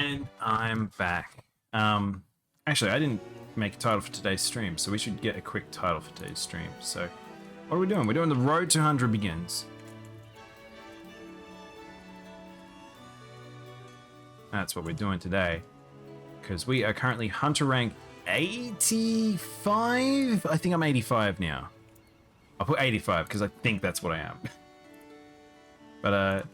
And I'm back. Actually, I didn't make a title for today's stream, so we should get a quick title for today's stream. So, what are we doing? We're doing The Road to 100 Begins. That's what we're doing today. Because we are currently Hunter rank 85? I think I'm 85 now. I'll put 85 because I think that's what I am. But,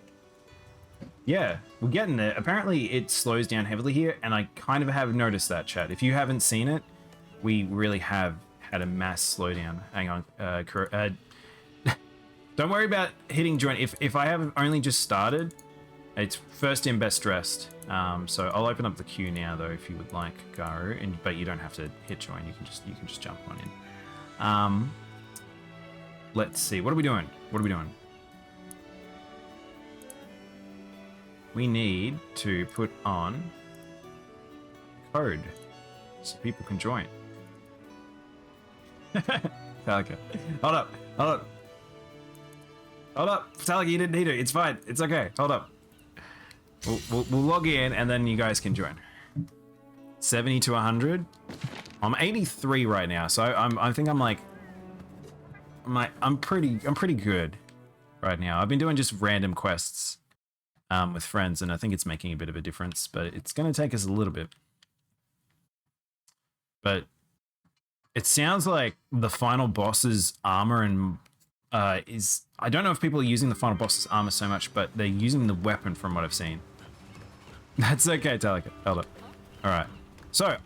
yeah, we're getting there. Apparently it slows down heavily here, and I kind of have noticed that, chat. If you haven't seen it, we really have had a mass slowdown. Hang on. Don't worry about hitting join. If I have only just started, it's first in, best dressed. So I'll open up the queue now, though, if you would like, Garu. But you don't have to hit join. You can just jump on in. Let's see. What are we doing? We need to put on code so people can join. Metallica. Hold up. Metallica, you didn't need it. It's fine. It's okay. Hold up. We'll log in and then you guys can join. 70 to 100. I'm 83 right now, so I think I'm pretty good right now. I've been doing just random quests with friends, and I think it's making a bit of a difference, but it's going to take us a little bit. But it sounds like the final boss's armor and is... I don't know if people are using the final boss's armor so much, but they're using the weapon from what I've seen. That's okay, Metallica. Hold up. Alright. So,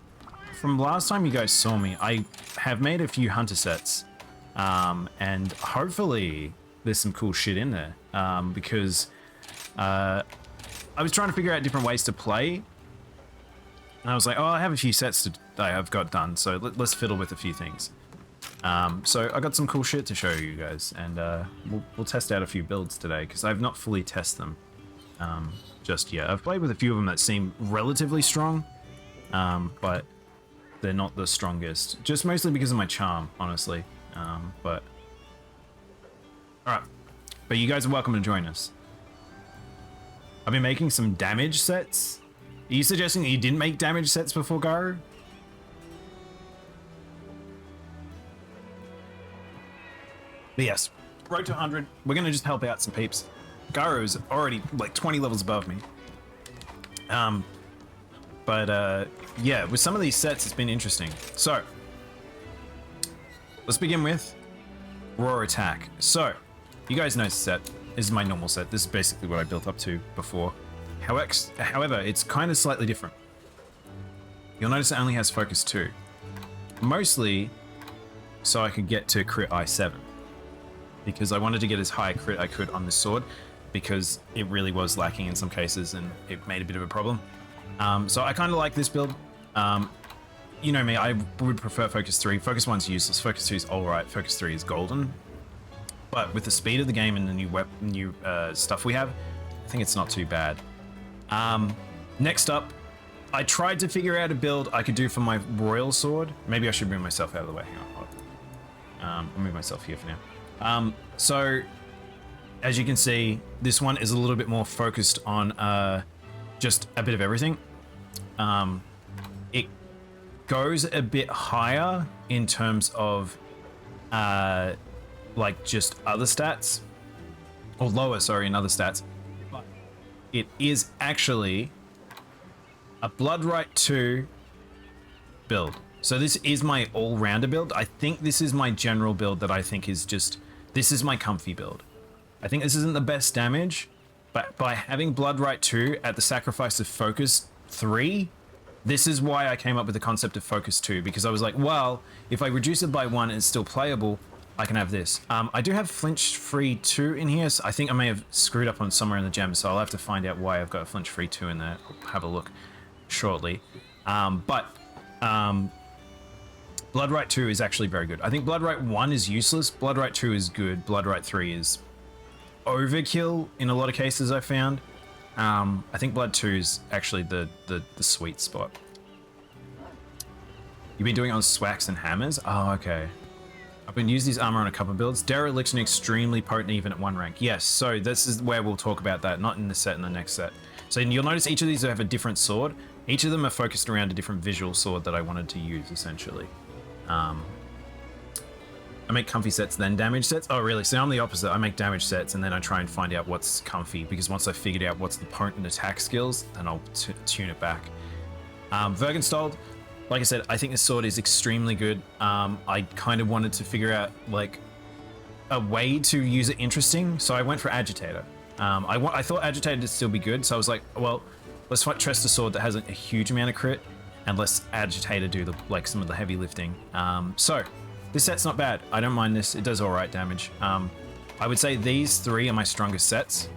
from last time you guys saw me, I have made a few hunter sets. And hopefully there's some cool shit in there. Because I was trying to figure out different ways to play. And I was like, oh, I have a few sets that I've got done, so let's fiddle with a few things. So I got some cool shit to show you guys, and we'll test out a few builds today, because I've not fully tested them just yet. I've played with a few of them that seem relatively strong, but they're not the strongest. Just mostly because of my charm, honestly. But alright. But you guys are welcome to join us. I've been making some damage sets. Are you suggesting that you didn't make damage sets before, Garu? But yes, road to 100. We're going to just help out some peeps. Garu is already like 20 levels above me. Yeah, with some of these sets, it's been interesting. So, let's begin with Raw Attack. So, you guys know this set. This is my normal set. This is basically what I built up to before. However, it's kind of slightly different. You'll notice it only has focus 2. Mostly so I could get to crit I7. Because I wanted to get as high a crit I could on this sword, because it really was lacking in some cases and it made a bit of a problem. So I kind of like this build. You know me, I would prefer focus 3. Focus 1's useless, focus 2 is alright, focus 3 is golden. But with the speed of the game and the new stuff we have, I think it's not too bad. Next up, I tried to figure out a build I could do for my royal sword. Maybe I should move myself out of the way. Hang on, hold on. I'll move myself here for now. So, as you can see, this one is a little bit more focused on just a bit of everything. It goes a bit higher in terms of like just other stats, or lower, sorry, in other stats. But it is actually a Blood Right 2 build. So this is my all-rounder build. I think this is my general build that I think is just... This is my comfy build. I think this isn't the best damage, but by having Blood Right 2 at the sacrifice of Focus 3, this is why I came up with the concept of Focus 2, because I was like, well, if I reduce it by 1 and it's still playable, I can have this. I do have Flinch Free 2 in here, so I think I may have screwed up on somewhere in the gem, so I'll have to find out why I've got a Flinch Free 2 in there. I'll have a look shortly. Blood Right 2 is actually very good. I think Blood Right 1 is useless, Blood Right 2 is good, Blood Right 3 is overkill in a lot of cases I found. I think Blood 2 is actually the sweet spot. You've been doing it on Swax and Hammers? Oh, okay. I've been using this armor on a couple of builds. Dereliction extremely potent even at 1 rank. Yes, so this is where we'll talk about that, not in this set, in the next set. So you'll notice each of these have a different sword. Each of them are focused around a different visual sword that I wanted to use, essentially. I make comfy sets, then damage sets. Oh, really? So I'm the opposite. I make damage sets, and then I try and find out what's comfy, because once I've figured out what's the potent attack skills, then I'll tune it back. Vergenstald, like I said, I think this sword is extremely good. I kind of wanted to figure out, like, a way to use it interesting, so I went for Agitator. I thought Agitator would still be good, so I was like, well, let's trust a sword that has a huge amount of crit, and let's Agitator do some of the heavy lifting. So this set's not bad. I don't mind this. It does all right damage. I would say these three are my strongest sets.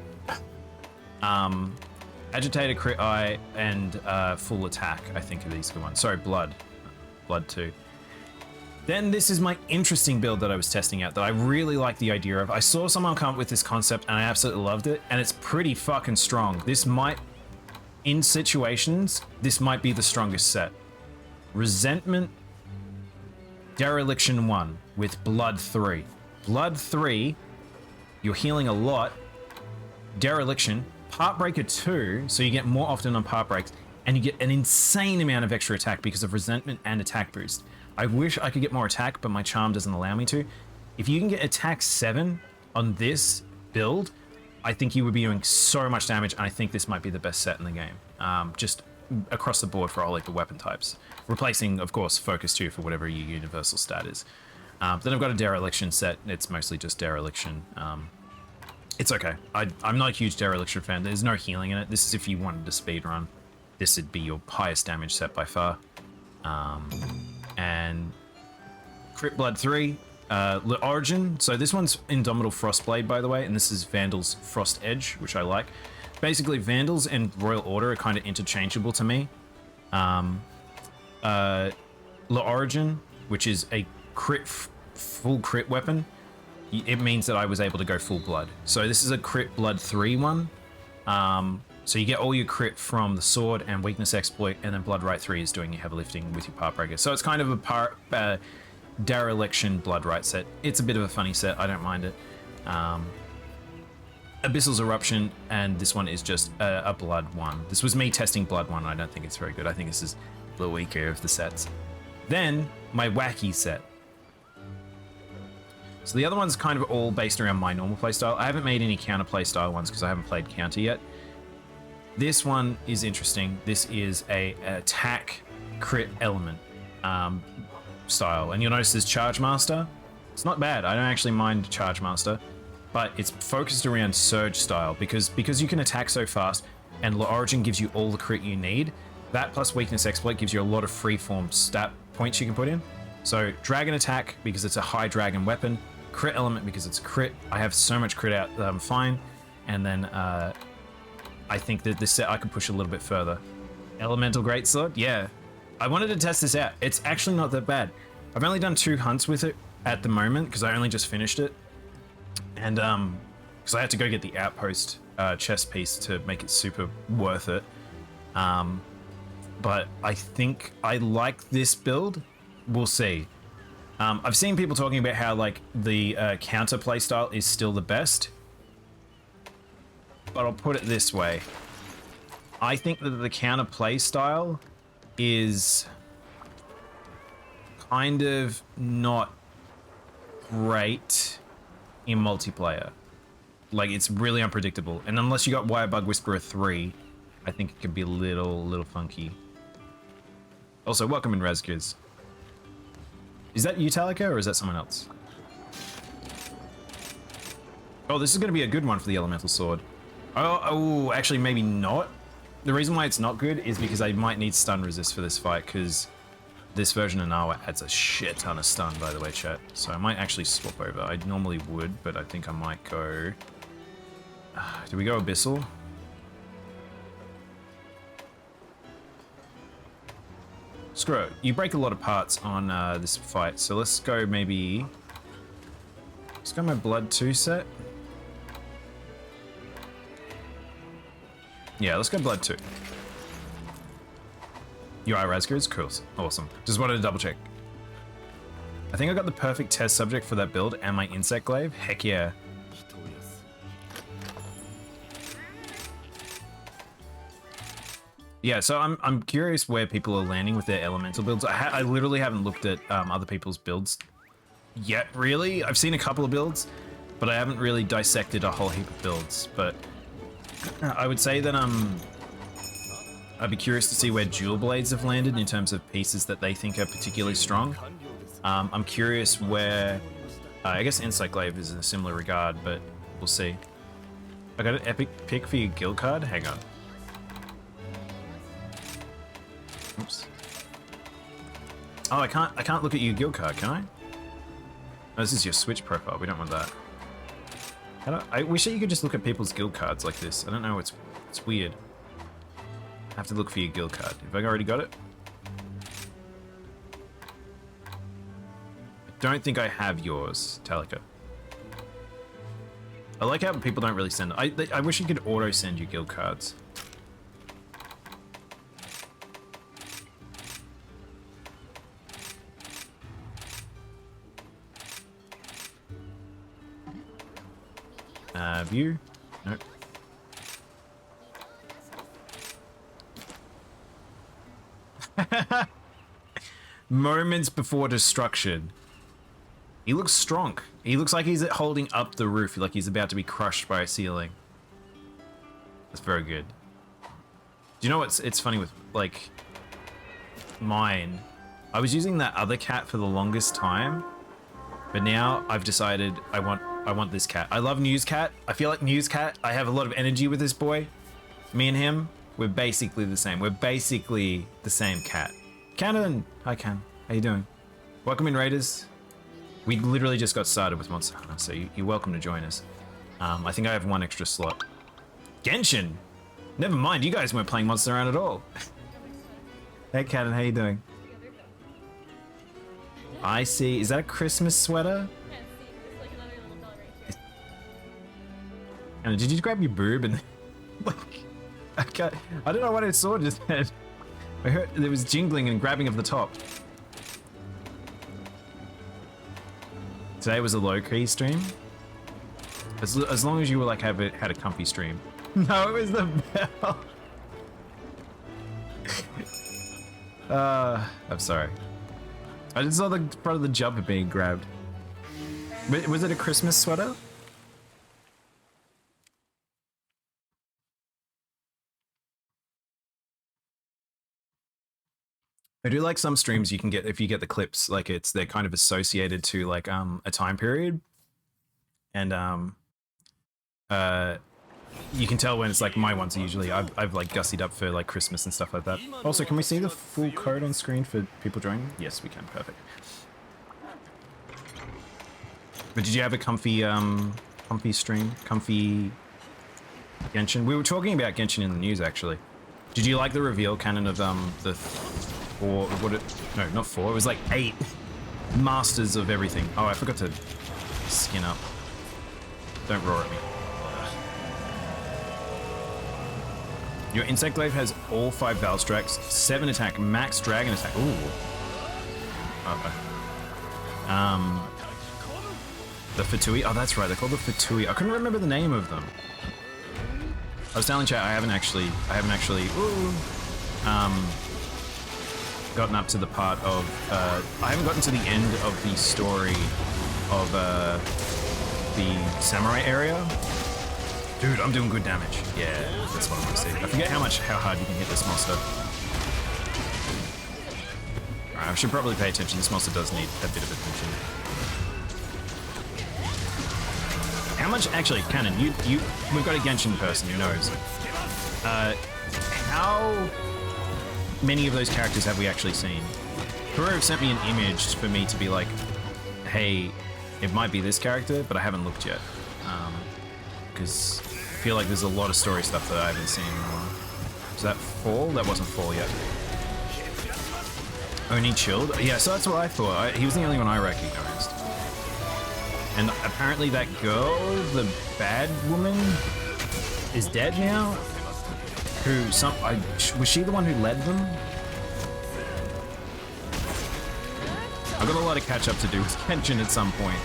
Agitator, Crit Eye, and Full Attack, I think, are these good ones. Sorry, Blood. Blood 2. Then this is my interesting build that I was testing out that I really like the idea of. I saw someone come up with this concept and I absolutely loved it, and it's pretty fucking strong. This might, in situations, this might be the strongest set. Resentment, Dereliction 1 with Blood 3. Blood 3, you're healing a lot. Dereliction, Heartbreaker 2, so you get more often on part breaks, and you get an insane amount of extra attack because of resentment and attack boost. I wish I could get more attack, but my charm doesn't allow me to. If you can get attack 7 on this build, I think you would be doing so much damage, and I think this might be the best set in the game. Just across the board for all like the weapon types. Replacing, of course, Focus 2 for whatever your universal stat is. Then I've got a Dereliction set. It's mostly just Dereliction. It's okay. I'm not a huge Dereliction fan. There's no healing in it. This is if you wanted to speedrun. This would be your highest damage set by far. And Crit Blood 3, Origin. So this one's Indomitable Frostblade, by the way, and this is Vandal's Frost Edge, which I like. Basically, Vandals and Royal Order are kind of interchangeable to me. Origin, which is a full crit weapon, it means that I was able to go full blood. So this is a Crit Blood 3 one. So you get all your crit from the sword and weakness exploit, and then Blood Right 3 is doing your heavy lifting with your part breaker. So it's kind of a Dereliction Blood Right set. It's a bit of a funny set. I don't mind it. Abyssal's Eruption, and this one is just a Blood 1. This was me testing Blood 1. I don't think it's very good. I think this is the weaker of the sets. Then my wacky set. So the other one's kind of all based around my normal playstyle. I haven't made any counter playstyle ones because I haven't played counter yet. This one is interesting. This is an attack crit element style, and you'll notice there's Charge Master. It's not bad. I don't actually mind Charge Master, but it's focused around Surge style because you can attack so fast, and Origin gives you all the crit you need. That plus Weakness Exploit gives you a lot of freeform stat points you can put in. So Dragon Attack because it's a high dragon weapon, Crit Element because it's crit. I have so much crit out that I'm fine, and then I think that this set I could push a little bit further. Elemental Greatsword, yeah. I wanted to test this out. It's actually not that bad. I've only done 2 hunts with it at the moment because I only just finished it, and because I had to go get the Outpost chest piece to make it super worth it. But I think I like this build. We'll see. I've seen people talking about how like the counter playstyle is still the best, but I'll put it this way. I think that the counter playstyle is kind of not great in multiplayer. Like, it's really unpredictable, and unless you got Wirebug Whisperer 3, I think it could be a little funky. Also, welcome in, Razkiz. Is that Utalica or is that someone else? Oh, this is going to be a good one for the Elemental Sword. Oh, actually, maybe not. The reason why it's not good is because I might need stun resist for this fight, because this version of Nawa adds a shit ton of stun, by the way, chat. So I might actually swap over. I normally would, but I think I might go... do we go Abyssal? Screw it. You break a lot of parts on this fight, so let's go maybe... Let's go my Blood 2 set. Yeah, let's go Blood 2. You are Razgers? Cool. Awesome. Just wanted to double check. I think I got the perfect test subject for that build and my Insect Glaive. Heck yeah. Yeah, so I'm curious where people are landing with their elemental builds. I literally haven't looked at other people's builds yet, really. I've seen a couple of builds, but I haven't really dissected a whole heap of builds. But I would say that I'd be curious to see where dual blades have landed in terms of pieces that they think are particularly strong. I'm curious where I guess Insight Glaive is in a similar regard, but we'll see. I got an epic pick for your guild card. Hang on. Oops. Oh, I can't look at your guild card, can I? Oh, this is your Switch profile. We don't want that. I wish that you could just look at people's guild cards like this. I don't know. It's weird. I have to look for your guild card. Have I already got it? I don't think I have yours, Talika. I like how people don't really send. I wish you could auto send you guild cards. View? Nope. Moments before destruction. He looks strong. He looks like he's holding up the roof, like he's about to be crushed by a ceiling. That's very good. Do you know what's it's funny with like mine? I was using that other cat for the longest time, but now I've decided I want this cat. I love Newscat. I feel like Newscat. I have a lot of energy with this boy. Me and him, we're basically the same. We're basically the same cat. Cannon! Hi, Can. How you doing? Welcome in, Raiders. We literally just got started with MonsterHunter, so you're welcome to join us. I think I have one extra slot. Genshin! Never mind, you guys weren't playing Monster Hunter at all. Hey, Cannon, how you doing? I see. Is that a Christmas sweater? And did you grab your boob and like I don't know what I saw just then. I heard there was jingling and grabbing of the top. Today was a low key stream. As long as you were like had a comfy stream. No, it was the bell. I'm sorry. I just saw the front of the jumper being grabbed. Was it a Christmas sweater? I do like some streams you can get if you get the clips, like they're kind of associated to like a time period, and you can tell when it's like my ones are usually I've like gussied up for like Christmas and stuff like that. Also, can we see the full code on screen for people joining? Yes, we can. Perfect. But did you have a comfy stream? Comfy Genshin? We were talking about Genshin in the news actually. Did you like the reveal canon of the four, no, not 4, it was like 8 masters of everything. Oh, I forgot to skin up. Don't roar at me. Your Insect Glaive has all 5 Val Strikes, 7 attack, max dragon attack. Ooh. Okay. The Fatui. Oh, that's right. They're called the Fatui. I couldn't remember the name of them. I was telling chat I haven't actually gotten up to the part of I haven't gotten to the end of the story of the samurai area. Dude, I'm doing good damage. Yeah, that's what I want to see. I forget how hard you can hit this monster. Alright, I should probably pay attention. This monster does need a bit of attention. How much, actually, Cannon, we've got a Genshin person who knows. How many of those characters have we actually seen? Kuro sent me an image for me to be like, hey, it might be this character, but I haven't looked yet. Because I feel like there's a lot of story stuff that I haven't seen. Is that Fall? That wasn't Fall yet. Only Chilled? Yeah, so that's what I thought. He was the only one I recognized. And apparently that girl, the bad woman, is dead now? Was she the one who led them? I've got a lot of catch up to do with Genshin at some point.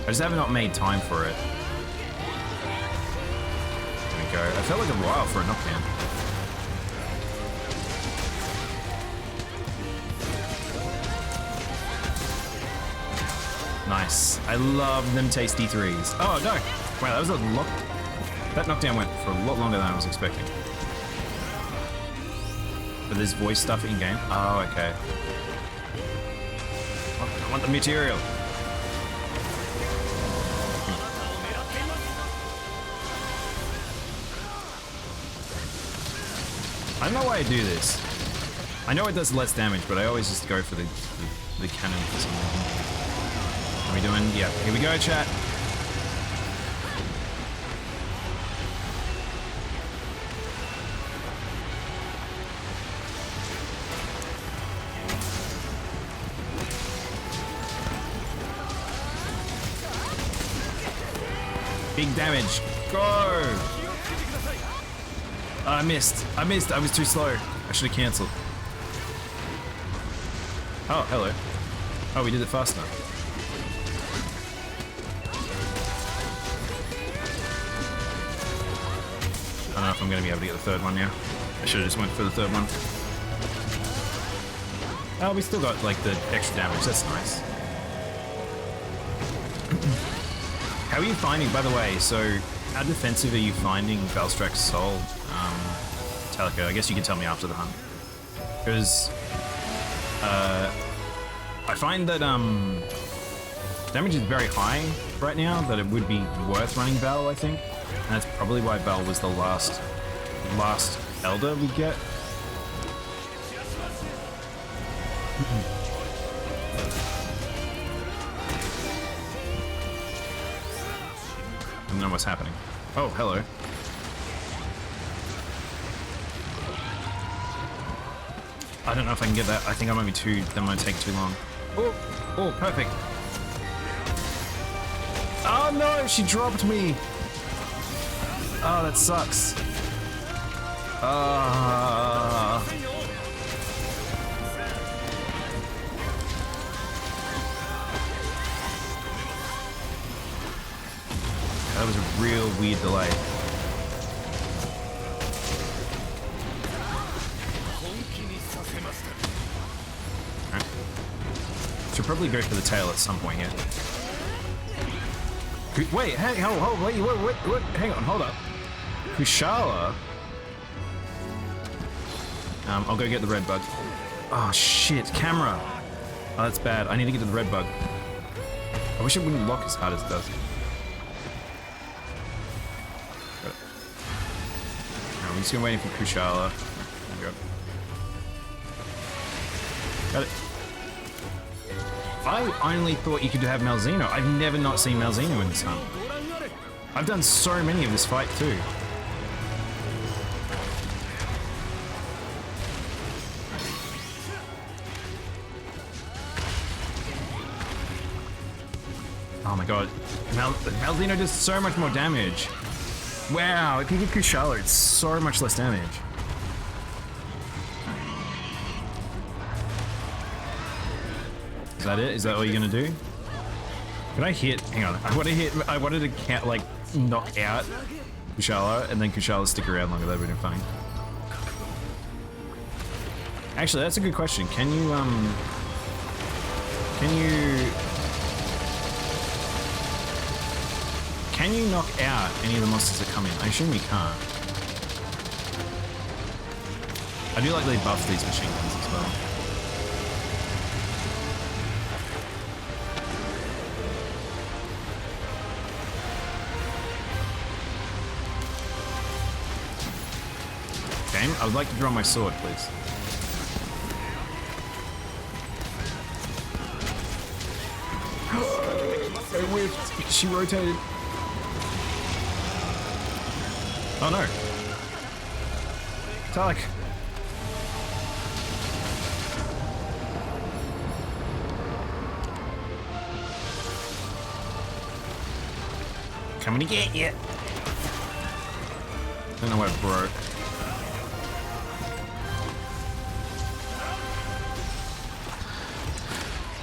I just have not made time for it. There we go. I felt like a while for a knockdown. Nice. I love them tasty threes. Oh, no. Wow, that was a lot. That knockdown went for a lot longer than I was expecting. But there's voice stuff in-game? Oh, okay. I want the material. I don't know why I do this. I know it does less damage, but I always just go for the cannon for some reason. What are we doing? Yeah, here we go, chat. Big damage. Go! I missed. I was too slow. I should have cancelled. Oh, hello. Oh, we did it faster. I don't know if I'm going to be able to get the third one now. I should have just went for the third one. Oh, we still got, like, the extra damage. That's nice. How are you finding, by the way, so how defensive are you finding Valstrak's Soul, Talico? I guess you can tell me after the hunt. Because I find that damage is very high right now, that it would be worth running Val, I think. And that's probably why Val was the last Elder we get. I don't know what's happening. Oh, hello. I don't know if I can get that. I think I might be that might take too long. Oh, perfect. Oh no, she dropped me. Oh, that sucks. That was a real weird delay. Right. Should probably go for the tail at some point here. Wait, hang on, hold up. Kushala. I'll go get the red bug. Oh shit, camera. Oh, that's bad. I need to get to the red bug. I wish it wouldn't lock as hard as it does. I'm just gonna wait for Kushala. There we go. Got it. I only thought you could have Malzeno. I've never not seen Malzeno in this hunt. I've done so many of this fight too. Oh my god. Malzeno does so much more damage. Wow, if you get Kushala, it's so much less damage. Is that it? Is that all you're gonna do? Can I hit? Hang on. I wanted to count, like, knock out Kushala and then Kushala stick around longer. That would have been funny. Actually, that's a good question. Can you knock out any of the monsters that come in? I assume we can't. I do like they buff these machine guns as well. Game, I would like to draw my sword, please. I whiffed. She rotated. Oh no. Talik. Coming to get you. Don't know where it broke.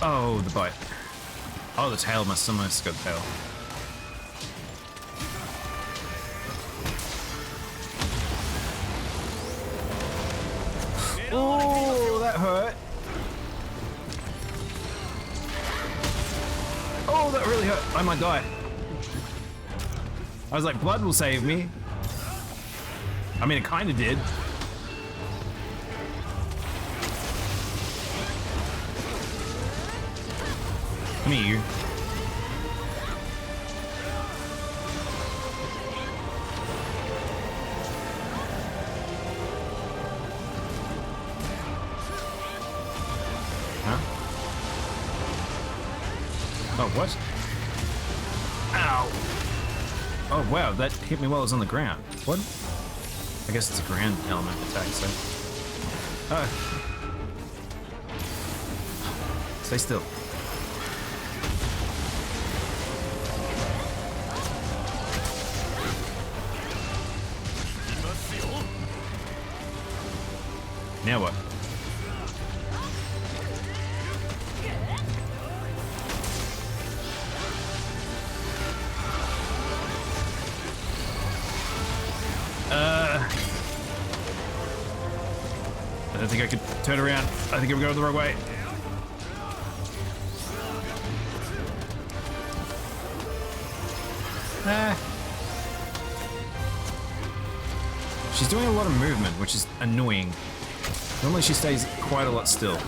Oh, the bite. Oh, the tail must almost got the tail. Oh, that hurt. Oh, Oh, that really hurt. I might die. I was like, blood will save me. I mean, it kind of did. Come here, you. Huh? Oh, what? Ow! Oh, wow, that hit me while I was on the ground. What? I guess it's a ground element attack, so... Oh. Stay still. Now what? I don't think I could turn around. I think I'm going the wrong way. She's doing a lot of movement, which is annoying. Normally she stays quite a lot still.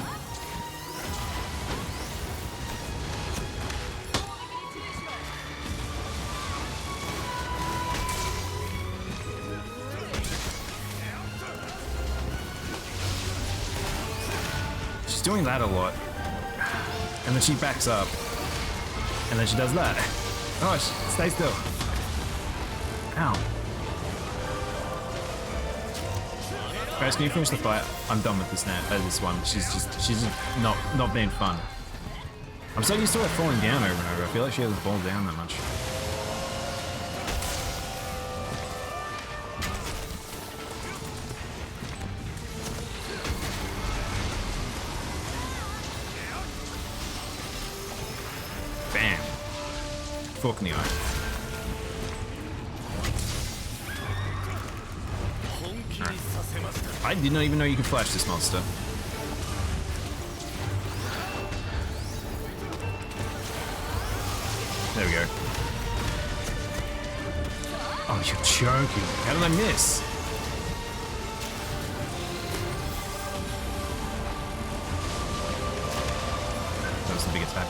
She's doing that a lot. And then she backs up. And then she does that. Oh, stay still. Ow. Guys, can you finish the fight? I'm done with this now. This one. She's just not being fun. I'm so used to her falling down over and over. I feel like she hasn't fallen down that much. Bam. Fork in the eye. I did not even know you could flash this monster. There we go. Oh, you're joking. How did I miss? That was the big attack.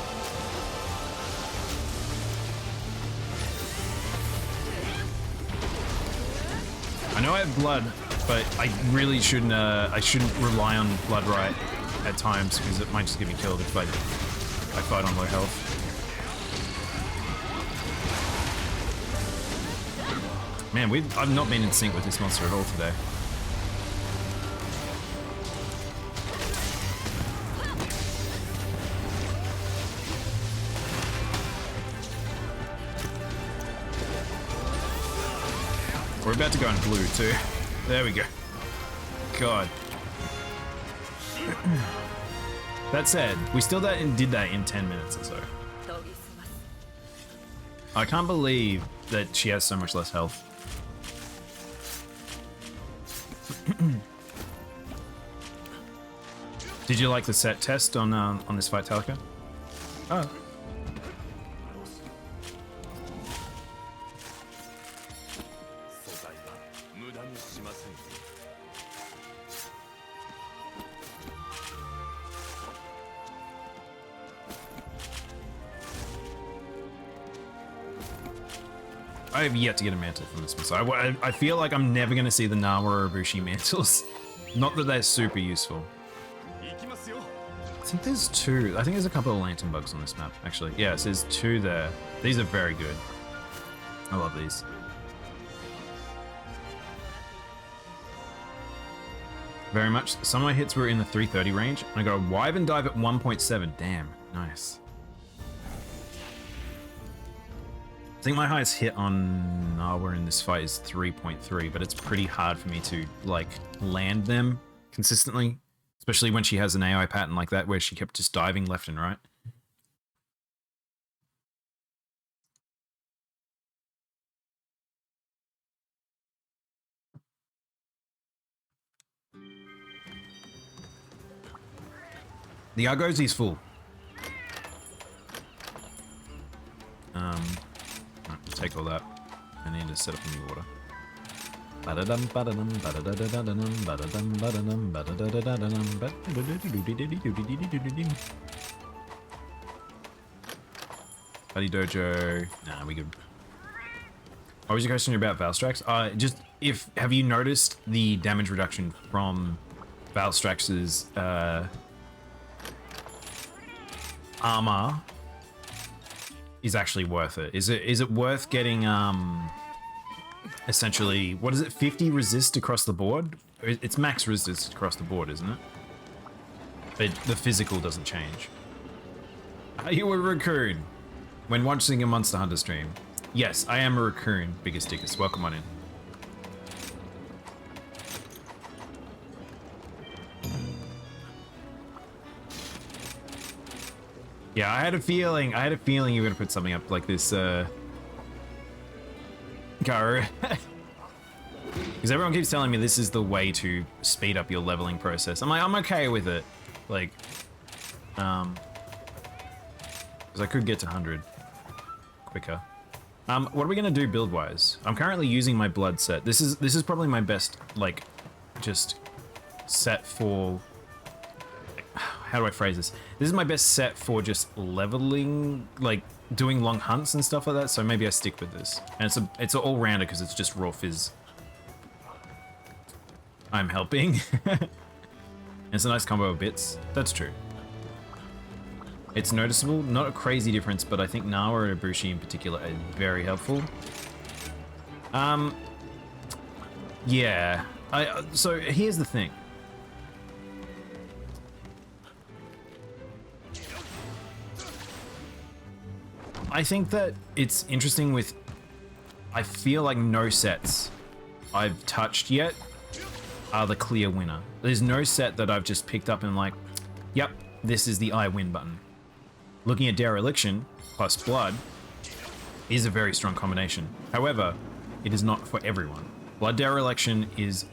I know I have blood, but I really shouldn't. I shouldn't rely on blood right at times because it might just get me killed if I fight on low health. Man, I've not been in sync with this monster at all today. We're about to go in blue too. There we go. God. That said, we still did that in 10 minutes or so. I can't believe that she has so much less health. Did you like the set test on this fight, Talika? Oh. I have yet to get a mantle from this one, so I feel like I'm never going to see the Nawa or Ibushi mantles. Not that they're super useful. I think there's two. I think there's a couple of lantern bugs on this map, actually. Yes, there's two there. These are very good. I love these. Very much. Some of my hits were in the 330 range, and I got a Wyvern dive at 1.7. Damn, nice. I think my highest hit on Nawa in this fight is 3.3, but it's pretty hard for me to, like, land them consistently. Especially when she has an AI pattern like that where she kept just diving left and right. The Argosi's full. Take all that. I need to set up a new order. Buddy Dojo. Nah, we good. What was your question about Valstrax? Have you noticed the damage reduction from Valstrax's armor is actually worth it? Is it worth getting essentially, what is it, 50 resist across the board? It's max resist across the board, isn't it? But the physical doesn't change. Are you a raccoon? When watching a Monster Hunter stream. Yes, I am a raccoon, biggest dickest. Welcome on in. Yeah, I had a feeling you were gonna put something up like this, Garu. Because everyone keeps telling me this is the way to speed up your leveling process. I'm like, I'm okay with it. Like, because I could get to 100 quicker. What are we gonna do build-wise? I'm currently using my blood set. This is probably my best, like, just set for. How do I phrase this? This is my best set for just leveling, like doing long hunts and stuff like that. So maybe I stick with this. And it's an all-rounder because it's just raw fizz. I'm helping. It's a nice combo of bits. That's true. It's noticeable, not a crazy difference, but I think Nawa and Ibushi in particular are very helpful. Yeah. So here's the thing. I think that it's interesting with, I feel like no sets I've touched yet are the clear winner. There's no set that I've just picked up and like, yep, this is the I win button. Looking at Dereliction plus Blood is a very strong combination. However, it is not for everyone. Blood Dereliction is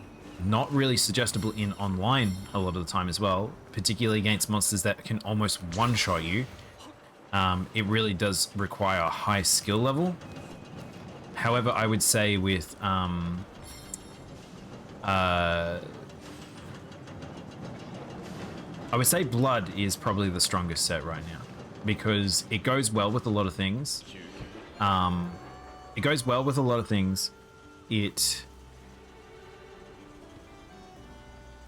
not really suggestible in online a lot of the time as well, particularly against monsters that can almost one-shot you. It really does require a high skill level. However, I would say with I would say Blood is probably the strongest set right now because it goes well with a lot of things. It goes well with a lot of things. It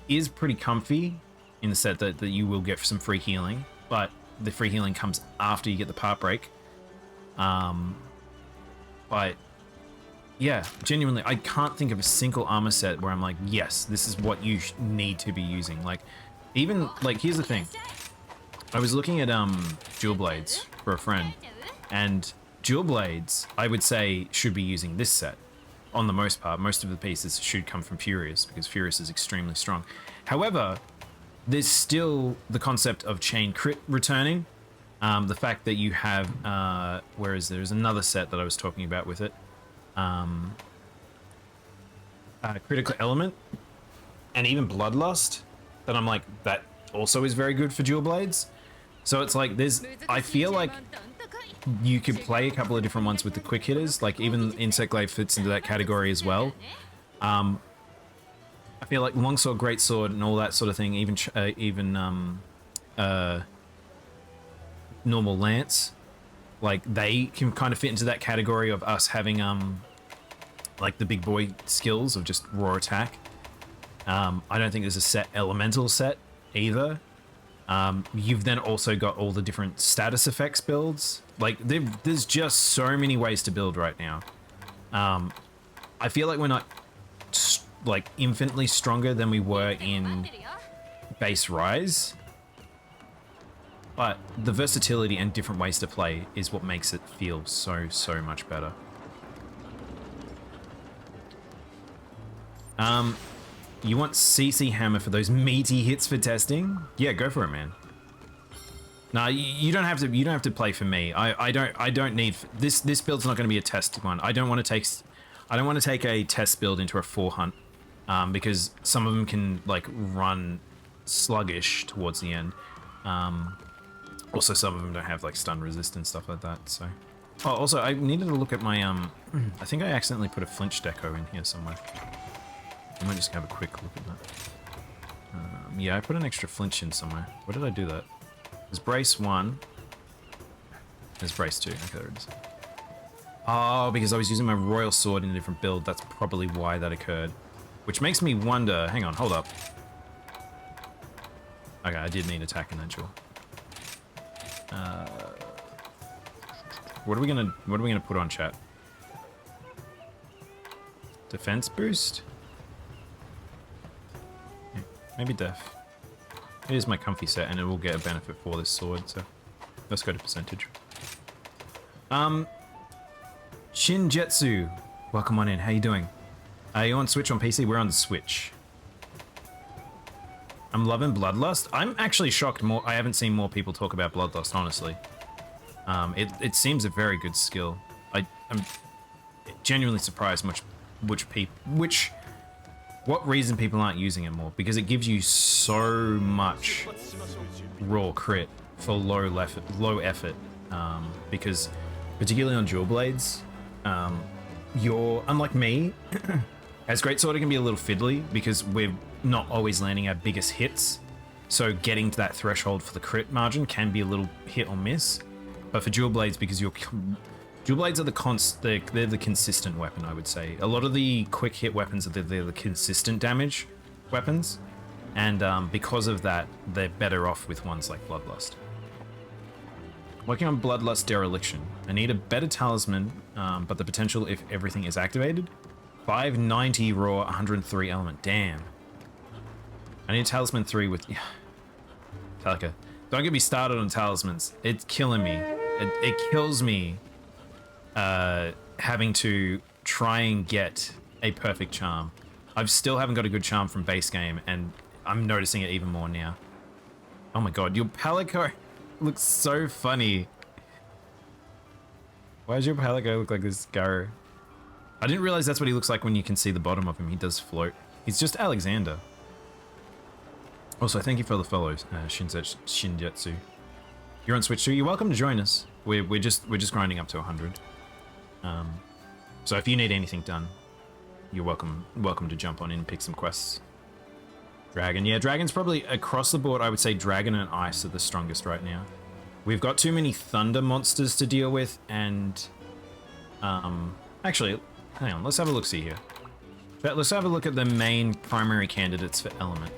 is pretty comfy in the set that you will get some free healing, but the free healing comes after you get the part break. But yeah, genuinely, I can't think of a single armor set where I'm like, yes, this is what you need to be using. Like, even, like, here's the thing. I was looking at dual blades for a friend, and dual blades, I would say, should be using this set. On the most part, most of the pieces should come from Furious, because Furious is extremely strong. However, there's still the concept of chain crit returning. The fact that you have, there's another set that I was talking about with it. Critical Element, and even Bloodlust, that I'm like, that also is very good for dual blades. So it's like, I feel like you could play a couple of different ones with the quick hitters, like even Insect Glaive fits into that category as well. I feel like Longsword, Greatsword, and all that sort of thing, even normal Lance, like they can kind of fit into that category of us having like the big boy skills of just raw attack. I don't think there's a set elemental set either. You've then also got all the different status effects builds. Like there's just so many ways to build right now. I feel like we're not like infinitely stronger than we were in base Rise, but the versatility and different ways to play is what makes it feel so much better. You want CC Hammer for those meaty hits for testing? Yeah, go for it, man. No, you don't have to play for me. I don't need this build's not going to be a test one. I don't want to take a test build into a 4 hunt. Because some of them can like run sluggish towards the end. Also, some of them don't have like stun resist and stuff like that. So Oh, also, I needed to look at my, I think I accidentally put a flinch deco in here somewhere. I might just have a quick look at that. Yeah, I put an extra flinch in somewhere. Where did I do that? There's brace 1. There's brace 2. Okay, there it is. Oh, because I was using my royal sword in a different build. That's probably why that occurred. Which makes me wonder... Hang on, hold up. Okay, I did need attack in that duel. What are we gonna put on, chat? Defense boost? Yeah, maybe def. It is my comfy set, and it will get a benefit for this sword, so let's go to percentage. Shinjetsu, welcome on in. How you doing? Are you on Switch on PC? We're on the Switch. I'm loving Bloodlust. I'm actually shocked I haven't seen more people talk about Bloodlust, honestly. It seems a very good skill. I'm genuinely surprised what reason people aren't using it more, because it gives you so much raw crit for low effort. Because particularly on dual blades, you're unlike me. As greatsword, it can be a little fiddly because we're not always landing our biggest hits. So getting to that threshold for the crit margin can be a little hit or miss. But for dual blades, because dual blades are they're the consistent weapon, I would say. A lot of the quick hit weapons they're the consistent damage weapons, and because of that, they're better off with ones like Bloodlust. Working on Bloodlust Dereliction. I need a better talisman, but the potential if everything is activated. 590 raw, 103 element. Damn. I need talisman 3 with... Yeah. Talika. Don't get me started on talismans. It's killing me. It kills me having to try and get a perfect charm. I still haven't got a good charm from base game, and I'm noticing it even more now. Oh my god, your Palico looks so funny. Why does your Palico look like this Garo? I didn't realize that's what he looks like when you can see the bottom of him. He does float. He's just Alexander. Also, thank you for the follows, Shinjetsu. You're on Switch too. You're welcome to join us. We're just grinding up to 100. So if you need anything done, you're welcome to jump on in and pick some quests. Dragon, yeah, Dragon's probably across the board. I would say Dragon and Ice are the strongest right now. We've got too many Thunder monsters to deal with, and actually, hang on. Let's have a look-see here. Let's have a look at the main primary candidates for Element.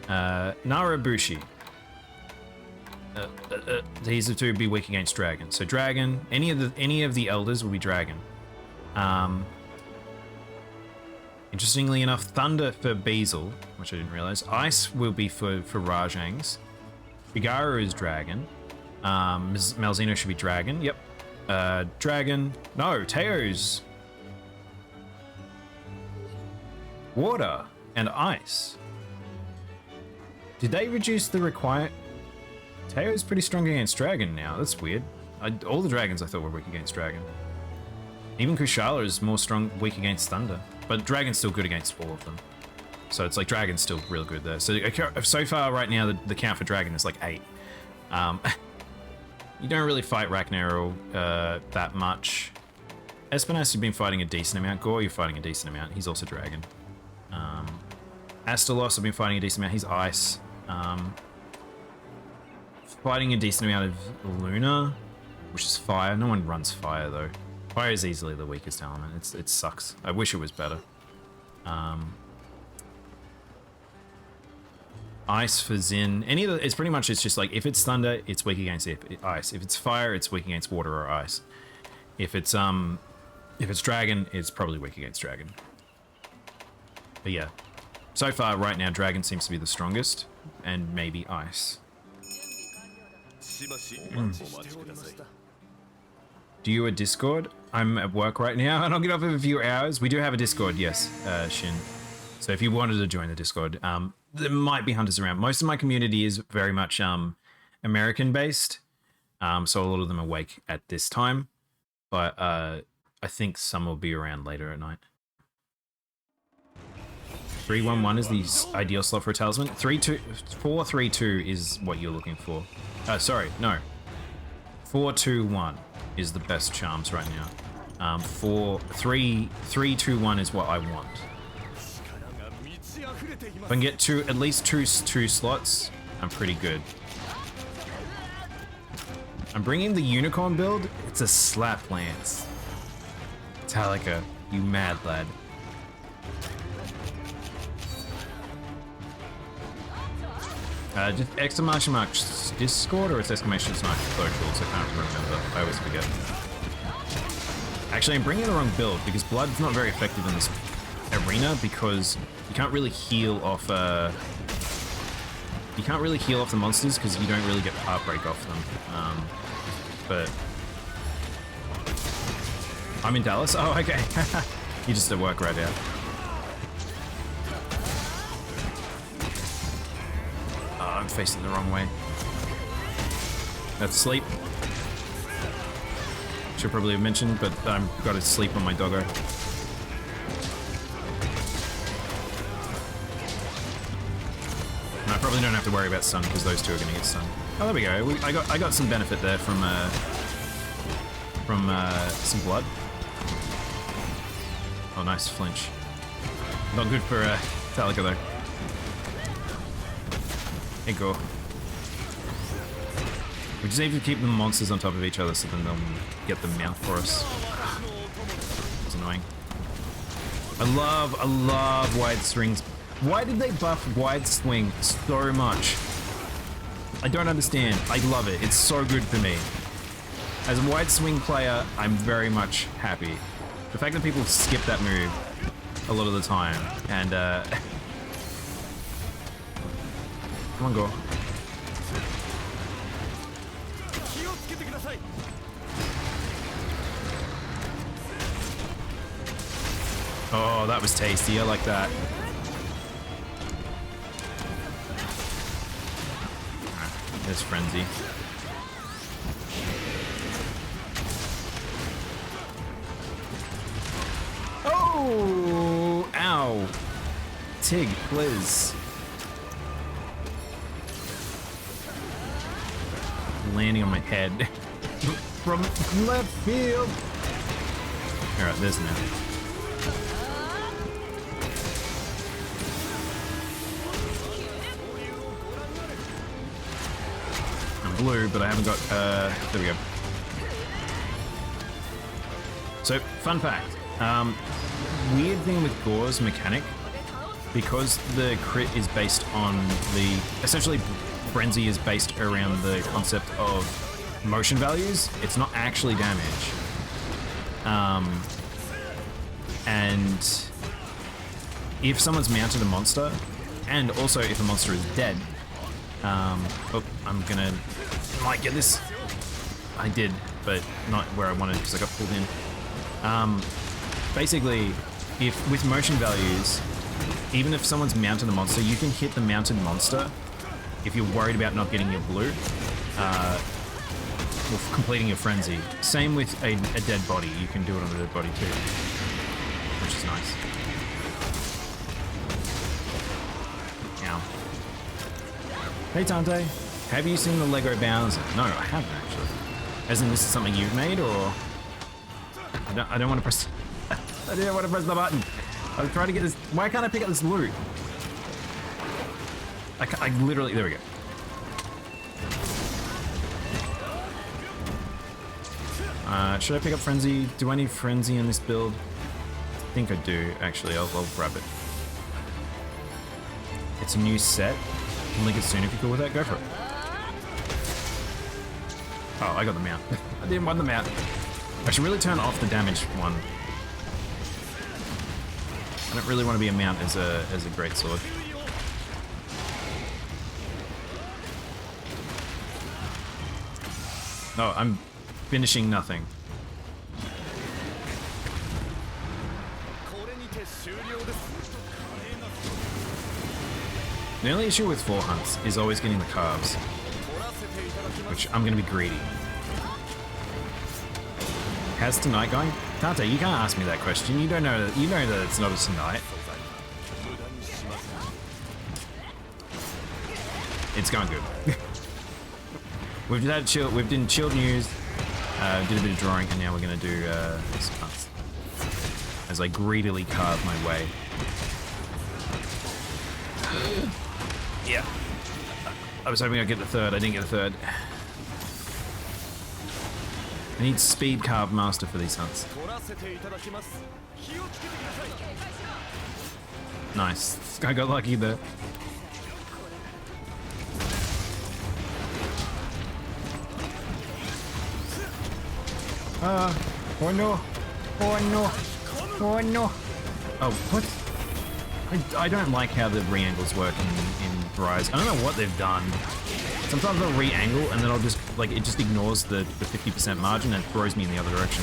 Narabushi. These are two would be weak against Dragon. So Dragon, any of the elders will be Dragon. Interestingly enough, Thunder for Beazle, which I didn't realize. Ice will be for Rajangs. Bigaru is Dragon. Malzeno should be Dragon. Yep. Dragon. No, Teo's Water and Ice. Did they reduce the require? Teo's pretty strong against Dragon now. That's weird. All the dragons I thought were weak against Dragon. Even Kushala is weak against Thunder. But Dragon's still good against all of them. So it's like Dragon's still real good there. So far right now, the count for Dragon is like 8. You don't really fight Ragnaral that much. Espinas, you've been fighting a decent amount. Gore, you're fighting a decent amount. He's also Dragon. Astalos, I've been fighting a decent amount. He's Ice. Fighting a decent amount of Luna, which is Fire. No one runs Fire though. Fire is easily the weakest element. It sucks. I wish it was better. Ice for Zin. It's pretty much, it's just like, if it's Thunder, it's weak against Ice. If it's Fire, it's weak against Water or Ice. If it's Dragon, it's probably weak against Dragon. But yeah. So far, right now, Dragon seems to be the strongest, and maybe Ice. Do you a Discord? I'm at work right now, and I'll get off in a few hours. We do have a Discord, yes, Shin. So if you wanted to join the Discord, there might be hunters around. Most of my community is very much American-based, so a lot of them are awake at this time. But I think some will be around later at night. 311 is the ideal slot for a talisman. 432 is what you're looking for. Sorry, no. 4-2-1 is the best charms right now. 3-2-1 is what I want. If I can get at least two slots, I'm pretty good. I'm bringing the unicorn build. It's a slap lance. Metallica, you mad lad. Just exclamation mark Discord or it's exclamation mark socials. I can't remember. I always forget. Actually, I'm bringing the wrong build because blood's not very effective in this arena because you can't really heal off. You can't really heal off the monsters because you don't really get heartbreak off them. But I'm in Dallas. Oh, okay. You just at work right now. I'm facing the wrong way. That's sleep. Should probably have mentioned, but I've got to sleep on my doggo. And I probably don't have to worry about sun because those two are going to get sun. Oh, there we go. I got some benefit there from some blood. Oh, nice flinch. Not good for Metallica though. Hey, go. We just need to keep the monsters on top of each other so then they'll get the mount for us. It's annoying. I love wide swings. Why did they buff wide swing so much? I don't understand. I love it. It's so good for me. As a wide swing player, I'm very much happy. The fact that people skip that move a lot of the time and come on, go. Oh, that was tasty. I like that. There's Frenzy. Oh! Ow! Tig, please. Landing on my head from left field. All right, there's now. I'm blue, but I haven't got. There we go. So, fun fact. Weird thing with Gore's mechanic, because the crit is based on the essentially. Frenzy is based around the concept of motion values. It's not actually damage. And if someone's mounted a monster, and also if a monster is dead, oh, I'm gonna might get this. I did, but not where I wanted because I got pulled in. Basically, if with motion values, even if someone's mounted a monster, you can hit the mounted monster if you're worried about not getting your blue, or completing your frenzy. Same with a dead body. You can do it on a dead body too, which is nice. Ow. Hey Tante, have you seen the Lego Bowser? No, I haven't actually. As in, this is something you've made, or I don't want to press. I didn't want to press the button. I was trying to get this. Why can't I pick up this loot? I literally, there we go. Should I pick up Frenzy? Do I need Frenzy in this build? I think I do, actually. I'll grab it. It's a new set. I'll link it soon if you're cool with that. Go for it. Oh, I got the mount. I didn't want the mount. I should really turn off the damage one. I don't really want to be a mount as a great sword. Oh, I'm finishing nothing. The only issue with 4 hunts is always getting the calves, which I'm going to be greedy. How's tonight going? Tante, you can't ask me that question. You don't know that. You know that it's not a tonight. It's going good. We've done chilled news. Did a bit of drawing, and now we're gonna do this as I greedily carve my way. Yeah. I was hoping I'd get the third. I didn't get the third. I need speed carve master for these hunts. Nice. I got lucky there. Oh no. Oh no. Oh no. Oh, what? I don't like how the re-angles work in Rise. I don't know what they've done. Sometimes I'll re-angle and then I'll just, like, it just ignores the 50% margin and throws me in the other direction.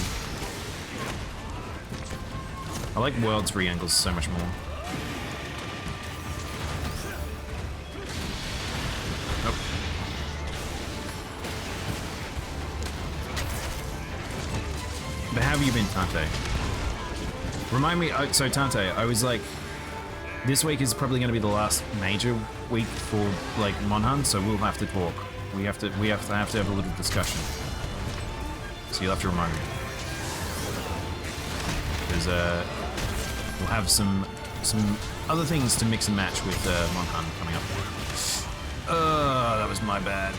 I like World's re-angles so much more. Nope. But how have you been, Tante? Remind me, so Tante, I was like, this week is probably going to be the last major week for like MonHun, so we'll have to talk. We have to have a little discussion. So you'll have to remind me, because we'll have some other things to mix and match with MonHun coming up. That was my bad.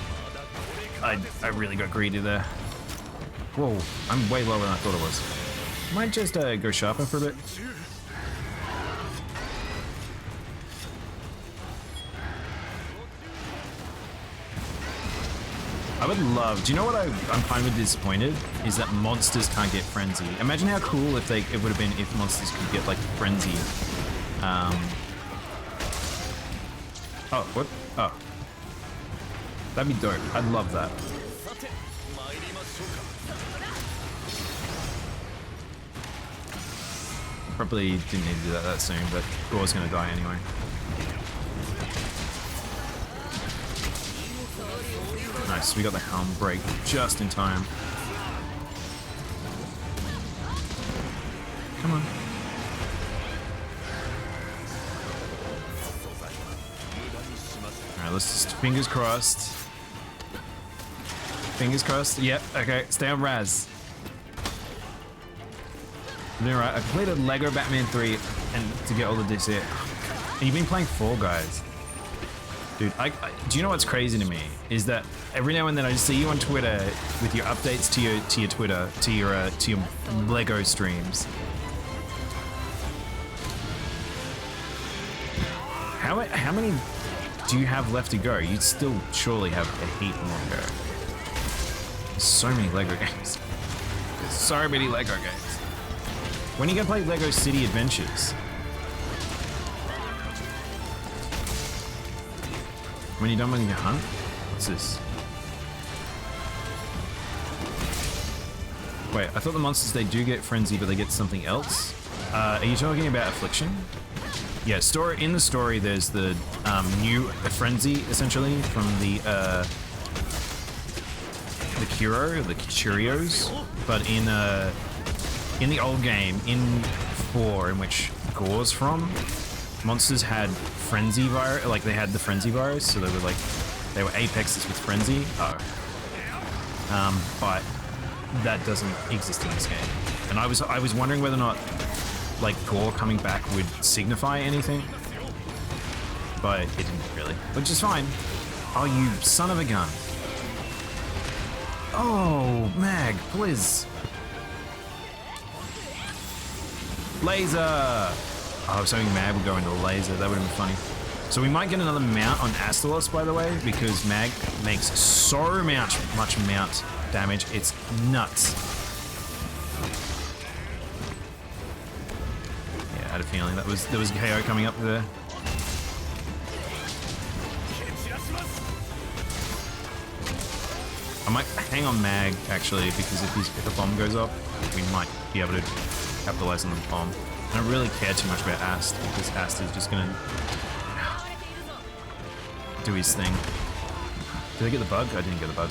I really got greedy there. Whoa, I'm way lower than I thought it was. Might just go sharper for a bit. I would love, do you know what I'm kind of disappointed? Is that monsters can't get Frenzy. Imagine how cool if it would have been if monsters could get like Frenzy. Oh, what? Oh. That'd be dope. I'd love that. Probably didn't need to do that soon, but Gore's gonna die anyway. Nice, we got the helm break just in time. Come on. Alright, let's just, fingers crossed. Fingers crossed, yep, okay, stay on Raz. I'm doing right, I completed Lego Batman 3 and to get all the DC. And you've been playing Fall Guys. Dude, do you know what's crazy to me? Is that every now and then I just see you on Twitter with your updates to your Twitter, to your Lego streams. How many do you have left to go? You still surely have a heap more to go. There's so many Lego games. There's so many Lego games. When are you gonna play Lego City Adventures? When you're done with your hunt? What's this? Wait, I thought the monsters, they do get Frenzy, but they get something else? Are you talking about Affliction? Yeah, in the story, there's the new Frenzy, essentially, from the Curios, but in the old game, in 4, in which Gore's from, monsters had Frenzy virus, like they had the Frenzy virus, so they were apexes with Frenzy. But that doesn't exist in this game. And I was wondering whether or not like Gore coming back would signify anything, but it didn't really, which is fine. Oh, you son of a gun! Oh, Mag, please. Laser! Oh, I was hoping Mag would go into a laser. That would have been funny. So we might get another mount on Astalos, by the way, because Mag makes so much mount damage. It's nuts. Yeah, I had a feeling there was a KO coming up there. I might hang on Mag, actually, because if the bomb goes off, we might be able to capitalize on the bomb. I don't really care too much about Ast, because Ast is just gonna do his thing. Did I get the bug? I didn't get the bug.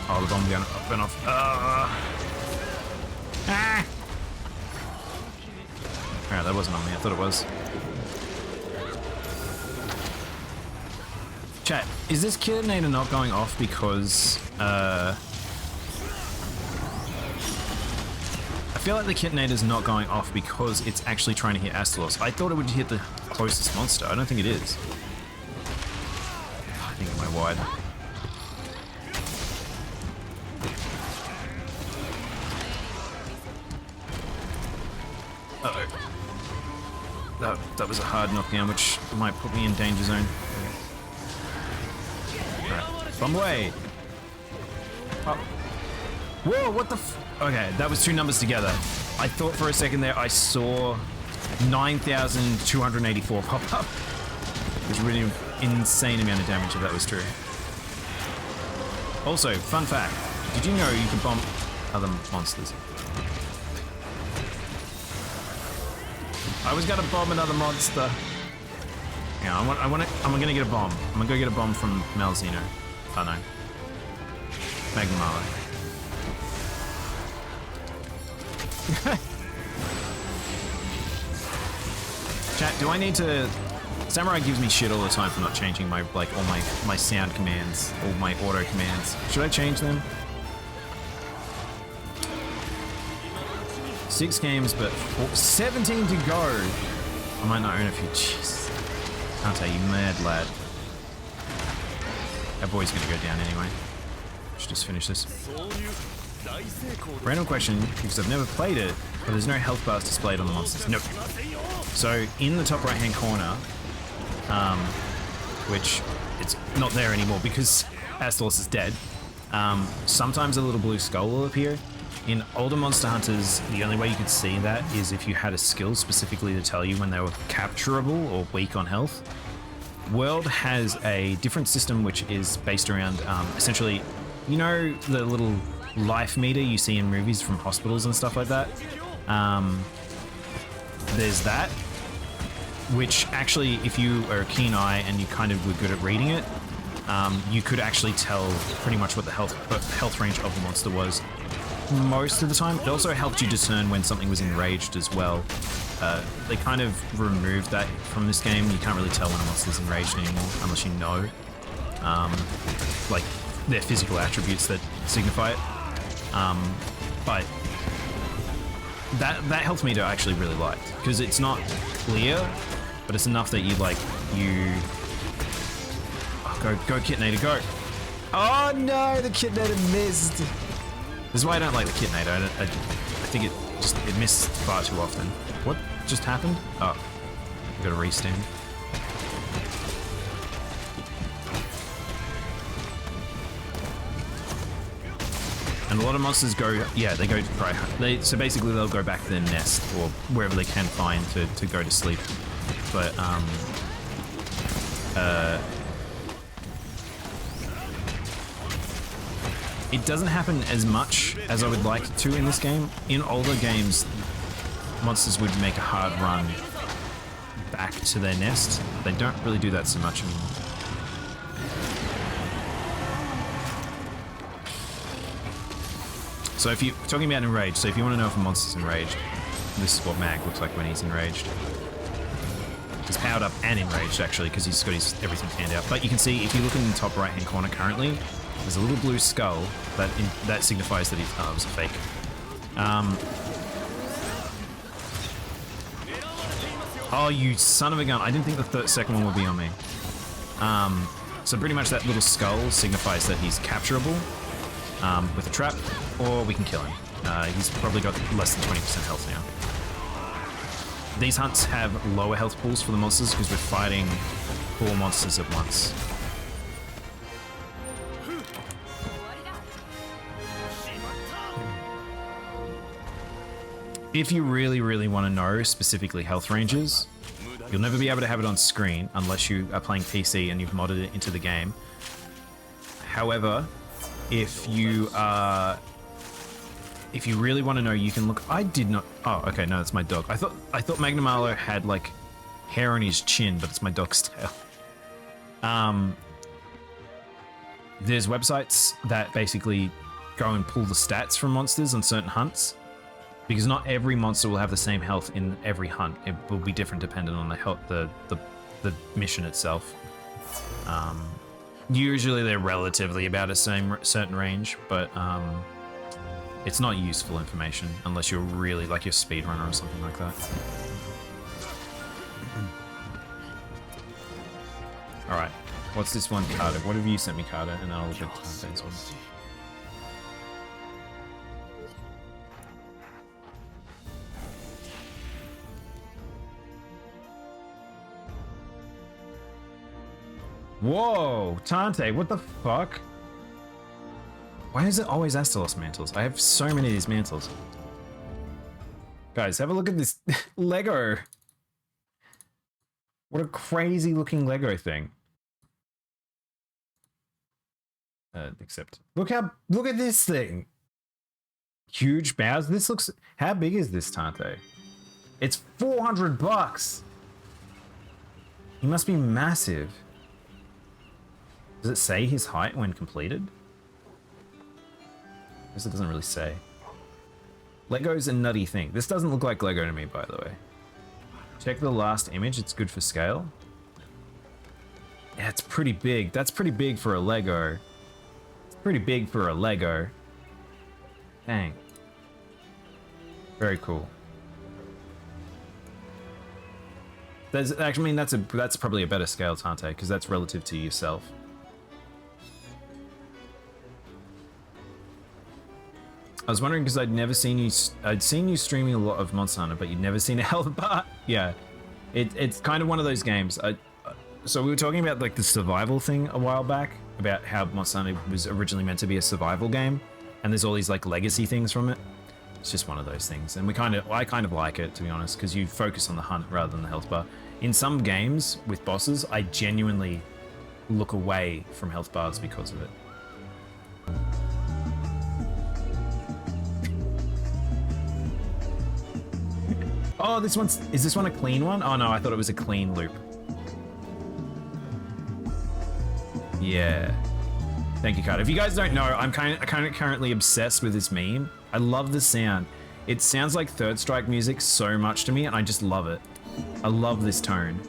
Oh, the bomb went off. Alright, that wasn't on me. I thought it was. Chat, is this Kitinator not going off because, I feel like the Kitinator's not going off because it's actually trying to hit Astalos. I thought it would hit the closest monster. I don't think it is. I think am I wide? Uh-oh. That was a hard knockdown, which might put me in danger zone. Alright, bomb away! Oh. Whoa, what the f— okay, that was two numbers together. I thought for a second there I saw 9,284 pop up, which would be an insane amount of damage if that was true. Also, fun fact, did you know you can bomb other monsters? I was gonna bomb another monster. Yeah, I'm gonna get a bomb. I'm gonna go get a bomb from Malzeno. Oh no. Magmar. Chat, do I need to— Samurai gives me shit all the time for not changing my, like, all my sound commands, all my auto commands. Should I change them? 6 games, but 17 to go. I might not own a few. Jeez. Can't tell you, mad lad. That boy's gonna go down anyway. Should just finish this. Random question, because I've never played it, but there's no health bars displayed on the monsters. Nope. So in the top right hand corner, which it's not there anymore because Astalos is dead, sometimes a little blue skull will appear. In older Monster Hunters, the only way you could see that is if you had a skill specifically to tell you when they were capturable or weak on health. World has a different system which is based around, essentially, you know the little life meter you see in movies from hospitals and stuff like that? There's that, which actually, if you are a keen eye and you kind of were good at reading it, you could actually tell pretty much what the health range of the monster was. Most of the time. It also helped you discern when something was enraged as well. They kind of removed that from this game. You can't really tell when a monster's enraged anymore unless you know, like, their physical attributes that signify it. But that health meter I actually really liked because it's not clear, but it's enough that you go Kitinator, go! Oh no, the Kitinator missed. This is why I don't like the Kitinator. I think it missed far too often. What just happened? Oh, I gotta restand. And a lot of monsters go, yeah, they go to cry. So basically they'll go back to their nest or wherever they can find to go to sleep. But it doesn't happen as much as I would like it to in this game. In older games, monsters would make a hard run back to their nest. They don't really do that so much anymore. So if you're talking about enraged, so if you want to know if a monster's enraged, this is what Mag looks like when he's enraged. He's powered up and enraged actually because he's got his everything panned out. But you can see if you look in the top right hand corner currently, there's a little blue skull that signifies that it was a fake. Oh, you son of a gun. I didn't think the second one would be on me. So pretty much that little skull signifies that he's capturable with a trap, or we can kill him. He's probably got less than 20% health now. These hunts have lower health pools for the monsters because we're fighting 4 monsters at once. If you really, really want to know specifically health ranges, you'll never be able to have it on screen unless you are playing PC and you've modded it into the game. However, if you really want to know, you can look. I did not. Oh, okay, no, that's my dog. I thought Magnamalo had like hair on his chin, but it's my dog's tail. There's websites that basically go and pull the stats from monsters on certain hunts. Because not every monster will have the same health in every hunt. It will be different depending on the health, the mission itself. Usually they're relatively about a certain range, but it's not useful information unless you're really like your speedrunner or something like that. All right, what's this one, Carter? What have you sent me, Carter? And then I'll look at Tante's one. Whoa, Tante, what the fuck? Why is it always Astalos mantles? I have so many of these mantles. Guys, have a look at this Lego. What a crazy looking Lego thing. Except, look at this thing. Huge bows. This looks, how big is this Tante? It's 400 bucks. He must be massive. Does it say his height when completed? I guess it doesn't really say. Lego's a nutty thing. This doesn't look like Lego to me, by the way. Check the last image, it's good for scale. Yeah, it's pretty big. That's pretty big for a Lego. It's pretty big for a Lego. Dang. Very cool. That's, actually, I mean, that's probably a better scale, Tante, because that's relative to yourself. I was wondering because I'd seen you streaming a lot of Monster Hunter, but you'd never seen a health bar. Yeah, it's kind of one of those games. So we were talking about like the survival thing a while back, about how Monster Hunter was originally meant to be a survival game, and there's all these like legacy things from it. It's just one of those things, and I kind of like it, to be honest, because you focus on the hunt rather than the health bar. In some games with bosses, I genuinely look away from health bars because of it. Oh, is this one a clean one? Oh no, I thought it was a clean loop. Yeah. Thank you, Carter. If you guys don't know, I'm kind of currently obsessed with this meme. I love the sound. It sounds like Third Strike music so much to me, and I just love it. I love this tone.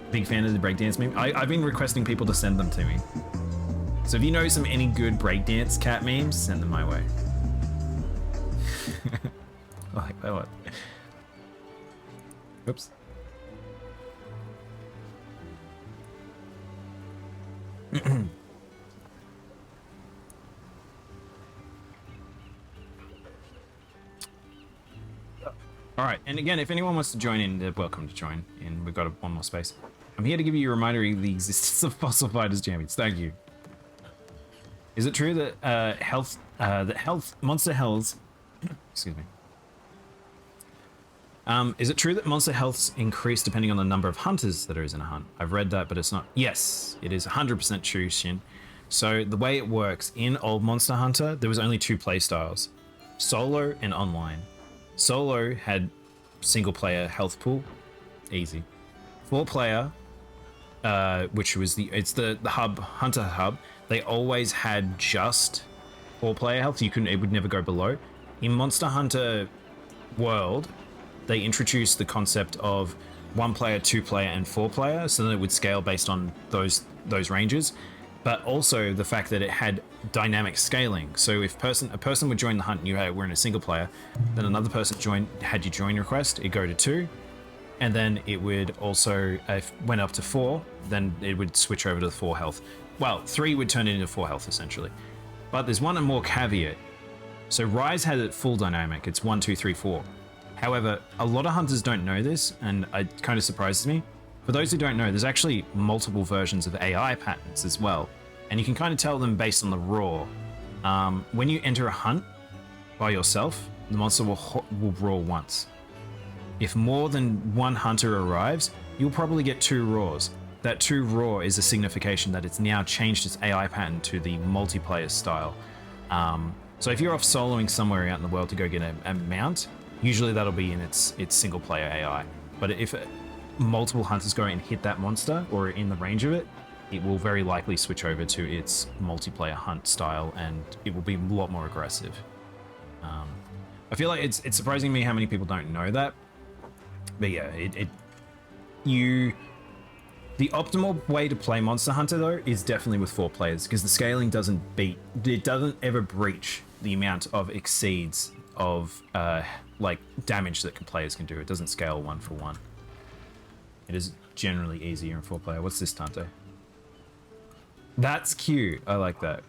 Big fan of the breakdance meme. I've been requesting people to send them to me. So if you know any good breakdance cat memes, send them my way. I like that one. Oops. All right, and again, if anyone wants to join in, they're welcome to join in. We've got one more space. I'm here to give you a reminder of the existence of fossil fighters champions. Thank you. Is it true that monster healths excuse me. Is it true that monster healths increase depending on the number of hunters that are in a hunt? I've read that, but it's not. Yes, it is 100% true, Shin. So the way it works, in old Monster Hunter, there was only two play styles, solo and online. Solo had single player health pool, easy. 4-player, which was the hub, Hunter hub, they always had just 4-player health. It would never go below. In Monster Hunter World, they introduced the concept of 1-player, 2-player, and 4-player, so that it would scale based on those ranges, but also the fact that it had dynamic scaling. So if a person would join the hunt and you were in a single player, then another person had your join request, it'd go to 2, and then it would also, if it went up to 4, then it would switch over to the 4 health. Well, 3 would turn it into 4 health essentially. But there's one more caveat. So Rise had it full dynamic, it's 1, 2, 3, 4. However, a lot of hunters don't know this, and it kind of surprises me. For those who don't know, there's actually multiple versions of AI patterns as well, and you can kind of tell them based on the roar. When you enter a hunt by yourself, the monster will roar once. If more than one hunter arrives, you'll probably get 2 roars. That 2 roar is a signification that it's now changed its AI pattern to the multiplayer style. So if you're off soloing somewhere out in the world to go get a mount, usually that'll be in its single player AI. But if multiple hunters go and hit that monster or in the range of it, it will very likely switch over to its multiplayer hunt style, and it will be a lot more aggressive. I feel like it's surprising me how many people don't know that. But yeah, The optimal way to play Monster Hunter though is definitely with 4 players because the scaling doesn't ever breach the amount of exceeds of like damage that players can do. It doesn't scale 1 for 1. It is generally easier in 4 player. What's this, Tante? That's cute. I like that.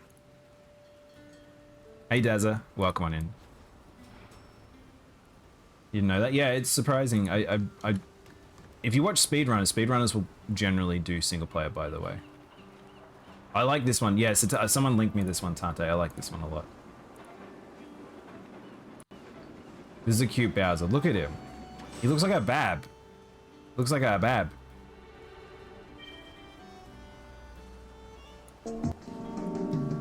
Hey Dazza, welcome on in. You didn't know that? Yeah, it's surprising. If you watch speedrunners will generally do single player, by the way. I like this one. Yes, someone linked me this one, Tante. I like this one a lot. This is a cute Bowser. Look at him. He looks like a Bab. Looks like a Bab.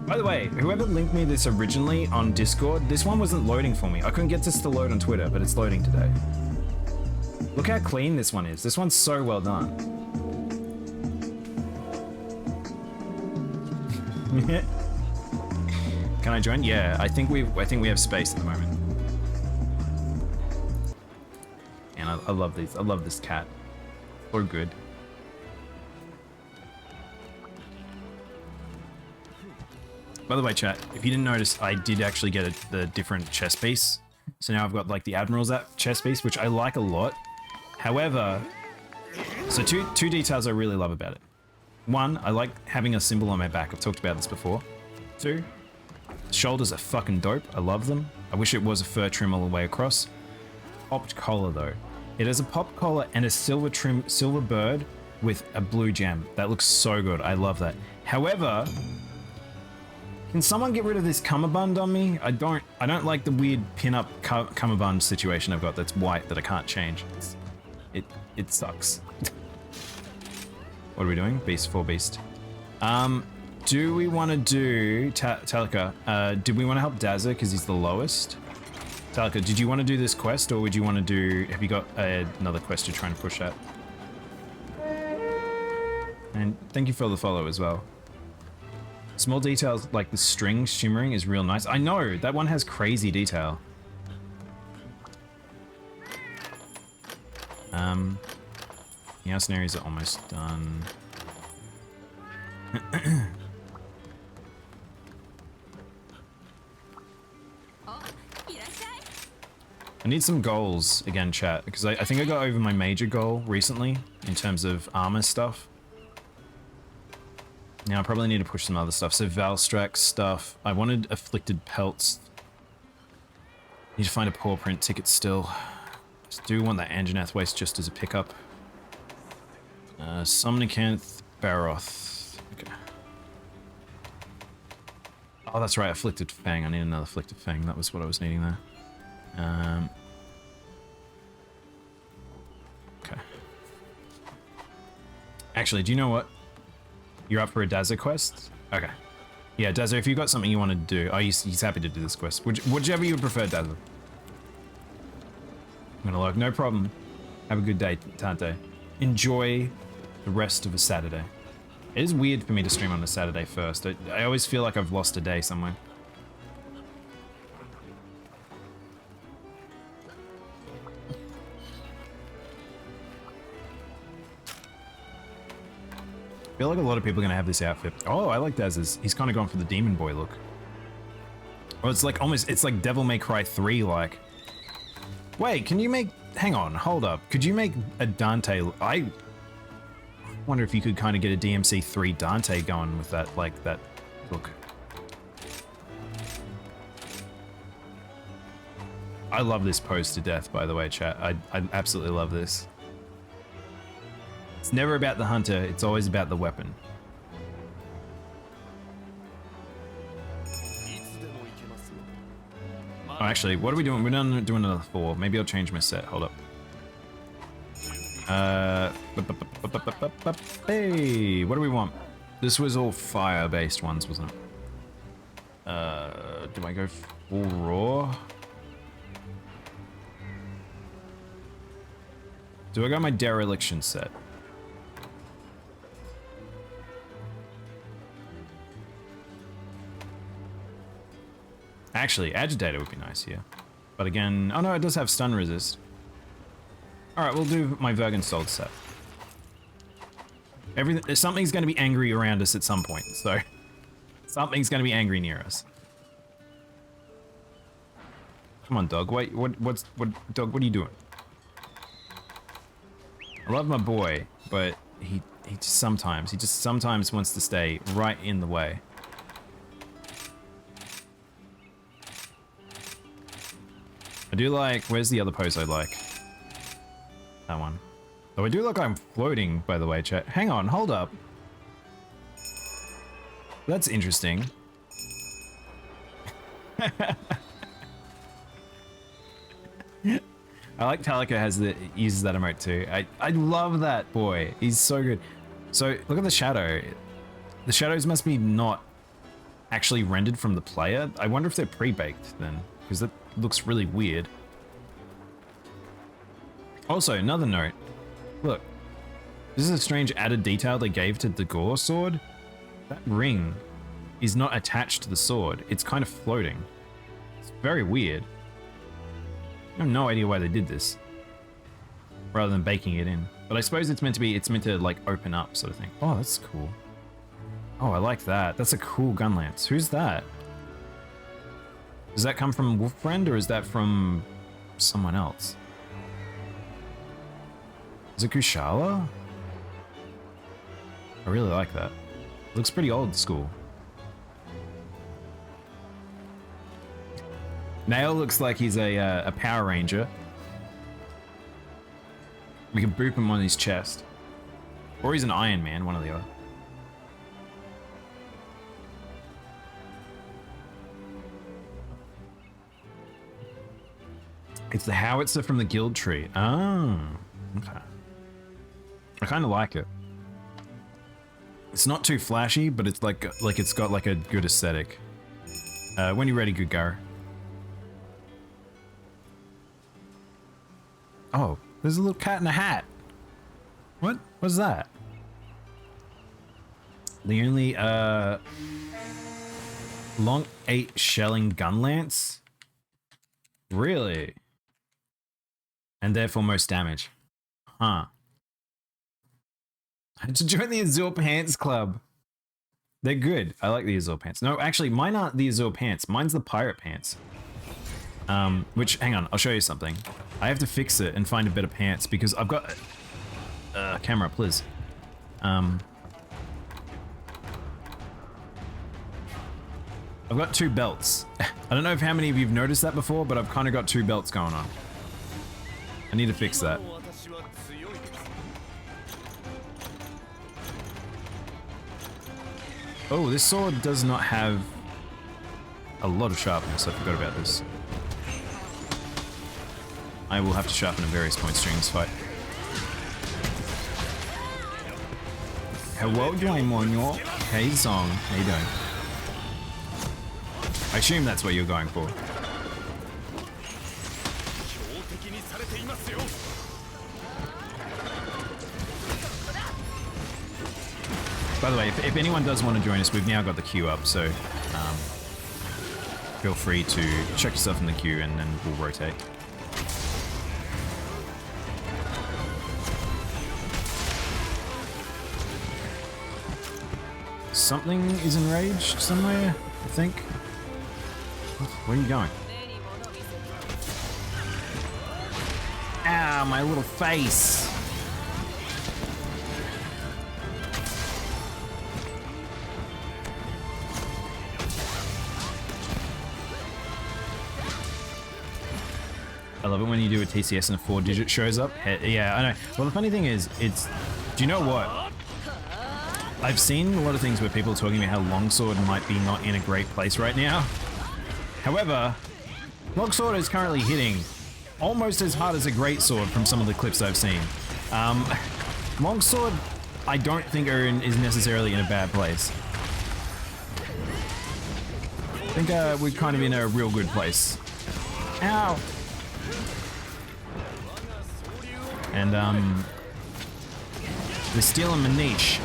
By the way, whoever linked me this originally on Discord, this one wasn't loading for me. I couldn't get this to load on Twitter, but it's loading today. Look how clean this one is. This one's so well done. Can I join? Yeah, I think we have space at the moment. And I love these. I love this cat. Or good. By the way, chat, if you didn't notice, I did actually get the different chest piece. So now I've got like the Admiral's chest piece, which I like a lot. However, so two details I really love about it. One, I like having a symbol on my back. I've talked about this before. 2, shoulders are fucking dope. I love them. I wish it was a fur trim all the way across. Popped collar though. It has a pop collar and a silver bird with a blue gem. That looks so good. I love that. However, can someone get rid of this cummerbund on me? I don't like the weird pin-up cummerbund situation I've got that's white that I can't change. It sucks. What are we doing? Beast 4 beast. Do we want to do Talika? Did we want to help Dazza because he's the lowest? Talika, did you want to do this quest or would you want to do? Have you got another quest you're trying to push at? And thank you for the follow as well. Small details like the string shimmering is real nice. I know that one has crazy detail. The house areas are almost done. I need some goals again, chat, because I think I got over my major goal recently in terms of armor stuff. Now I probably need to push some other stuff. So Valstrax stuff. I wanted afflicted pelts. Need to find a paw print ticket still. Just do want that Anjanath waste just as a pickup. Somnicanth Baroth. Okay. Oh, that's right, afflicted fang. I need another afflicted fang. That was what I was needing there. Okay. Actually, do you know what? You're up for a Dazza quest? Okay. Yeah, Dazza, if you've got something you want to do... Oh, he's happy to do this quest. Whichever you would prefer, Dazza. I'm gonna look. No problem. Have a good day, Tante. Enjoy the rest of a Saturday. It is weird for me to stream on a Saturday first. I always feel like I've lost a day somewhere. I feel like a lot of people are going to have this outfit. Oh, I like Daz's. He's kind of gone for the Demon Boy look. Well, it's like almost, it's like Devil May Cry 3 like. Wait, can you make, hang on, hold up. Could you make a Dante, I wonder if you could kind of get a DMC 3 Dante going with that, like that look. I love this pose to death, by the way, chat. I absolutely love this. It's never about the hunter, it's always about the weapon. Oh, actually, what are we doing? We're done doing another 4. Maybe I'll change my set. Hold up. Hey, what do we want? This was all fire-based ones, wasn't it? Do I go full raw? Do I got my dereliction set? Actually, agitator would be nice here. But again, oh no, it does have stun resist. Alright, we'll do my Vergenstalled set. Something's going to be angry around us at some point, so something's going to be angry near us. Come on, dog. Wait, dog? What are you doing? I love my boy, but he just sometimes wants to stay right in the way. I do like. Where's the other pose I like? That one. Oh, I do look like I'm floating, by the way, chat. Hang on, hold up. That's interesting. I like Talika uses that emote too. I love that boy. He's so good. So look at the shadow. The shadows must be not actually rendered from the player. I wonder if they're pre-baked then, because that looks really weird. Also, another note. Look, this is a strange added detail they gave to the Gore sword. That ring is not attached to the sword. It's kind of floating. It's very weird. I have no idea why they did this, rather than baking it in. But I suppose it's meant to like open up sort of thing. Oh, that's cool. Oh, I like that. That's a cool gun lance. Who's that? Does that come from Wolfriend or is that from someone else? Is it Kushala? I really like that. Looks pretty old school. Nail looks like he's a Power Ranger. We can boop him on his chest. Or he's an Iron Man, one or the other. It's the howitzer from the guild tree. Oh, okay. I kind of like it. It's not too flashy, but it's like it's got like a good aesthetic. When you're ready, good Gar. Oh, there's a little cat in a hat. What? What's that? The only long 8 shelling gun lance? Really? And therefore most damage. Huh. I had to join the Azure Pants Club. They're good. I like the Azure Pants. No, actually, mine aren't the Azure Pants. Mine's the Pirate Pants. Which, hang on, I'll show you something. I have to fix it and find a better pants because I've got... camera, please. I've got 2 belts. I don't know if how many of you've noticed that before, but I've kind of got 2 belts going on. I need to fix that. Oh, this sword does not have a lot of sharpness. I forgot about this. I will have to sharpen at various points during this fight. Hello, Daimono. Hey, Song. How you doing? I assume that's what you're going for. By the way, if anyone does want to join us, we've now got the queue up, so feel free to check yourself in the queue and then we'll rotate. Something is enraged somewhere, I think. Where are you going? Ow, my little face! I love it when you do a TCS and a 4-digit shows up. Yeah, I know. Well, the funny thing is, it's... Do you know what? I've seen a lot of things where people are talking about how Longsword might be not in a great place right now. However, Longsword is currently hitting almost as hard as a Greatsword from some of the clips I've seen. Longsword, I don't think is necessarily in a bad place. I think we're kind of in a real good place. Ow! And they're stealing my niche.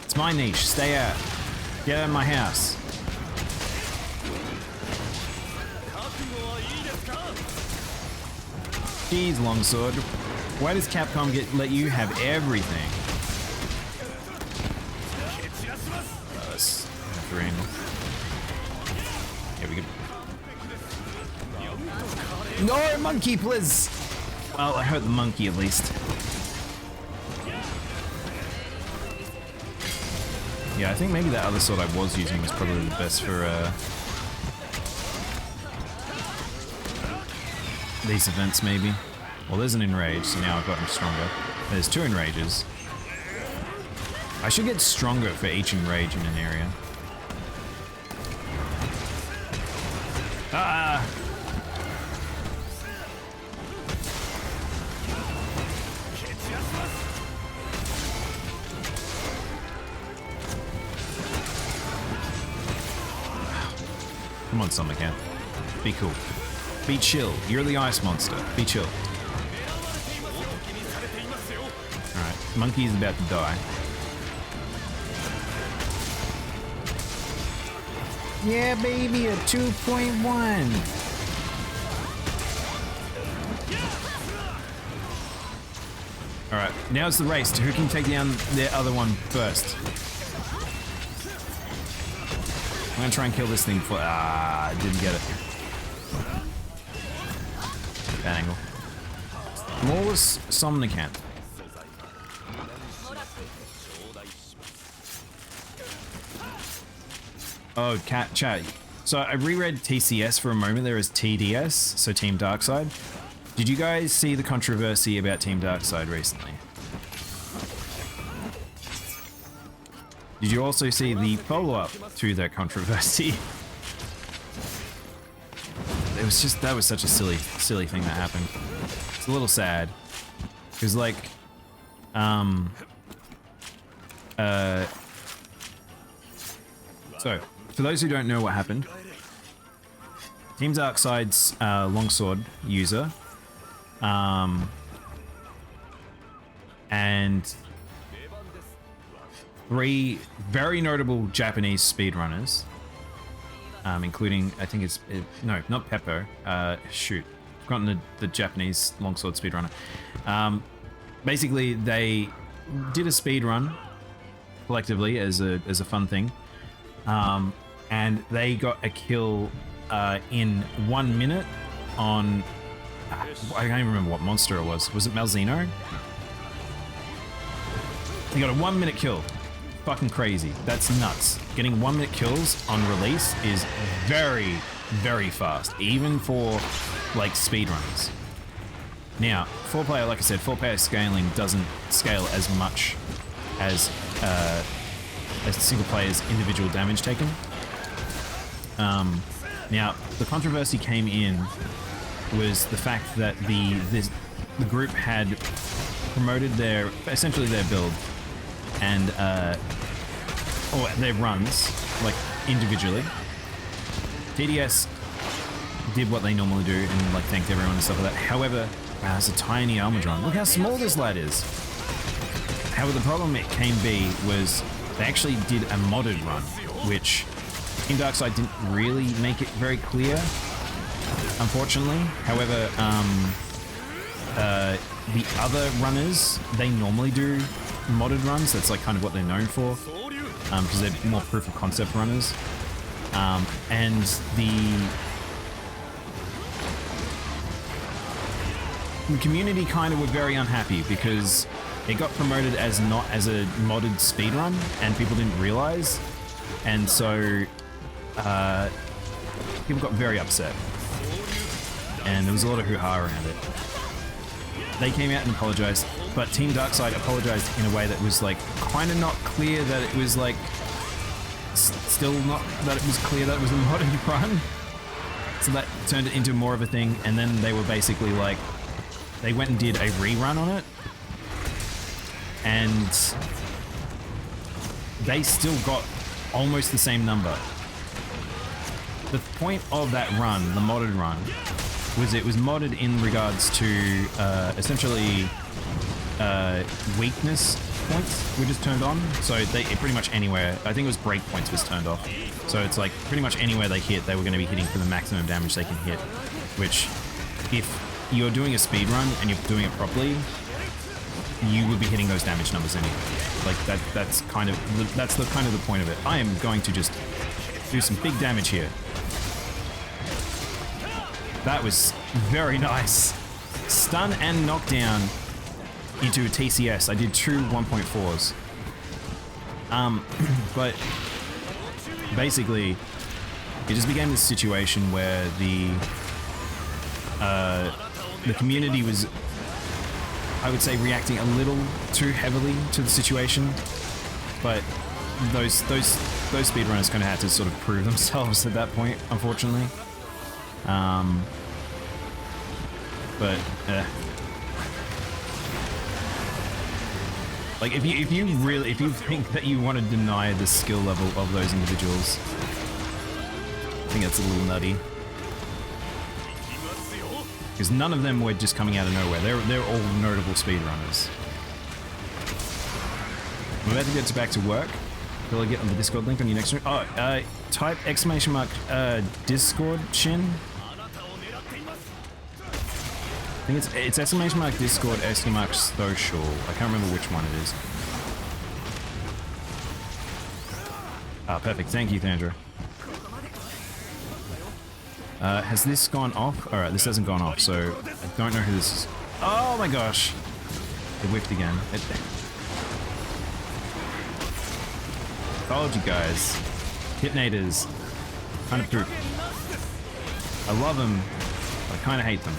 It's my niche. Stay out. Get out of my house. Jeez, Longsword. Why does Capcom let you have everything? less three angle. Here we go. No, monkey, please! Well, I hurt the monkey at least. Yeah, I think maybe that other sword I was using was probably the best for these events, maybe. Well, there's an enrage, so now I've gotten stronger. There's 2 enrages. I should get stronger for each enrage in an area. Ah! Come on, Summer Camp. Be cool. Be chill. You're the ice monster. Be chill. Alright, monkey's about to die. Yeah, baby, a 2.1. Alright, now it's the race to who can take down the other one first. I'm gonna try and kill this thing before. Ah, didn't get it. Bad angle. Lawless Somnicant. Oh, chat. So I reread TCS for a moment there as TDS, so Team Darkside. Did you guys see the controversy about Team Darkside recently? Did you also see the follow-up to that controversy? It was just, that was such a silly thing that happened. It's a little sad. Because like, so, for those who don't know what happened, Team Darkside's longsword user, and 3 very notable Japanese speedrunners, including, I think it's, no, not Peppo, shoot, I've forgotten the Japanese longsword speedrunner. Basically, they did a speedrun collectively as a fun thing, and they got a kill in 1 minute on, I can't even remember what monster it was. Was it Malzeno? They got a 1 minute kill. Fucking crazy. That's nuts. Getting 1 minute kills on release is very, very fast, even for like speedrunners. Now, 4-player, like I said, 4-player scaling doesn't scale as much as single player's individual damage taken. Now, the controversy came in was the fact that the group had promoted essentially their build and or their runs like individually. TDS did what they normally do and like thanked everyone and stuff like that. However, it's a tiny Almudron. Look how small this lad is. However, the problem it came be was they actually did a modded run, which Team Darkside didn't really make it very clear, unfortunately. However, the other runners, they normally do modded runs. That's like kind of what they're known for, because they're more proof of concept runners. And the community kind of were very unhappy because it got promoted as not as a modded speedrun and people didn't realize, and so people got very upset and there was a lot of hoo-ha around it. They came out and apologized, but Team Darkside apologized in a way that was like kind of not clear that it was like still not that it was clear that it was a modded run, so that turned it into more of a thing. And then they were basically like, they went and did a rerun on it, and they still got almost the same number. The point of that run, the modded run, was it was modded in regards to essentially weakness points were just turned on. So they pretty much anywhere, I think it was break points was turned off. So it's like pretty much anywhere they hit, they were going to be hitting for the maximum damage they can hit, which if you're doing a speed run and you're doing it properly, you would be hitting those damage numbers anyway. Like that's the kind of the point of it. I am going to just do some big damage here. That was very nice. Stun and knockdown into a TCS. I did 2 1.4s. But basically, it just became this situation where the community was, I would say, reacting a little too heavily to the situation. But those speedrunners kind of had to sort of prove themselves at that point, unfortunately. Like if you think that you want to deny the skill level of those individuals, I think that's a little nutty. Because none of them were just coming out of nowhere. They're all notable speedrunners. I'm about to get back to work. Will I get on the Discord link on your next one? Oh, type ! Discord Shin. I think it's !Discord !Social. I can't remember which one it is. Ah, perfect. Thank you, Thandra. Has this gone off? Alright, this hasn't gone off, so I don't know who this is. Oh my gosh! It whiffed again. Told you guys. Hitnators. Kind of poop. I love them, but I kind of hate them.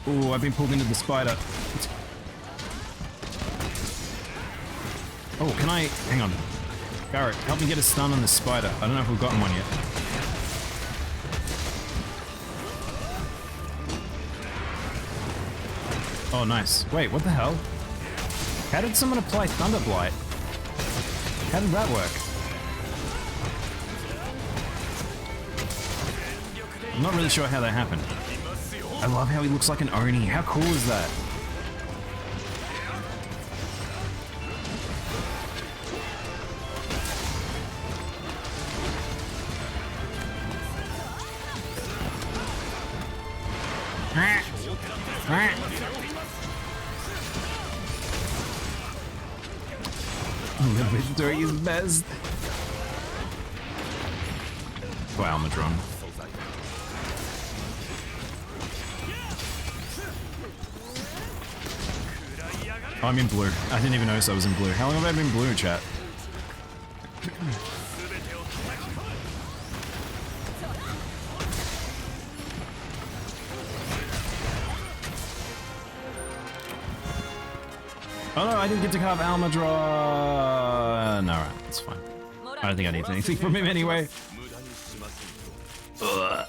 Ooh, I've been pulled into the spider. Oh, can I... Hang on. Garrett, help me get a stun on the spider. I don't know if we've gotten one yet. Oh, nice. Wait, what the hell? How did someone apply Thunder Blight? How did that work? I'm not really sure how that happened. I love how he looks like an Oni. How cool is that? Doing his best. Wow, Madron. Oh, I'm in blue. I didn't even notice I was in blue. How long have I been blue, chat? Oh no, I didn't get to carve Almadron. No, alright, that's fine. I don't think I need anything from him anyway. Ugh.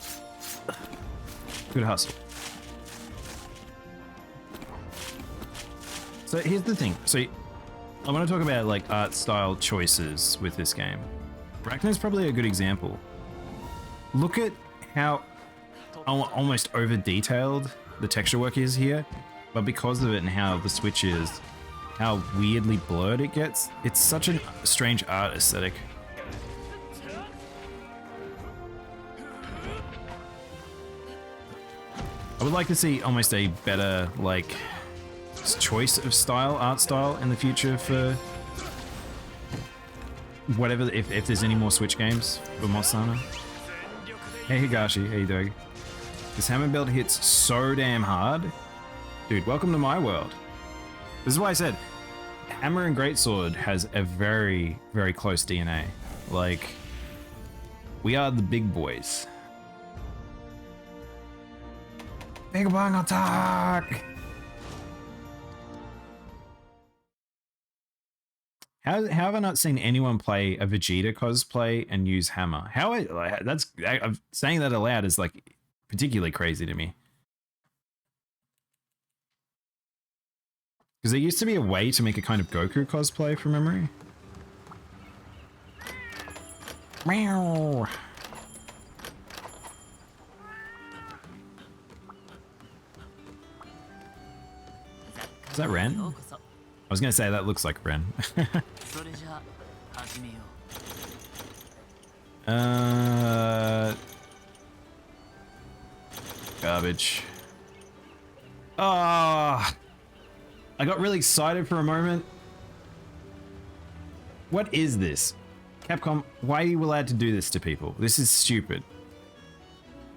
Good hustle. So here's the thing. So I want to talk about like art style choices with this game. Brackner is probably a good example. Look at how almost over detailed the texture work is here, but because of it and how the switch is, how weirdly blurred it gets, it's such a strange art aesthetic. I would like to see almost a better like choice of art style in the future for whatever, if there's any more Switch games for MonsterHunter. Hey Higashi, how you doing? This hammer belt hits so damn hard. Dude, welcome to my world. This is why I said Hammer and Greatsword has a very, very close DNA. Like, we are the big boys. Big bang attack! How have I not seen anyone play a Vegeta cosplay and use hammer? I'm saying that aloud is like particularly crazy to me. Because there used to be a way to make a kind of Goku cosplay from memory. Meow. Is that Ren? I was gonna say that looks like Ren. garbage. Ah, I got really excited for a moment. What is this? Capcom, why are you allowed to do this to people? This is stupid.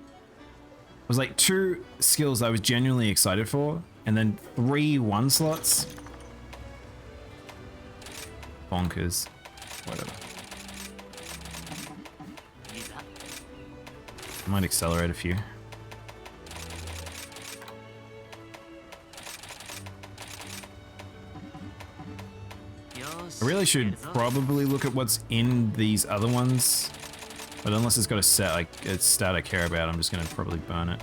It was like 2 skills I was genuinely excited for, and then 3 1 slots. Bonkers. Whatever. I might accelerate a few. I really should probably look at what's in these other ones, but unless it's got a stat I care about, I'm just going to probably burn it.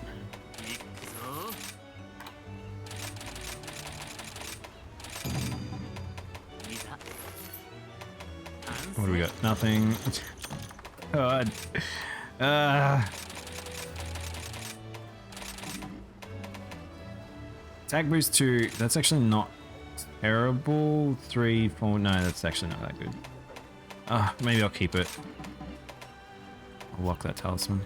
What do we got? Nothing. God. Attack boost 2, that's actually not terrible. 3, 4, no, that's actually not that good. Maybe I'll keep it. I'll lock that talisman.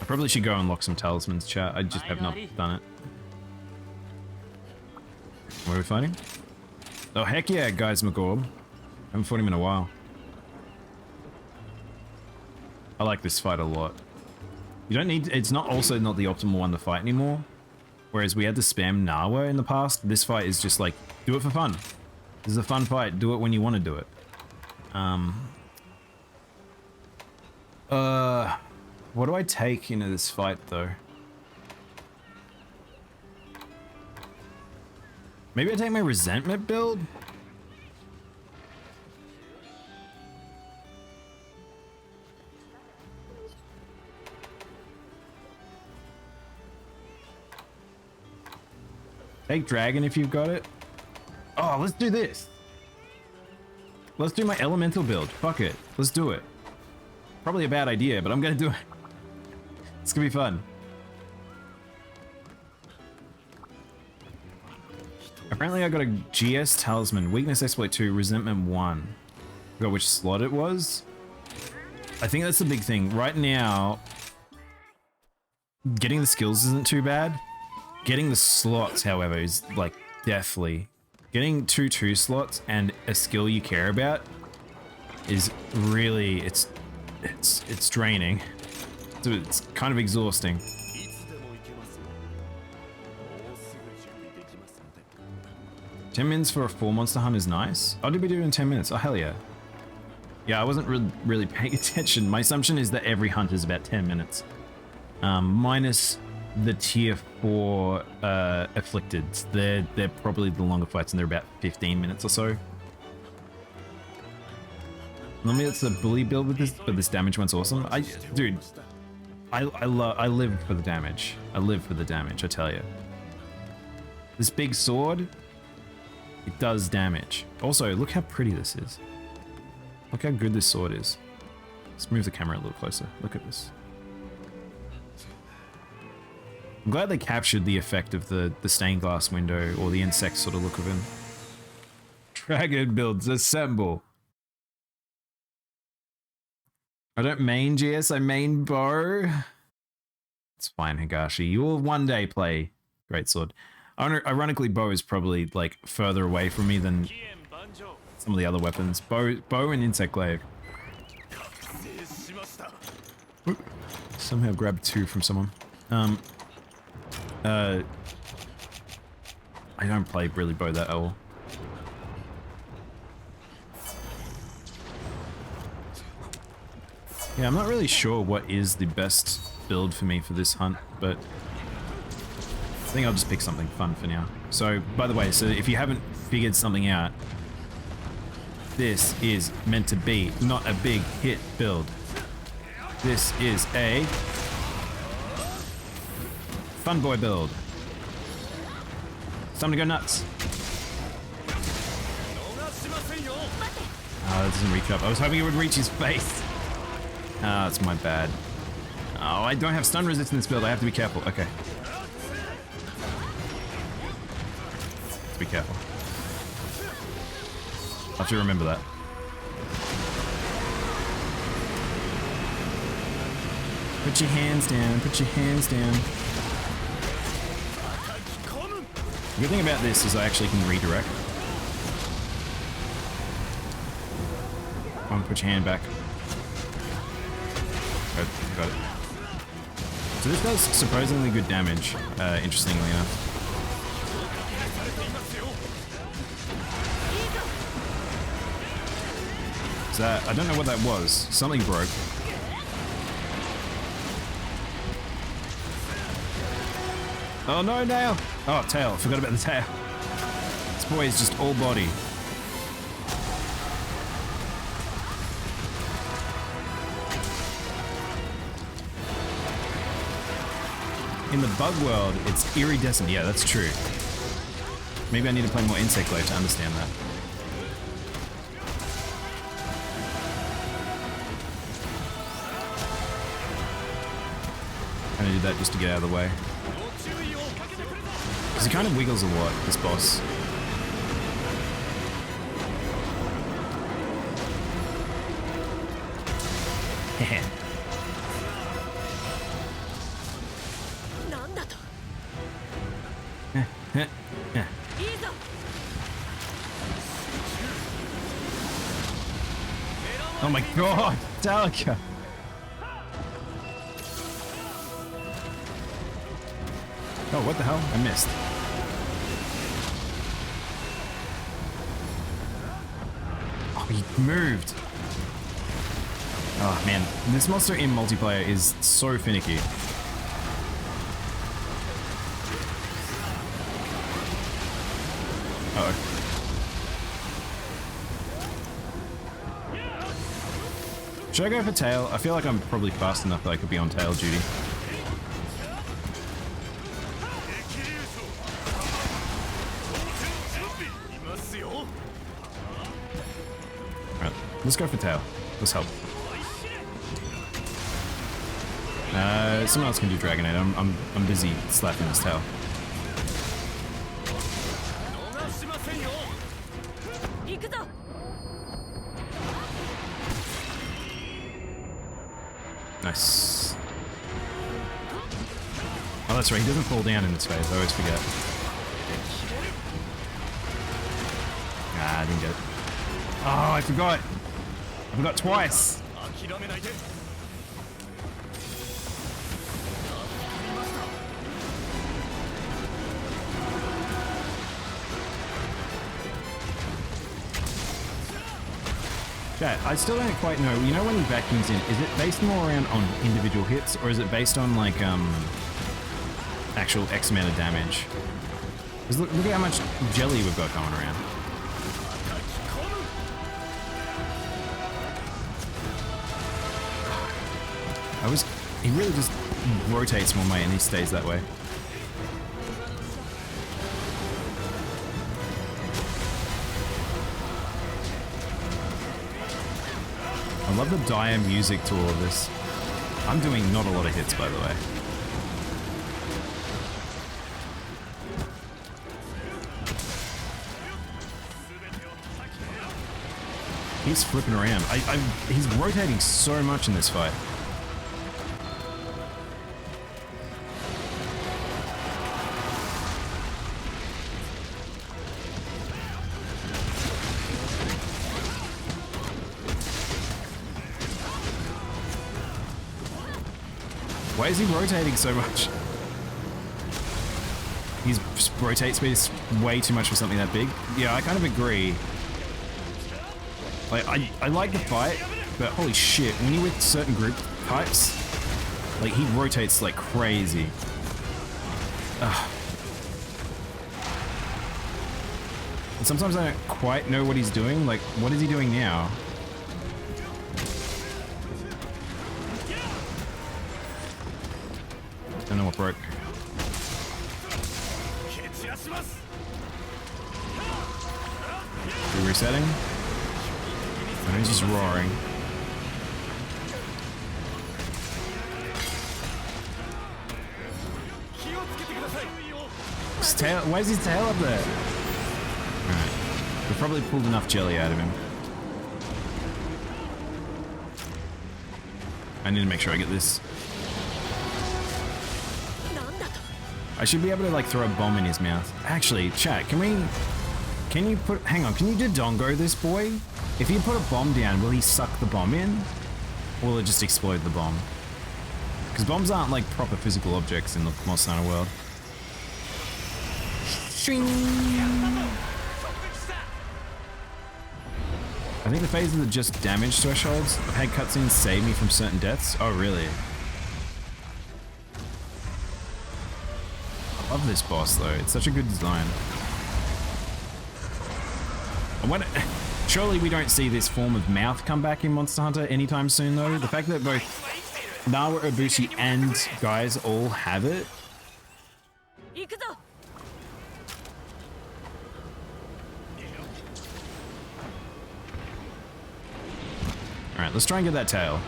I probably should go and lock some talismans, chat. I just have not done it. Where are we fighting? Oh, heck yeah, guys, McGorb. Haven't fought him in a while. I like this fight a lot. You don't need... It's not also not the optimal one to fight anymore. Whereas we had to spam Nawa in the past. This fight is just like, do it for fun. This is a fun fight. Do it when you want to do it. What do I take into this fight, though? Maybe I take my resentment build? Take dragon if you've got it. Oh, let's do this. Let's do my elemental build. Fuck it. Let's do it. Probably a bad idea, but I'm gonna do it. It's gonna be fun. Apparently I got a GS talisman, weakness exploit 2, resentment 1. I forgot which slot it was. I think that's the big thing. Right now, getting the skills isn't too bad. Getting the slots, however, is like deathly. Getting 2 slots and a skill you care about is really, it's draining. It's kind of exhausting. 10 minutes for a full monster hunt is nice. Oh, did we do it in 10 minutes? Oh, hell yeah. Yeah, I wasn't really paying attention. My assumption is that every hunt is about 10 minutes. Minus the tier 4 afflicted. They're probably the longer fights and they're about 15 minutes or so. Normally it's the bully build with this, but this damage one's awesome. Dude, I live for the damage. I live for the damage, I tell you. This big sword, it does damage. Also, look how pretty this is. Look how good this sword is. Let's move the camera a little closer. Look at this. I'm glad they captured the effect of the stained glass window or the insect sort of look of him. Dragon builds, assemble. I don't main GS, I main bow. It's fine, Higashi. You will one day play Greatsword. Ironically, bow is probably like further away from me than some of the other weapons. Bow and insect glaive. Somehow grabbed 2 from someone. I don't play really bow that well. Yeah, I'm not really sure what is the best build for me for this hunt, but I think I'll just pick something fun for now. So, by the way, so if you haven't figured something out, this is meant to be not a big hit build. This is a fun boy build. It's time to go nuts. Oh, it doesn't reach up. I was hoping it would reach his face. Oh, it's my bad. Oh, I don't have stun resistance build. I have to be careful. Okay. be careful. I'll have to remember that. Put your hands down, put your hands down. The good thing about this is I actually can redirect. Come on, put your hand back. Good, got it. So this does surprisingly good damage, interestingly enough. So I don't know what that was. Something broke. Oh no, nail! Oh, tail. Forgot about the tail. This boy is just all body. In the bug world, it's iridescent. Yeah, that's true. Maybe I need to play more Insect Glaive to understand that. Kind of did that just to get out of the way. Because he kind of wiggles a lot, this boss. Heh. Oh my god, Delica! Oh, what the hell? I missed. Oh, he moved. Oh man, this monster in multiplayer is so finicky. Uh-oh. Should I go for tail? I feel like I'm probably fast enough that I could be on tail duty. Alright, let's go for tail. Let's help. Someone else can do Dragonade. I'm busy slapping this tail. Nice. Oh, that's right. He doesn't fall down in this phase. I always forget. Ah, I didn't get it. Oh, I forgot. I forgot twice. Yeah, I still don't quite know. You know when he vacuums in, is it based more around on individual hits, or is it based on like actual X amount of damage? Because look at how much jelly we've got going around. He really just rotates one way and he stays that way. I love the dire music to all of this. I'm doing not a lot of hits, by the way. He's flipping around. He's rotating so much in this fight. Why is he rotating so much? His rotate speed is way too much for something that big. Yeah, I kind of agree. Like, I like the fight, but holy shit, when you're with certain group types, like, he rotates like crazy. Ugh. And sometimes I don't quite know what he's doing. Like, what is he doing now? Don't know what broke. Are we resetting? And he's just roaring. His tail, why is his tail up there? We probably pulled enough jelly out of him. I need to make sure I get this. I should be able to like throw a bomb in his mouth. Actually, chat, can you put, hang on, can you dodongo this boy? If you put a bomb down, will he suck the bomb in? Or will it just explode the bomb? Because bombs aren't like proper physical objects in the Monster Hunter world. Shing! I think the phases are just damage thresholds. I've had cutscenes save me from certain deaths. Oh, really? I love this boss though, it's such a good design. Surely we don't see this form of mouth come back in Monster Hunter anytime soon though. The fact that both Nawa, Ibushi and guys all have it. Alright, let's try and get that tail.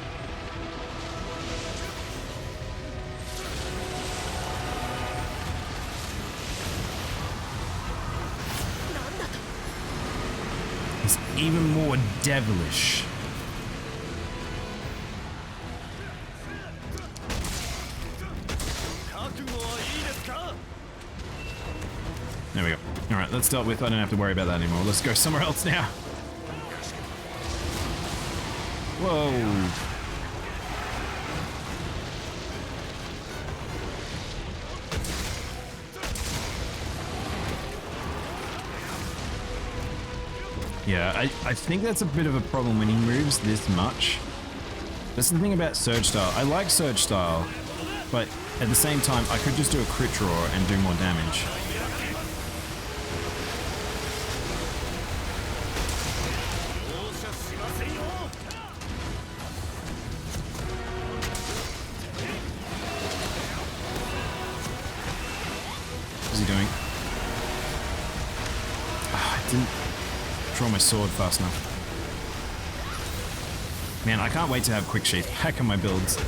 He's even more devilish. There we go. Alright, let's start with, I don't have to worry about that anymore. Let's go somewhere else now. Whoa. Yeah, I think that's a bit of a problem when he moves this much. That's the thing about Surge Style. I like Surge Style, but at the same time, I could just do a crit draw and do more damage. What's he doing? Oh, I didn't draw my sword fast enough. Man, I can't wait to have quick sheath back on my builds.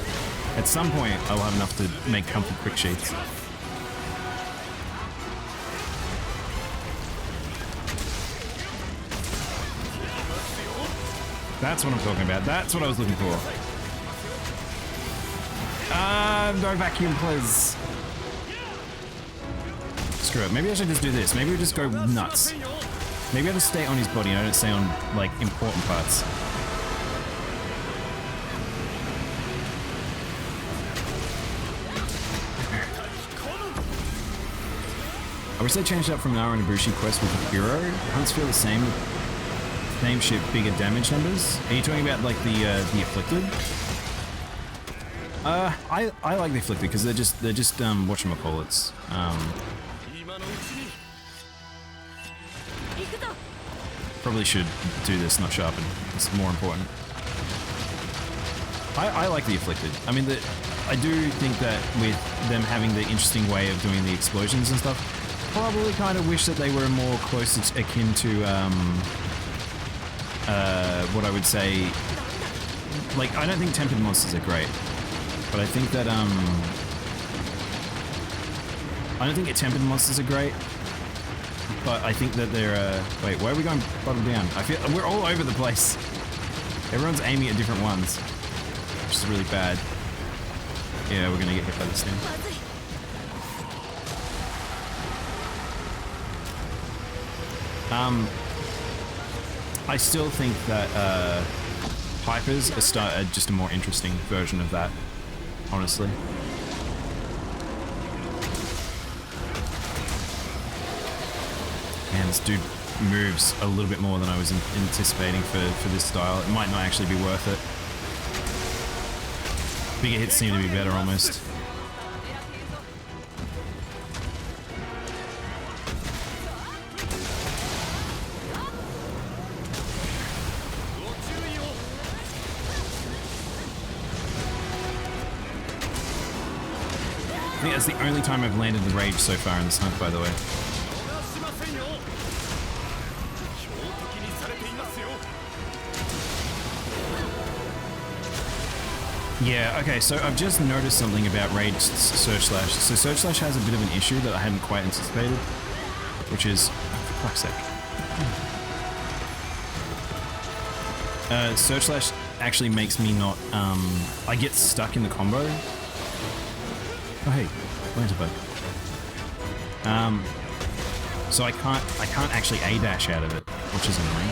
At some point, I'll have enough to make comfy quick sheaths. That's what I'm talking about. That's what I was looking for. No vacuum, please. Screw it. Maybe I should just do this. Maybe we just go nuts. Maybe I just stay on his body and I don't stay on, like, important parts. I wish they changed up from Nara and Ibushi quest with the hero. Hunts feel the same shit, bigger damage numbers. Are you talking about, like, the Afflicted? I like the Afflicted because they're just whatchamacallits. Probably should do this, not sharpen. It's more important. I like the Afflicted. I mean, I do think that with them having the interesting way of doing the explosions and stuff, probably kind of wish that they were more close akin to, what I would say, like, I don't think tempered monsters are great, but I think that, I don't think tempered monsters are great. But I think that they're, wait, why are we going bottom down? I feel, we're all over the place. Everyone's aiming at different ones, which is really bad. Yeah, we're gonna get hit by this thing. I still think that, Hypers are just a more interesting version of that, honestly. Man, this dude moves a little bit more than I was anticipating for this style. It might not actually be worth it. Bigger hits seem to be better almost. I think that's the only time I've landed the rage so far in this hunt, by the way. Yeah, okay, so I've just noticed something about Rage Surge Slash. So Surge Slash has a bit of an issue that I hadn't quite anticipated, which is, oh, for fuck's sake. Search actually makes me not, I get stuck in the combo. Oh hey, where's a bug? So I can't actually A-dash out of it, which is annoying.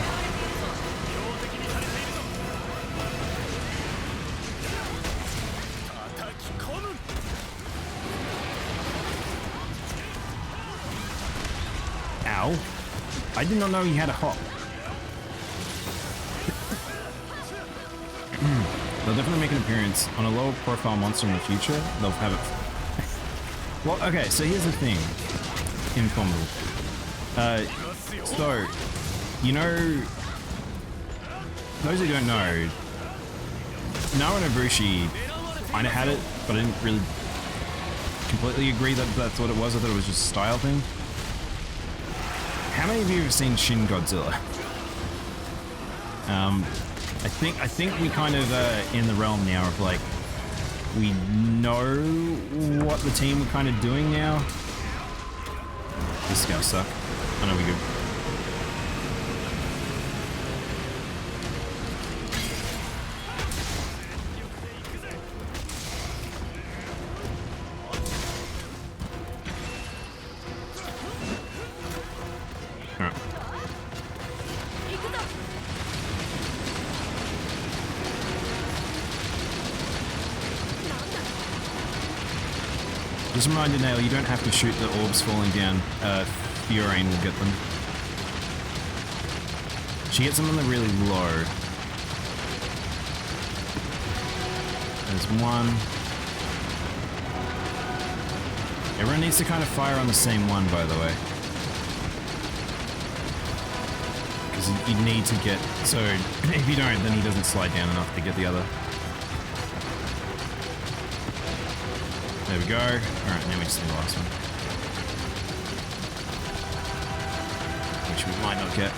Ow. I did not know he had a hop. They'll definitely make an appearance on a lower profile monster in the future. They'll have it. Well, okay, so here's the thing. Informal. So, you know, those who don't know, Nara and Ibushi kind of had it, but I didn't really completely agree that that's what it was. I thought it was just a style thing. How many of you have seen Shin Godzilla? I think we kind of in the realm now of like, we know what the team are kind of doing now. This is gonna suck. I know we're good. Alright. Just a reminder, Nail, you don't have to shoot the orbs falling down. Fiorine will get them. She gets them when they're really low. There's one. Everyone needs to kind of fire on the same one, by the way. Because you need to get... So, if you don't, then he doesn't slide down enough to get the other. There we go. Alright, now we just need the last one. Which we might not get.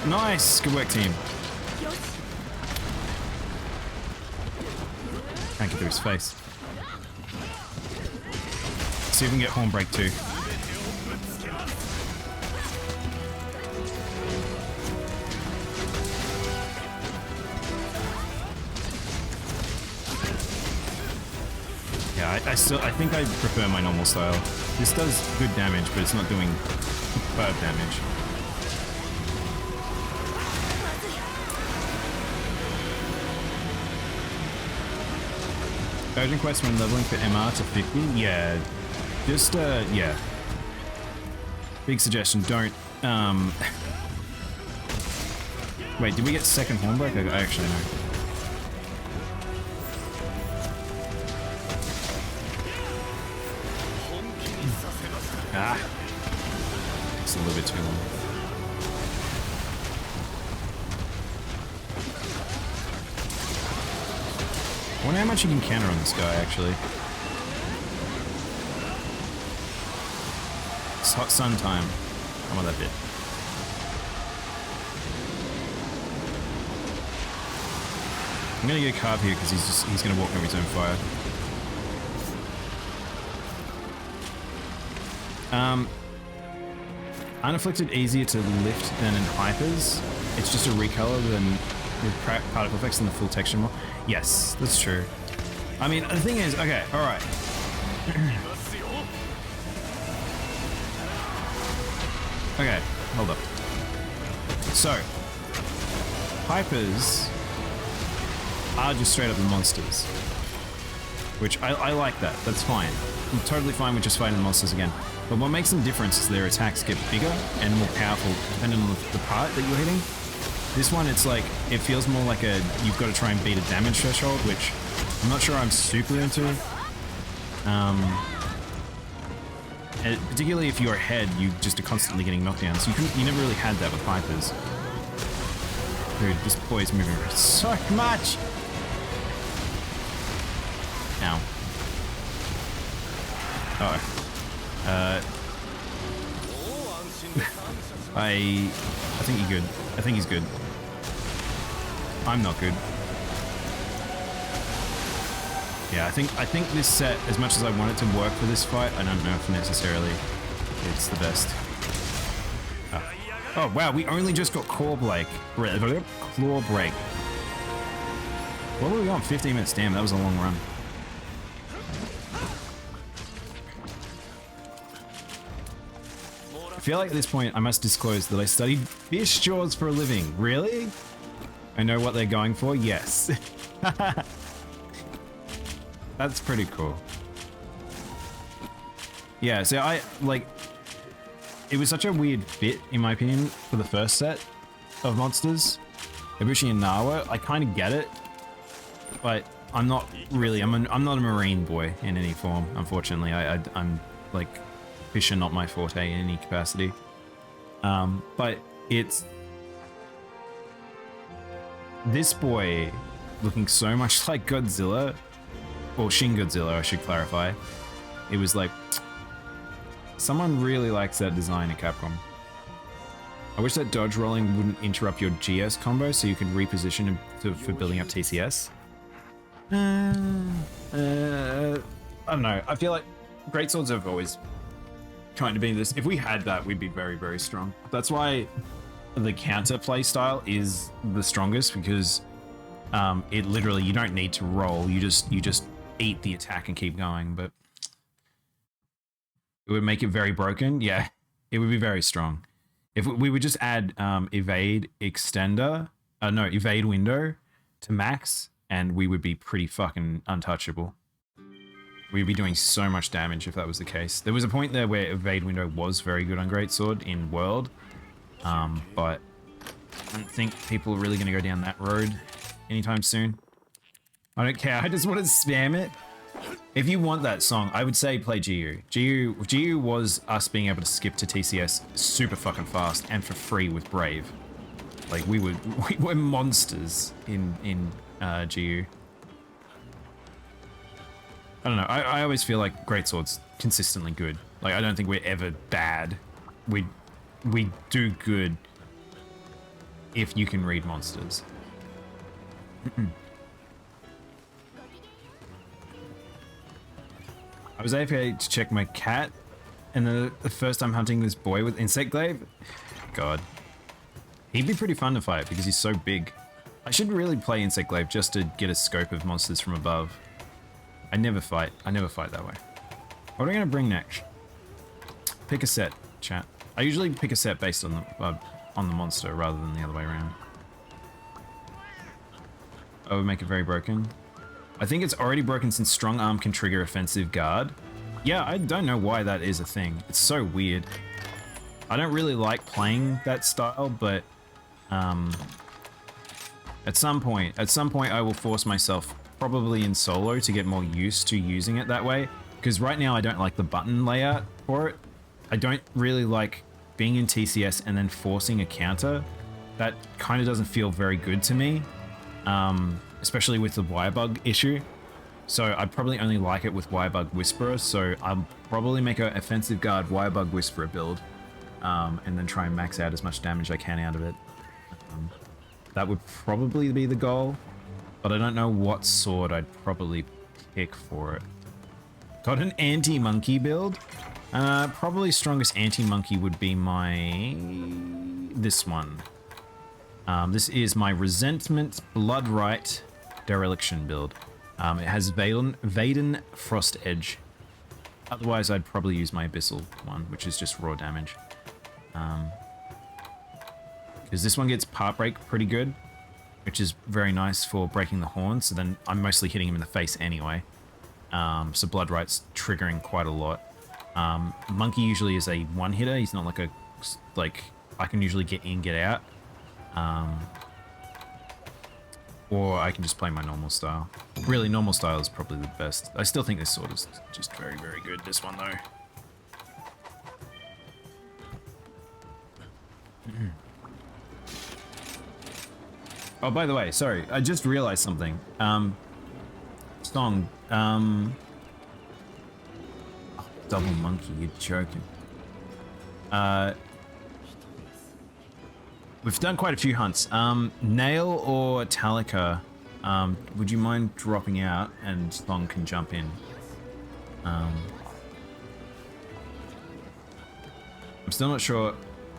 Nice! Good work, team. Can't get through his face. See if we can get Horn Break too. Yeah, I think I prefer my normal style. This does good damage, but it's not doing bad damage. Urgent quest when leveling for MR to 50? Yeah. Just, yeah. Big suggestion, don't, Wait, did we get second Horn Break? I actually know. Ah. It's a little bit too long. I wonder how much you can counter on this guy, actually. It's hot sun time. I want that bit. I'm gonna get a carb here because he's gonna walk over his own fire. Unafflicted easier to lift than in Hypers. It's just a recolor than with particle effects and the full texture more. Yes, that's true. I mean, the thing is, okay, alright. Okay, hold up. So, Hypers are just straight up the monsters. Which, I like that, that's fine. I'm totally fine with just fighting the monsters again. But what makes them different is their attacks get bigger and more powerful depending on the part that you're hitting. This one, it's like, it feels more like you've got to try and beat a damage threshold, which I'm not sure I'm super into. And particularly if you're ahead, you just are constantly getting knocked down. So you never really had that with Hypers. Dude, this boy's moving so much! Ow. Uh-oh. I think he's good. I think he's good. I'm not good. Yeah, I think this set, as much as I want it to work for this fight, I don't know if necessarily it's the best. Ah. Oh wow, we only just got claw break. Claw break. What were we on? 15 minutes. Damn, that was a long run. I feel like at this point I must disclose that I studied fish jaws for a living. Really? I know what they're going for? Yes. That's pretty cool. Yeah, so I, like, it was such a weird fit, in my opinion, for the first set of monsters. Ibushi and Nawa, I kind of get it, but I'm not really, I'm not a marine boy in any form, unfortunately. I'm, like, fish are not my forte in any capacity. But it's this boy looking so much like Godzilla, or Shin Godzilla, I should clarify. It was like, someone really likes that design at Capcom. I wish that dodge rolling wouldn't interrupt your GS combo so you could reposition for building up TCS. I don't know. I feel like greatswords have always kind of been this. If we had that, we'd be very, very strong. That's why the counter play style is the strongest, because it literally, you don't need to roll. You just eat the attack and keep going. But it would make it very broken. Yeah, it would be very strong. If we would just add evade extender, evade window to max, and we would be pretty fucking untouchable. We'd be doing so much damage if that was the case. There was a point there where evade window was very good on greatsword in world, but I don't think people are really going to go down that road anytime soon. I don't care. I just want to spam it. If you want that song, I would say play GU. GU was us being able to skip to TCS super fucking fast and for free with Brave. Like we were monsters in GU. I don't know. I always feel like greatsword's consistently good. Like I don't think we're ever bad. We do good if you can read monsters. I was AFK to check my cat, and the first time hunting this boy with insect glaive, God, he'd be pretty fun to fight because he's so big. I should really play insect glaive just to get a scope of monsters from above. I never fight that way. What are we gonna bring next? Pick a set, chat. I usually pick a set based on the monster rather than the other way around. Oh, we make it very broken. I think it's already broken since strong arm can trigger offensive guard. Yeah, I don't know why that is a thing. It's so weird. I don't really like playing that style, but at some point I will force myself, probably in solo, to get more used to using it that way. Because right now I don't like the button layout for it. I don't really like being in TCS and then forcing a counter. That kind of doesn't feel very good to me. Especially with the wirebug issue. So I'd probably only like it with wirebug whisperer, so I'll probably make an offensive guard wirebug whisperer build, and then try and max out as much damage I can out of it. That would probably be the goal, but I don't know what sword I'd probably pick for it. Got an anti-monkey build? Probably strongest anti-monkey would be this one. This is my Resentment Bloodright Dereliction build. It has Vaden Frost Edge. Otherwise, I'd probably use my Abyssal one, which is just raw damage. Because this one gets part break pretty good, which is very nice for breaking the horn. So then I'm mostly hitting him in the face anyway. So Bloodright's triggering quite a lot. Monkey usually is a one hitter. He's not like I can usually get in, get out. Or I can just play my normal style. Really, normal style is probably the best. I still think this sword is just very, very good. This one, though. Oh, by the way, sorry. I just realized something. Song. Double monkey, you're joking. We've done quite a few hunts. Nail or Talika, would you mind dropping out and Thong can jump in? I'm still not sure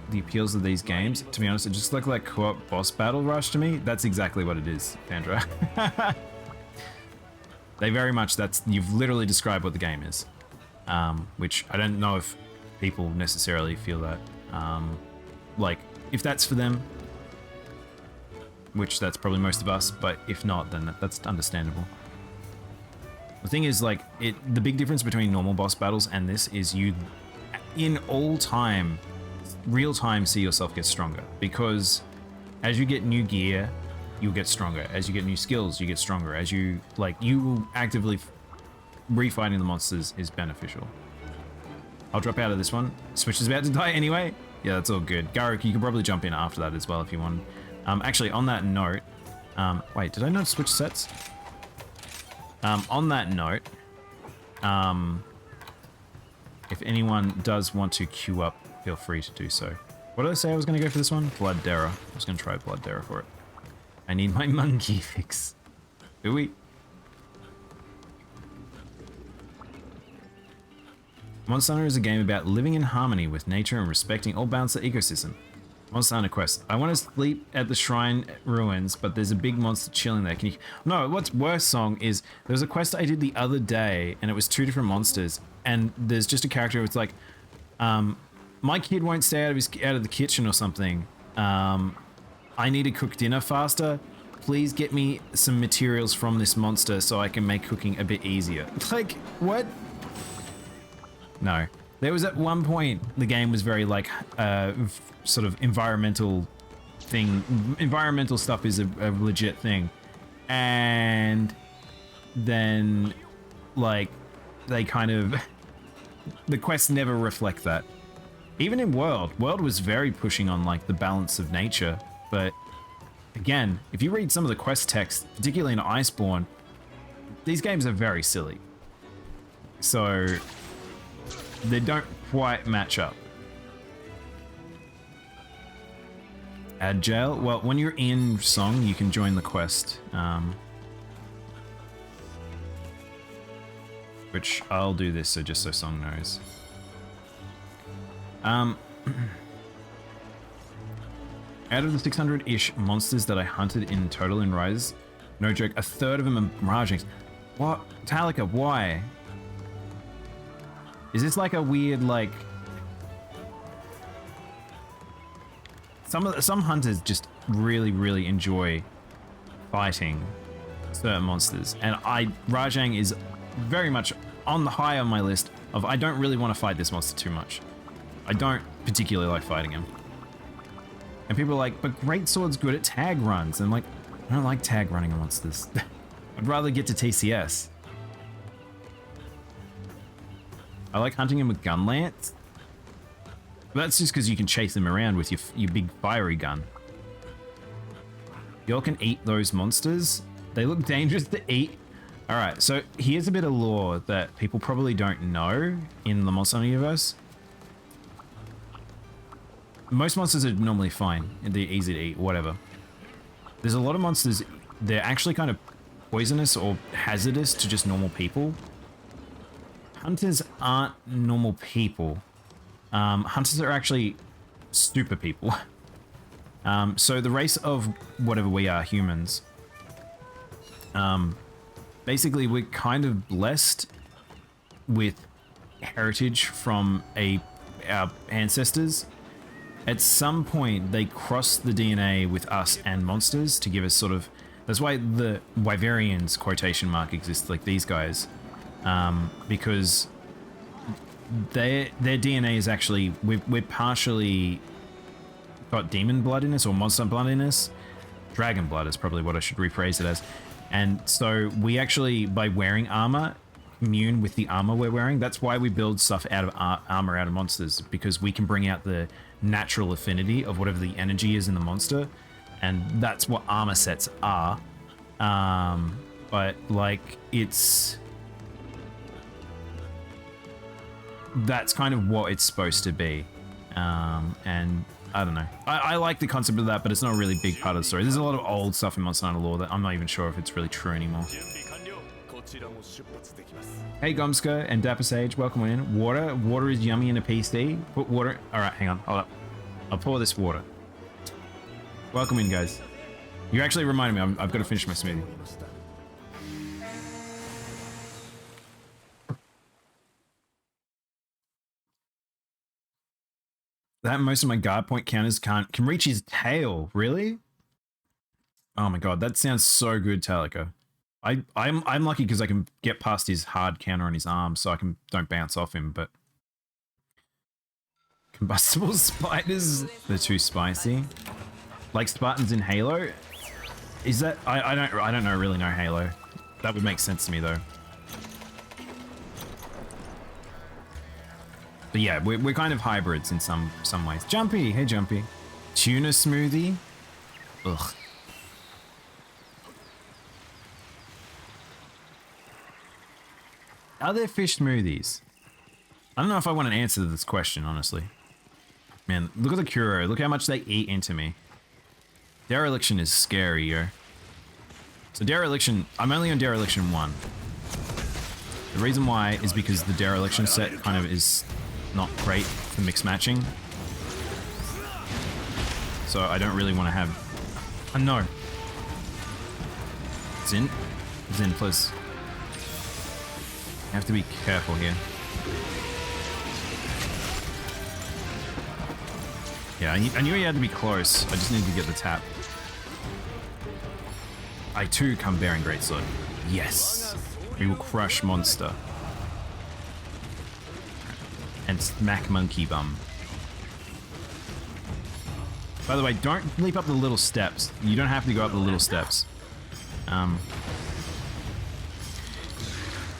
the appeals of these games, to be honest, it just looked like co-op boss battle rush to me. That's exactly what it is, Pandra. They very much, you've literally described what the game is. Which I don't know if people necessarily feel that. Like, if that's for them, which that's probably most of us, but if not, then that's understandable. The thing is, like, the big difference between normal boss battles and this is you, in all time, real time, see yourself get stronger. Because as you get new gear, you'll get stronger. As you get new skills, you get stronger. As you, like, you actively refighting the monsters is beneficial. I'll drop out of this one. Switch is about to die anyway. Yeah, that's all good. Garrick, you can probably jump in after that as well if you want. Actually, on that note, wait, did I not switch sets? On that note, if anyone does want to queue up, feel free to do so. What did I say I was going to go for this one? Blood Dera. I was going to try Blood Dera for it. I need my monkey fix. Do we? MonsterHunter is a game about living in harmony with nature and respecting all bounds of the ecosystem. MonsterHunter quest. I want to sleep at the shrine ruins, but there's a big monster chilling there. Can you... No, what's worse song is there was a quest I did the other day, and it was 2 different monsters, and there's just a character who's like, my kid won't stay out of the kitchen or something. I need to cook dinner faster. Please get me some materials from this monster so I can make cooking a bit easier. Like, what? No. There was at one point, the game was very like, sort of environmental thing. Environmental stuff is a legit thing. And then, like, they kind of, the quests never reflect that. Even in World was very pushing on like the balance of nature. But again, if you read some of the quest text, particularly in Iceborne, these games are very silly. So they don't quite match up. Add jail? Well, when you're in Song, you can join the quest. Which I'll do this so just so Song knows. Out of the 600-ish monsters that I hunted in total in Rise, no joke, a third of them are Miragings. What? Metallica, why? Is this like a weird, like... Some hunters just really, really enjoy fighting certain monsters. And Rajang is very much on the high on my list of I don't really want to fight this monster too much. I don't particularly like fighting him. And people are like, but Greatsword's good at tag runs. And I'm like, I don't like tag running monsters. I'd rather get to TCS. I like hunting him with gun lance. But that's just because you can chase them around with your big fiery gun. Y'all can eat those monsters. They look dangerous to eat. Alright, so here's a bit of lore that people probably don't know in the Monster Hunter universe. Most monsters are normally fine. They're easy to eat, whatever. There's a lot of monsters, they're actually kind of poisonous or hazardous to just normal people. Hunters aren't normal people. Hunters are actually super people. So the race of whatever we are, humans, basically we're kind of blessed with heritage from our ancestors. At some point, they cross the DNA with us and monsters to give us sort of... That's why the Wyverians quotation mark exists, like these guys. Because their DNA is actually... We're partially got demon blood in us, or monster blood in us. Dragon blood is probably what I should rephrase it as. And so we actually, by wearing armor, immune with the armor we're wearing. That's why we build stuff out of armor out of monsters, because we can bring out the natural affinity of whatever the energy is in the monster, and that's what armor sets are. But like that's kind of what it's supposed to be. And I don't know. I like the concept of that, but it's not a really big part of the story. There's a lot of old stuff in Monster Hunter lore that I'm not even sure if it's really true anymore. Hey Gomska and Dapper Sage, welcome in. Water is yummy in a PC. Put water... Alright, hang on, hold up. I'll pour this water. Welcome in, guys. You actually reminded me, I've got to finish my smoothie. That most of my guard point counters can reach his tail. Really? Oh my god, that sounds so good, Talica. I'm lucky because I can get past his hard counter on his arm, so I don't bounce off him. But combustible spiders, they're too spicy. Like Spartans in Halo. Is that I don't really know Halo. That would make sense to me though. But yeah, we're kind of hybrids in some ways. Jumpy, hey Jumpy. Tuna smoothie. Ugh. Are there fish smoothies? I don't know if I want an answer to this question, honestly. Man, look at the Kuro. Look how much they eat into me. Dereliction is scary, yo. So Dereliction, I'm only on Dereliction 1. The reason why is because the Dereliction set kind of is not great for mixed matching. So I don't really want to have... Oh no. Zin, please. I have to be careful here. Yeah, I knew he had to be close. I just need to get the tap. I too come bearing greatsword. Yes! We will crush monster. And smack monkey bum. By the way, don't leap up the little steps. You don't have to go up the little steps.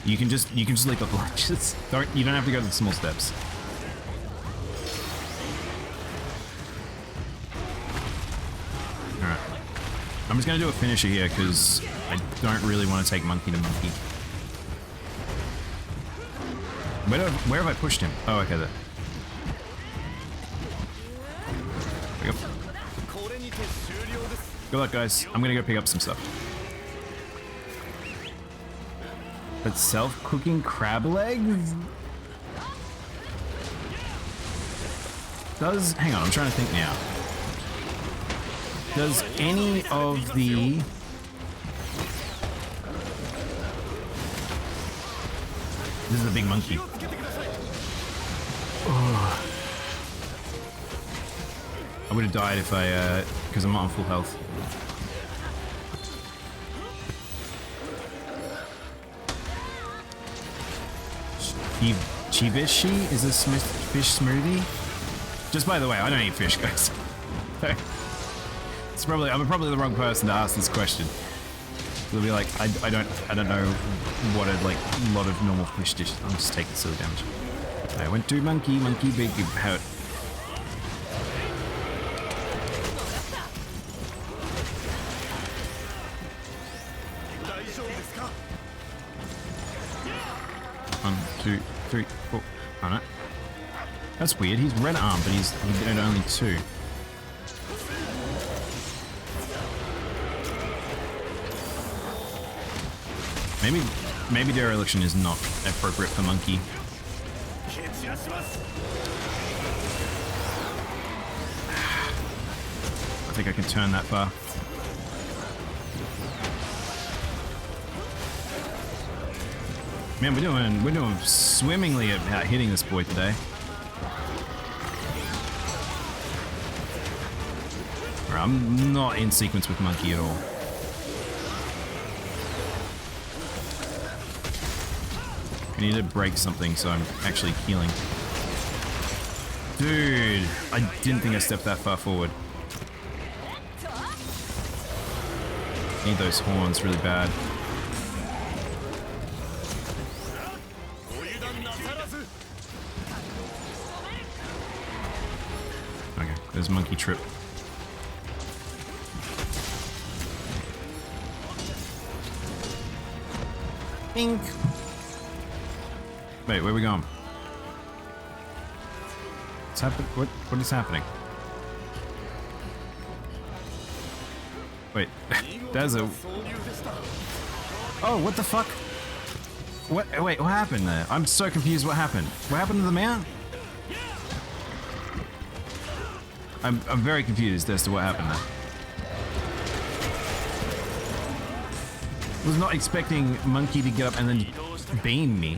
You can just leap up the ledges. You don't have to go to the small steps. Alright. I'm just gonna do a finisher here because I don't really want to take monkey to monkey. Where have I pushed him? Oh, okay, there. There we go. Good luck, guys. I'm gonna go pick up some stuff. But self-cooking crab legs? Hang on, I'm trying to think now. Does any of the... This is a big monkey. Oh. I would have died if because I'm not on full health. Chibishi is a fish smoothie? Just by the way, I don't eat fish, guys. I'm probably the wrong person to ask this question. They'll be like, I don't know what a lot of normal fish dishes. I'm just taking silly damage. I went to monkey big hurt. One, two, three, four. Oh no. That's weird. He's red arm, but he did only 2. Maybe dereliction is not appropriate for monkey. I think I can turn that far. Man, we're doing swimmingly at hitting this boy today. Right, I'm not in sequence with monkey at all. I need to break something so I'm actually healing. Dude, I didn't think I stepped that far forward. Need those horns really bad. Okay, there's monkey trip. Bink. Wait, where are we going? What's happening? What is happening? Wait, there's a... Oh, what the fuck? Wait, what happened there? I'm so confused what happened. What happened to the mount? I'm very confused as to what happened there. Was not expecting Monkey to get up and then beam me.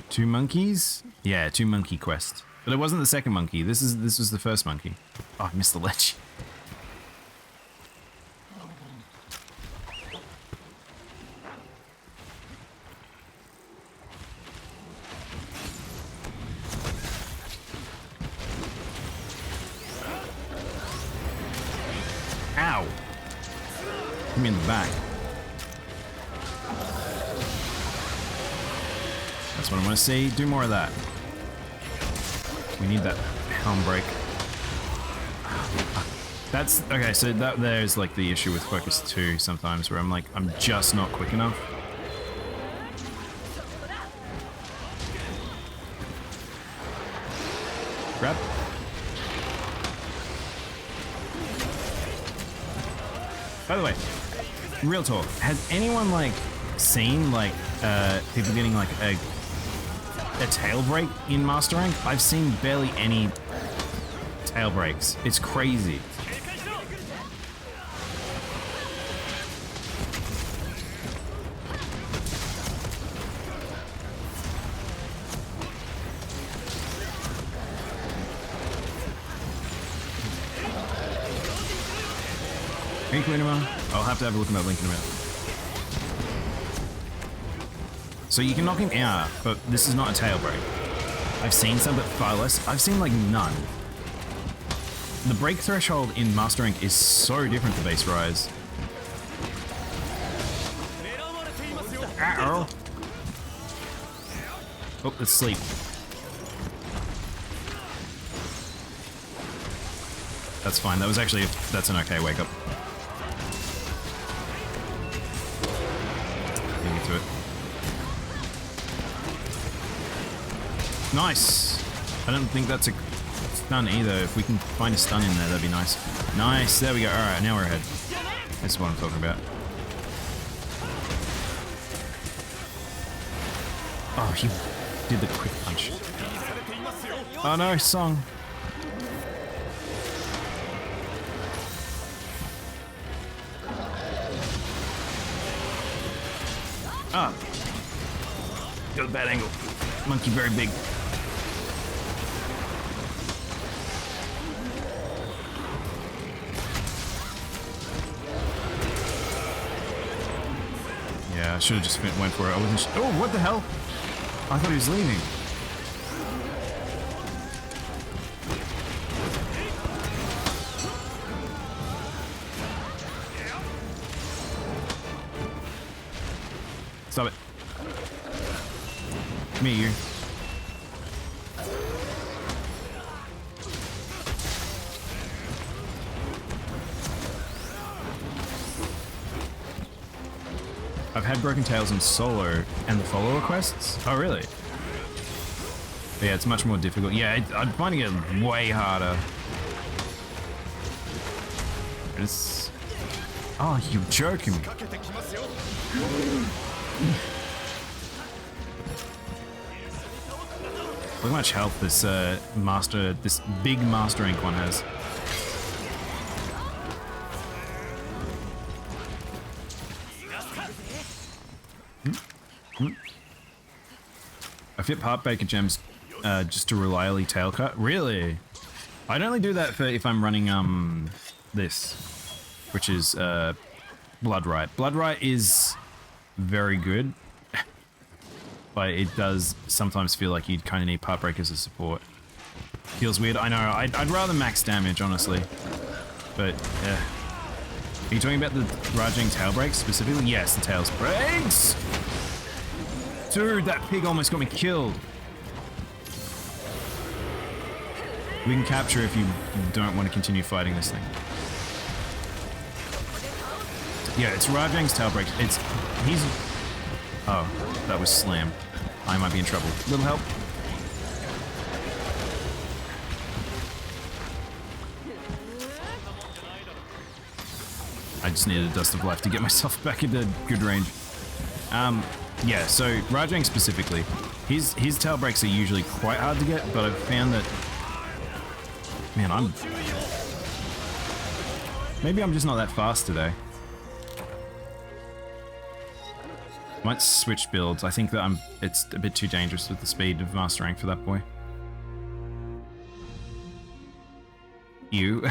Two monkeys? Yeah, 2 monkey quests. But it wasn't the second monkey. This was the first monkey. Oh, I missed the ledge. Ow! Hit me in the back. That's what I want to see. Do more of that. We need that helm break. That's okay. So that there's like the issue with Focus 2 sometimes, where I'm like, I'm just not quick enough. Grab. By the way, real talk. Has anyone like seen like people getting like a tail break in Master Rank? I've seen barely any tail breaks. It's crazy. I'll have to have a look at that link in a minute. So you can knock him out, but this is not a tail break. I've seen some, but far less. I've seen like none. The break threshold in Master Rank is so different to base Rise. Uh-oh. Oh, let's sleep. That's fine. That was actually, that's an okay wake up. Get to it. Nice. I don't think that's a stun either. If we can find a stun in there, that'd be nice. Nice. There we go. All right, now we're ahead. This is what I'm talking about. Oh, he did the quick punch. Oh no, Song. Ah. Got a bad angle. Monkey very big. Yeah, I should have just went for it. I wasn't. Oh, what the hell? I thought he was leaving. Stop it. Me, you. I've had Broken Tails in solo and the follower quests. Oh, really? But yeah, it's much more difficult. Yeah, I'm finding it way harder. It's... Oh, you're joking me. Look how much health this this big Master Rank one has. I fit Heartbreaker gems just to reliably tail cut. Really? I'd only do that for if I'm running this, which is Bloodright. Bloodright is very good, but it does sometimes feel like you'd kind of need Heartbreaker as a support. Feels weird. I know. I'd rather max damage, honestly. But yeah. Are you talking about the Rajang tail breaks specifically? Yes, the tails breaks. Dude, that pig almost got me killed. We can capture if you don't want to continue fighting this thing. Yeah, it's Rajang's tail breaks. He's... Oh, that was slam. I might be in trouble. Little help. I just needed a Dust of Life to get myself back into good range. Yeah, so Rajang specifically, his tail breaks are usually quite hard to get, but I've found that, man, maybe I'm just not that fast today. Might switch builds. I think that it's a bit too dangerous with the speed of Master Rank for that boy. You.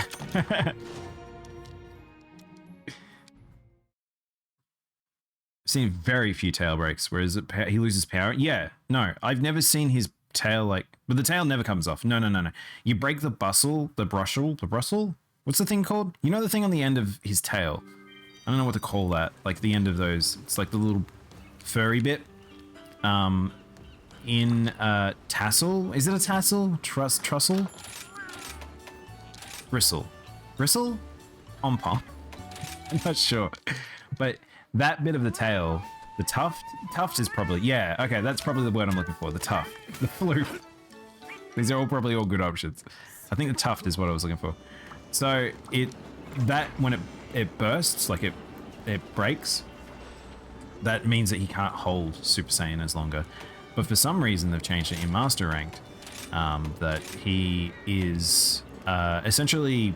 Seen very few tail breaks, whereas he loses power. Yeah, no, I've never seen his tail but the tail never comes off. No. You break the brussel. What's the thing called? You know the thing on the end of his tail? I don't know what to call that. Like the end of those. It's like the little furry bit. In tassel. Is it a tassel? Trussel? Bristle. Bristle? Pom-pom. I'm not sure. But that bit of the tail, the tuft? Tuft is probably, yeah, okay, that's probably the word I'm looking for, the tuft. The floof. These are probably all good options. I think the tuft is what I was looking for. So when it bursts, like it breaks, that means that he can't hold Super Saiyan as longer. But for some reason they've changed it in Master Ranked, that he is essentially,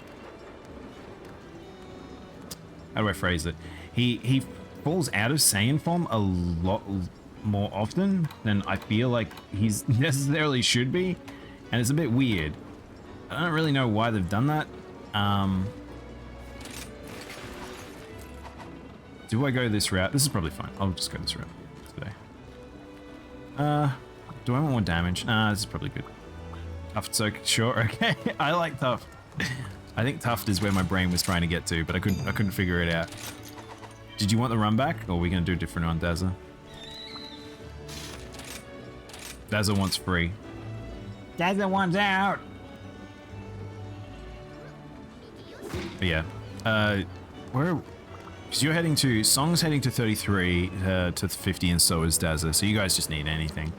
how do I phrase it? He falls out of Saiyan form a lot more often than I feel like he's necessarily should be, and it's a bit weird. I don't really know why they've done that. Do I go this route? This is probably fine. I'll just go this route today. Do I want more damage? Nah, this is probably good. Tuft, so sure, okay. I like Tuft. I think Tuft is where my brain was trying to get to, but I couldn't figure it out. Did you want the run back, or are we gonna do a different on Dazza? Dazza wants free. Dazza wants out. But yeah, where? Because you're heading to Song's heading to 33 to 50, and so is Dazza. So you guys just need anything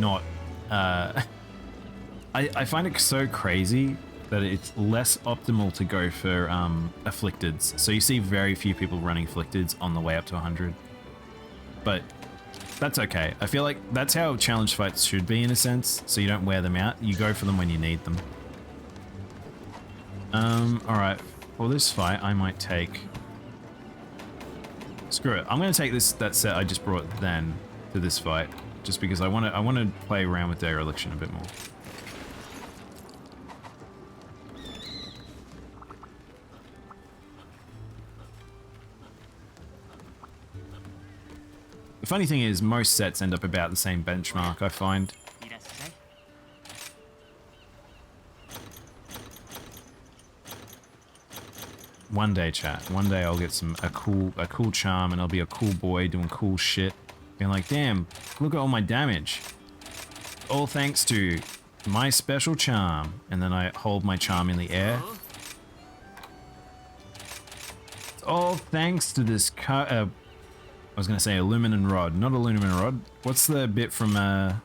not. I find it so crazy that it's less optimal to go for afflicteds. So you see very few people running afflicteds on the way up to 100. But that's okay. I feel like that's how challenge fights should be in a sense. So you don't wear them out. You go for them when you need them. Alright. For this fight, I might take... Screw it. I'm going to take that set I just brought then to this fight. Just because I want to play around with Dereliction a bit more. The funny thing is, most sets end up about the same benchmark, I find. One day, chat. One day I'll get a cool charm, and I'll be a cool boy doing cool shit. Being like, damn, look at all my damage. All thanks to my special charm. And then I hold my charm in the air. It's all thanks to this I was going to say aluminum rod, not aluminum rod. What's the bit from The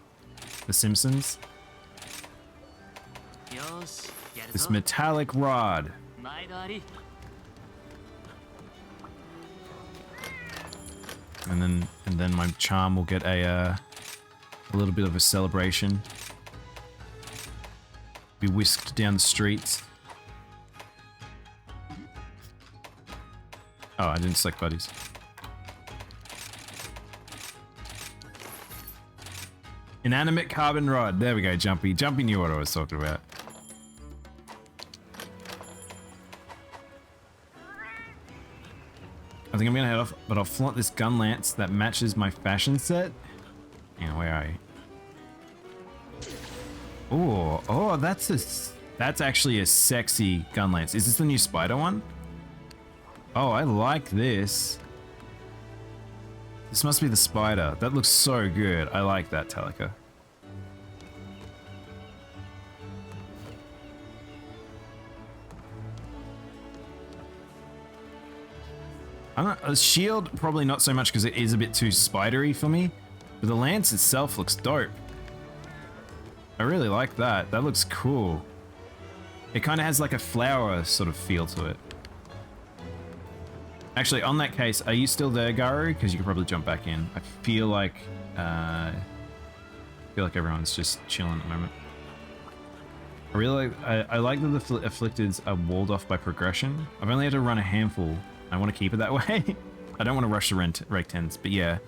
Simpsons? This metallic rod. And then my charm will get a little bit of a celebration. Be whisked down the streets. Oh, I didn't select buddies. Inanimate carbon rod. There we go, Jumpy. Jumpy knew what I was talking about. I think I'm gonna head off, but I'll flaunt this gun lance that matches my fashion set. Yeah, where are you? Oh, that's actually a sexy gun lance. Is this the new spider one? Oh, I like this. This must be the spider. That looks so good. I like that, Telica. A shield, probably not so much because it is a bit too spidery for me. But the lance itself looks dope. I really like that. That looks cool. It kind of has like a flower sort of feel to it. Actually, on that case, are you still there, Garu? Because you could probably jump back in. I feel like everyone's just chilling at the moment. I like that the afflicteds are walled off by progression. I've only had to run a handful. I want to keep it that way. I don't want to rush the rec 10s, but yeah.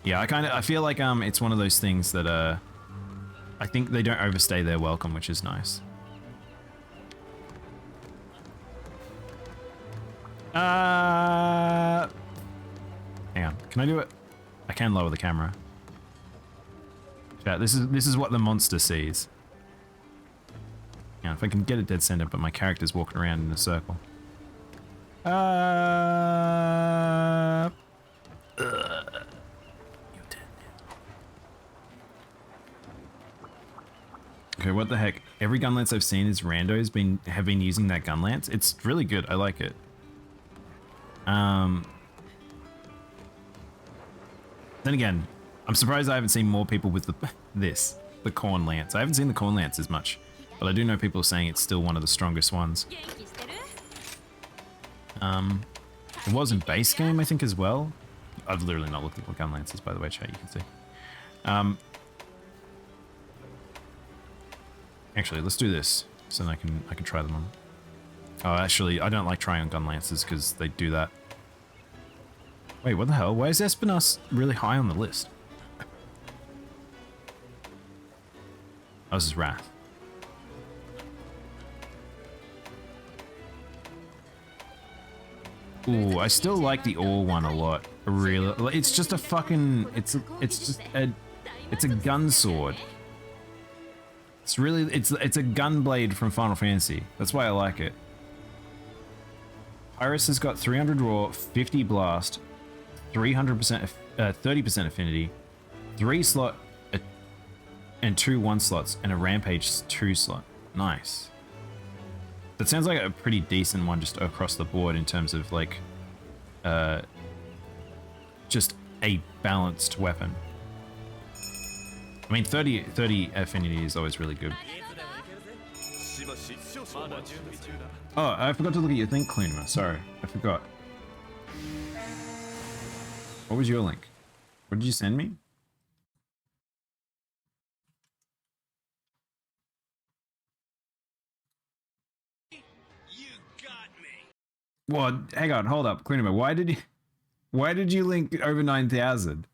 Yeah, I feel like it's one of those things that I think they don't overstay their welcome, which is nice. Hang on, can I do it? I can lower the camera. Chat, this is what the monster sees. Yeah, if I can get it dead center, but my character's walking around in a circle. Okay, what the heck? Every gun lance I've seen is randos have been using that gun lance. It's really good. I like it. Then again, I'm surprised I haven't seen more people with the corn lance. I haven't seen the corn lance as much, but I do know people saying it's still one of the strongest ones. It was in base game, I think, as well. I've literally not looked at what gun lances, by the way, chat, you can see. Actually, let's do this, so then I can try them on. Oh, actually, I don't like trying on gun lances because they do that. Wait, what the hell? Why is Espinas really high on the list? Oh, this is Wrath. Ooh, I still like the all one a lot. Really, it's just a fucking. It's a gun sword. It's really it's a gun blade from Final Fantasy. That's why I like it. Iris has got 300 raw, 50 blast, 300%, 30% affinity, 3 slot, and 2 1 slots, and a rampage 2 slot. Nice. That sounds like a pretty decent one just across the board in terms of like, just a balanced weapon. I mean, 30 affinity is always really good. Oh, I forgot to look at your link, Klima. Sorry, I forgot. What was your link? What did you send me? What? Hang on, hold up, Klima. Why did you link over 9,000?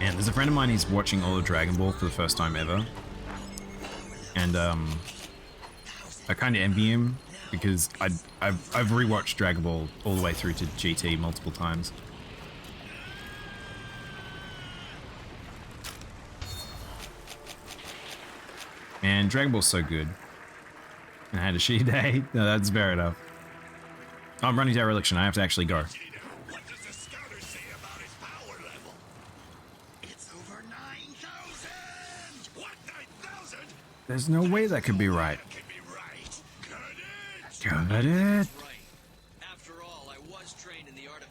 And there's a friend of mine, he's watching all of Dragon Ball for the first time ever. And I kind of envy him because I've rewatched Dragon Ball all the way through to GT multiple times. And Dragon Ball's so good. And I had a shitty day. No, that's fair enough. Oh, I'm running dereliction. I have to actually go. There's no way that could be right. Got it. After all, I was trained in the art of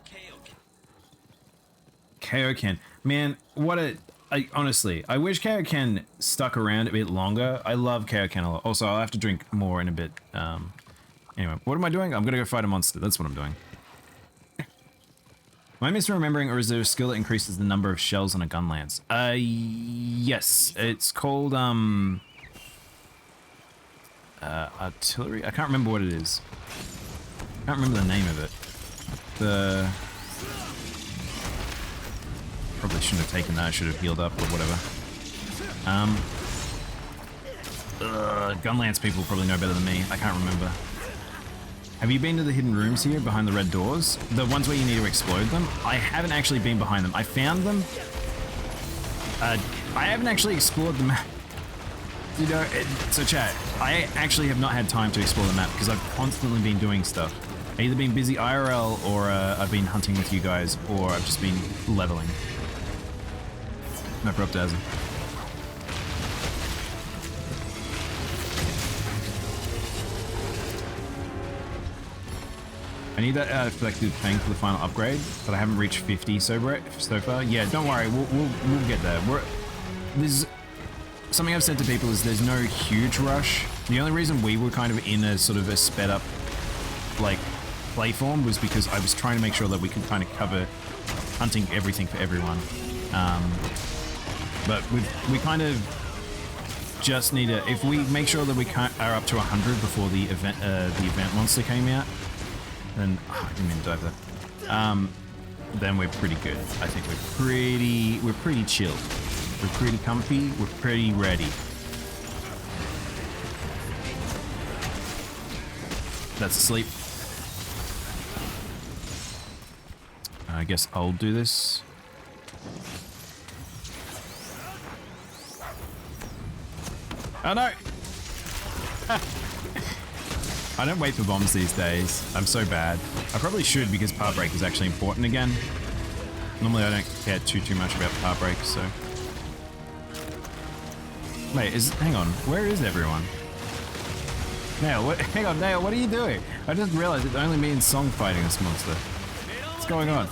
Kaioken. Man, what a... honestly, I wish Kaioken stuck around a bit longer. I love Kaioken a lot. Also, I'll have to drink more in a bit. Anyway, what am I doing? I'm gonna go fight a monster. That's what I'm doing. Am I misremembering, or is there a skill that increases the number of shells on a gun lance? Yes. It's called, artillery? I can't remember what it is. I can't remember the name of it. Probably shouldn't have taken that. I should have healed up or whatever. Gunlance people probably know better than me. I can't remember. Have you been to the hidden rooms here behind the red doors? The ones where you need to explode them? I haven't actually been behind them. I found them. I haven't actually explored the map. You know, so chat, I actually have not had time to explore the map because I've constantly been doing stuff. I've either been busy IRL or I've been hunting with you guys, or I've just been leveling. No prop Dazzle. I need that effective tank for the final upgrade, but I haven't reached 50 so far. Yeah, don't worry, we'll get there. There's something I've said to people is there's no huge rush. The only reason we were kind of in a sort of a sped up like play form was because I was trying to make sure that we could kind of cover hunting everything for everyone. But we kind of just need to, if we make sure that we are up to 100 before the event monster came out, then I didn't mean to dive there. Then we're pretty good. I think we're pretty chilled. We're pretty comfy. We're pretty ready. That's asleep. I guess I'll do this. Oh no! I don't wait for bombs these days. I'm so bad. I probably should because part break is actually important again. Normally I don't care too much about part break, so. Wait, hang on, where is everyone? Nail, hang on, Nail, what are you doing? I just realized it's only me and Song fighting this monster. What's going on?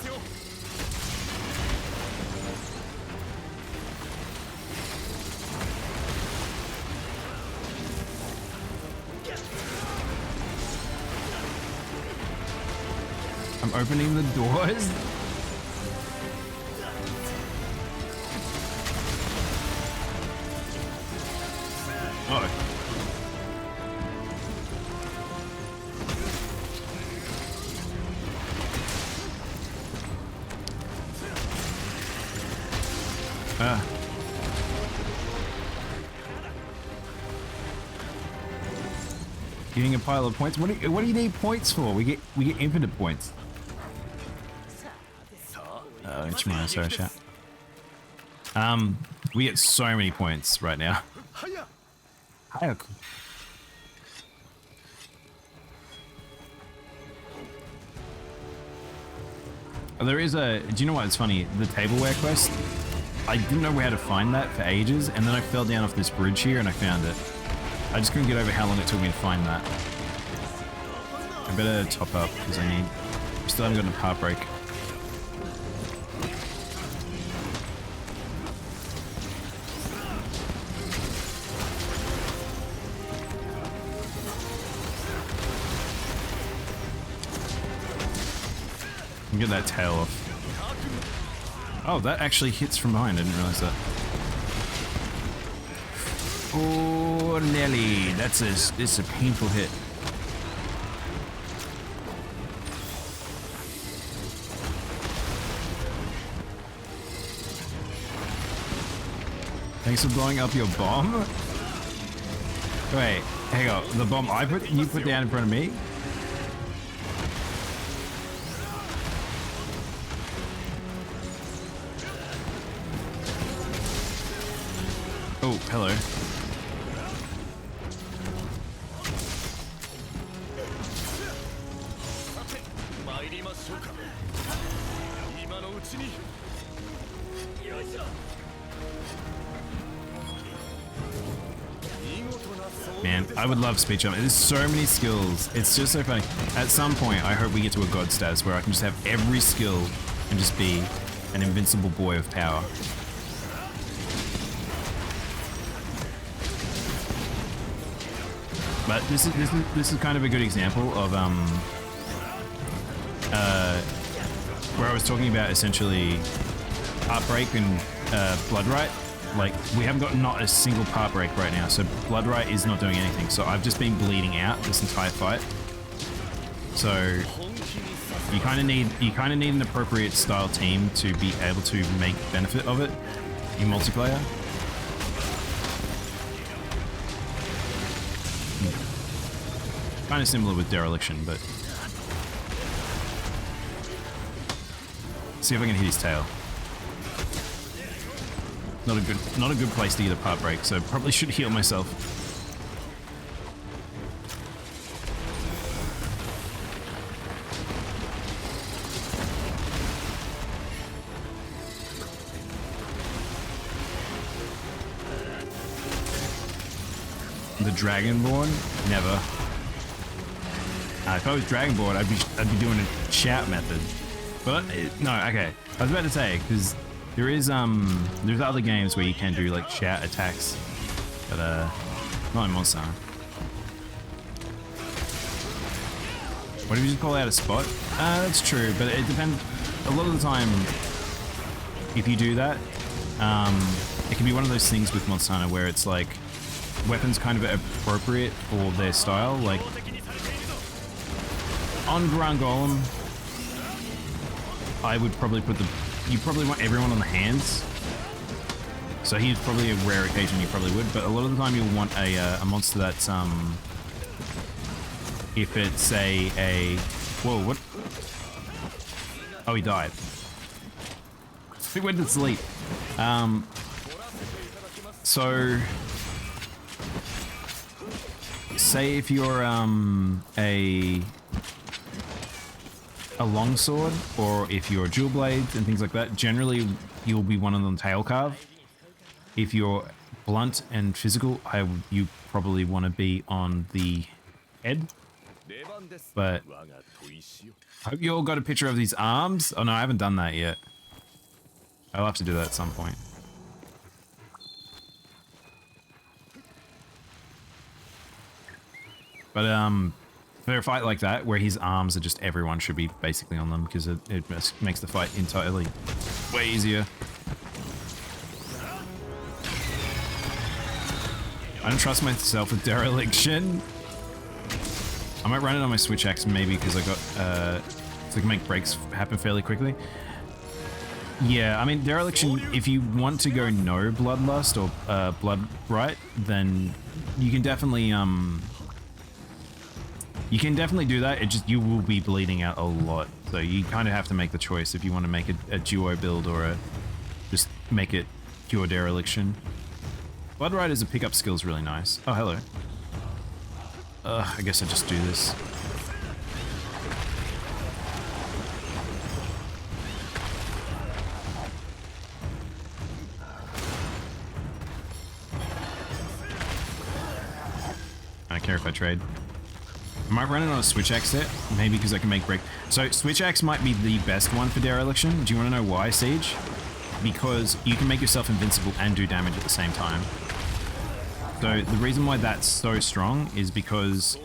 I'm opening the doors. Oh. Getting a pile of points. What do you need points for? We get infinite points. Oh, it's my sorry chat. We get so many points right now. Hiya. There is a. Do you know what? It's funny. The tableware quest. I didn't know where to find that for ages, and then I fell down off this bridge here and I found it. I just couldn't get over how long it took me to find that. I better top up because I still haven't gotten a part break. Get that tail off. Oh, that actually hits from behind. I didn't realize that. Oh, Nelly, it's a painful hit. Thanks for blowing up your bomb. Wait, hang on. The bomb you put down in front of me? Oh, hello. Man, I would love speed jump. There's so many skills. It's just so funny. At some point, I hope we get to a god status where I can just have every skill and just be an invincible boy of power. But this is kind of a good example of where I was talking about essentially part break and blood right. Like we haven't got not a single part break right now, so blood right is not doing anything. So I've just been bleeding out this entire fight. So you kind of need an appropriate style team to be able to make benefit of it in multiplayer. Kind of similar with Dereliction, but see if I can hit his tail. Not a good place to get a part break, so probably should heal myself. The Dragonborn? Never. If I was Dragon Board, I'd be doing a shout method. But no, okay. I was about to say because there's other games where you can do like shout attacks, but not in Monster Hunter. What if you just call out a spot? That's true, but it depends. A lot of the time, if you do that, it can be one of those things with Monster Hunter where it's like weapons kind of appropriate for their style. Like on Ground Golem, I would probably put you probably want everyone on the hands. So he's probably a rare occasion you probably would, but a lot of the time you'll want a monster that's if it's a whoa, what? Oh, he died. He went to sleep. So say if you're a longsword, or if you're dual blades and things like that, generally you'll be one of them tail carve. If you're blunt and physical, you probably want to be on the head. But I hope you all got a picture of these arms. Oh no, I haven't done that yet. I'll have to do that at some point. But for a fight like that, where his arms are just everyone should be basically on them, because it makes the fight entirely way easier. I don't trust myself with dereliction. I might run it on my switch axe maybe because I got so I can make breaks happen fairly quickly. Yeah, I mean dereliction. If you want to go no bloodlust or blood right, then you can definitely do that. It just you will be bleeding out a lot, so you kind of have to make the choice if you want to make a duo build or just make it pure dereliction. Blood right as a pickup skill is really nice. Oh hello. I guess I just do this. I don't care if I trade. I might run it on a switch axe set, maybe because I can make break. So switch axe might be the best one for dereliction. Do you want to know why, Siege? Because you can make yourself invincible and do damage at the same time. So the reason why that's so strong is because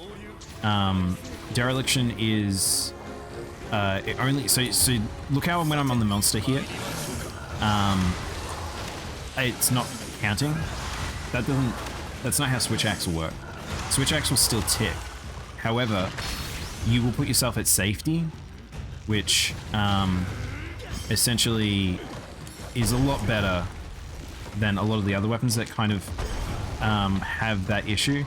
dereliction is it only so look how when I'm on the monster here, it's not counting. That's not how switch axe will work. Switch axe will still tick. However, you will put yourself at safety, which essentially is a lot better than a lot of the other weapons that kind of have that issue.